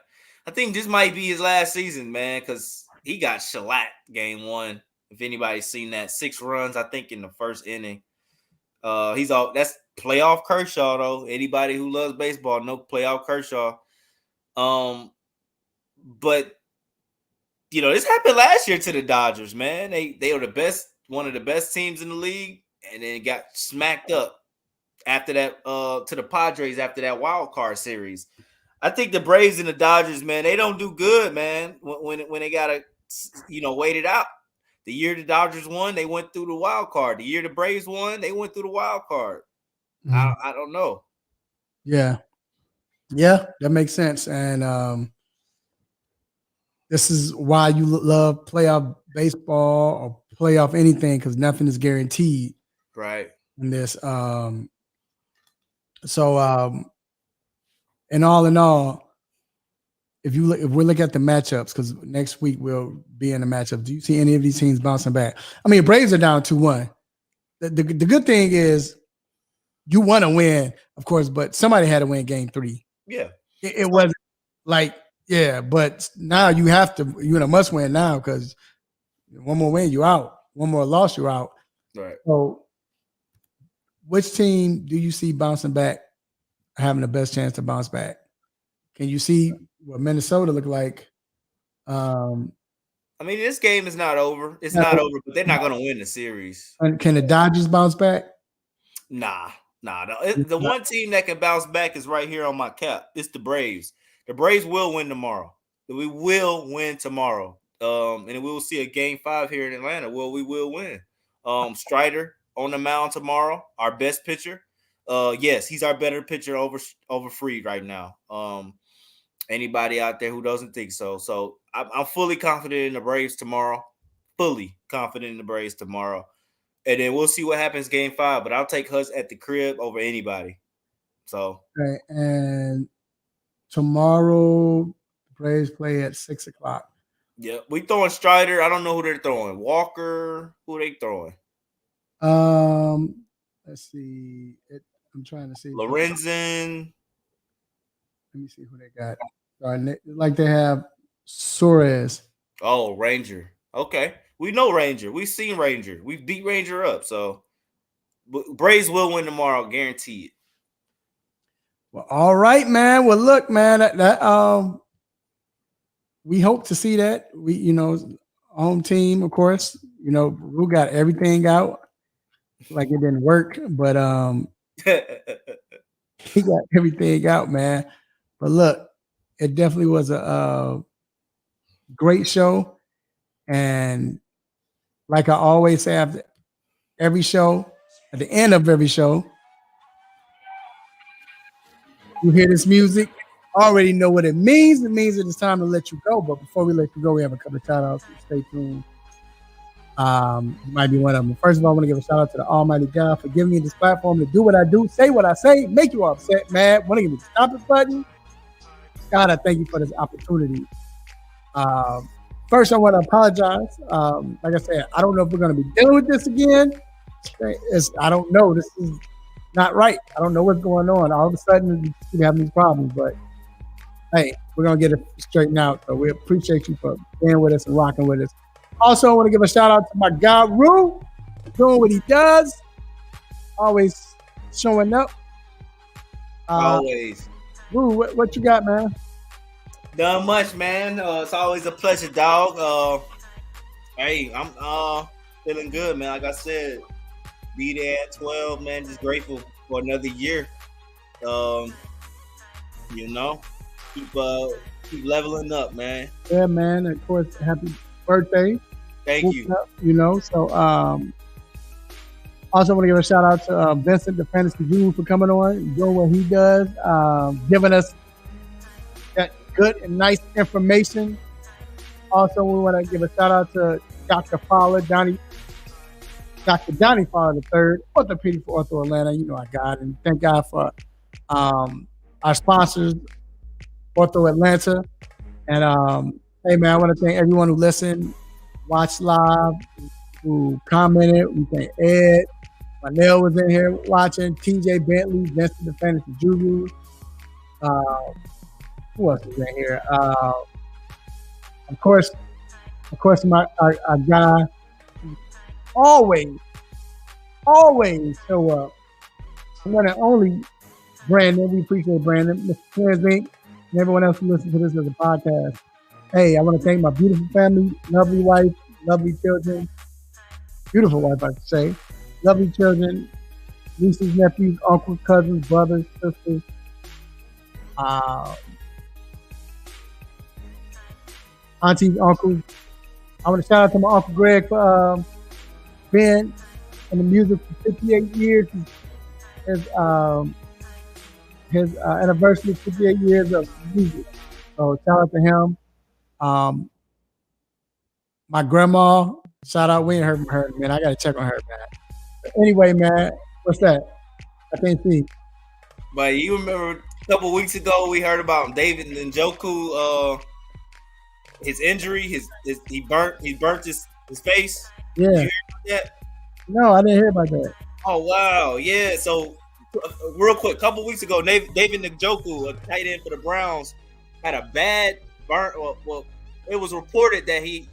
I think this might be his last season, man, because he got shellacked game one. If anybody's seen that, 6 runs, I think, in the first inning. That's playoff Kershaw, though. Anybody who loves baseball know playoff Kershaw. But this happened last year to the Dodgers, man. They were one of the best teams in the league, and then got smacked up after that to the Padres after that wild card series. I think the Braves and the Dodgers, man, they don't do good, man, when they gotta wait it out. The year the Dodgers won, they went through the wild card. The year the Braves won, they went through the wild card. Mm-hmm. I don't know. Yeah, that makes sense. And this is why you love playoff baseball or playoff anything, because nothing is guaranteed. Right. In this. And all in all, if we look at the matchups, because next week we'll be in the matchup, do you see any of these teams bouncing back? I mean, Braves are down 2-1. The good thing is you want to win, of course, but somebody had to win game 3. Yeah. It wasn't like, but now you have to, you're in a must win now, because one more win, you're out. One more loss, you're out. Right. So which team do you see bouncing back, having the best chance to bounce back? Can you see what Minnesota look like? I mean, this game is not over. It's not over, but they're not going to win the series. And can the Dodgers bounce back? Nah. The one team that can bounce back is right here on my cap. It's the Braves. The Braves will win tomorrow. We will win tomorrow. And we will see a game 5 here in Atlanta. Well, we will win. Strider on the mound tomorrow, our best pitcher. Yes, he's our better pitcher over Fried right now. Anybody out there who doesn't think so. So I'm fully confident in the Braves tomorrow. Fully confident in the Braves tomorrow. And then we'll see what happens game 5. But I'll take Hutch at the crib over anybody. So. Okay, and tomorrow, the Braves play at 6:00. Yeah, we throwing Strider. I don't know who they're throwing. Walker. Who are they throwing? Let's see. I'm trying to see. Lorenzen. Let me see who they got. Like they have Suarez. Oh, Ranger. Okay. We know Ranger. We've seen Ranger. We've beat Ranger up. So Braves will win tomorrow. Guaranteed. Well, all right, man. Well, look, man, we hope to see that. Home team, of course. We got everything out. Like it didn't work, but he got everything out, man. But look, it definitely was a great show. And like I always say after every show, at the end of every show, you hear this music, already know what it means. It means that it's time to let you go. But before we let you go, we have a couple of shout outs. Stay tuned. Might be one of them. First of all, I want to give a shout out to the Almighty God for giving me this platform to do what I do, say what I say, make you upset, mad. Want to give me the stop it button? God, I thank you for this opportunity. First, I want to apologize. Like I said, I don't know if we're going to be dealing with this again. I don't know. This is not right. I don't know what's going on. All of a sudden, we keep having these problems. But, hey, we're going to get it straightened out. So we appreciate you for being with us and rocking with us. Also, I want to give a shout out to my guy, Rue, doing what he does. Always showing up. Always. Rue, what you got, man? Not much, man. It's always a pleasure, dog. Hey, I'm feeling good, man. Like I said, be there at 12, man. Just grateful for another year. Keep leveling up, man. Yeah, man. Of course, happy birthday. Thank you. Also want to give a shout out to Vincent, the Fantasy Guru, for coming on, doing what he does, giving us that good and nice information. Also, we want to give a shout out to Dr. Fowler, Dr. Donnie Fowler III, orthopedic for Ortho Atlanta. You know I got it. And thank God for our sponsors, Ortho Atlanta. And hey, man, I want to thank everyone who listened, watched live, who commented. We thank Ed. Manel was in here watching. TJ Bentley, Vincent, the Fantasy Guru. Who else is in here? Of course, our guy always show up. One and only Brandon. We appreciate Brandon, Mr. Clarence Inc., and everyone else who listens to this as a podcast. Hey, I want to thank my beautiful family, lovely wife, lovely children. Beautiful wife, I should say. Lovely children, nieces, nephews, uncles, cousins, brothers, sisters. Aunties, uncles. I want to shout out to my Uncle Greg for being in the music for 58 years. His anniversary, 58 years of music. So shout out to him. My grandma, shout out. We ain't heard from her, man. I gotta check on her, man. But anyway, man, what's that? I can't see. But you remember a couple weeks ago we heard about David Njoku, his injury, he burnt his face. Yeah. Did you hear about that? No, I didn't hear about that. Oh wow, yeah. So real quick, a couple weeks ago, David Njoku, a tight end for the Browns, had a bad burn. Well, it was reported that he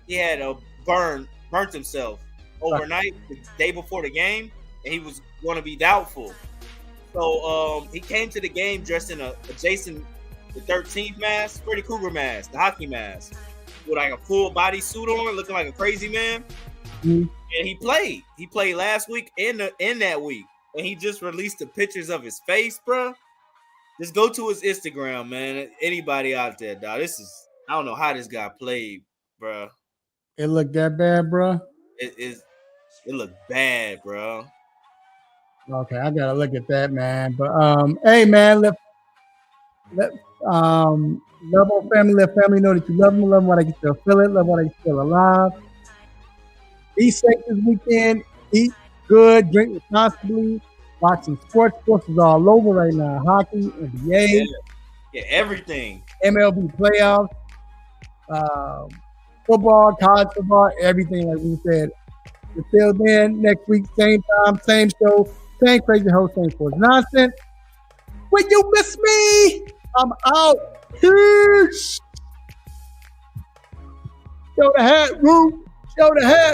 had burnt himself overnight the day before the game, and he was going to be doubtful. So he came to the game dressed in a Jason the 13th mask, Freddy Krueger mask, the hockey mask, with like a full body suit on, looking like a crazy man. Mm-hmm. And he played. He played last week and in that week, and he just released the pictures of his face, bro. Just go to his Instagram, man. Anybody out there, dog? I don't know how this guy played, bro. It looked that bad, bro. It looked bad, bro. Okay, I gotta look at that, man. But hey, man, let love our family. Let family know that you love them while they can still feel it. Love while they still alive. Be safe this weekend. Eat good. Drink responsibly. Watch some sports. Sports is all over right now. Hockey, NBA. Yeah, everything. MLB Playoffs. Football, college football, everything like we said. Until then, next week, same time, same show, same crazy host, same sports nonsense. When you miss me, I'm out. Peace. Show the hat, Roo. Show the hat.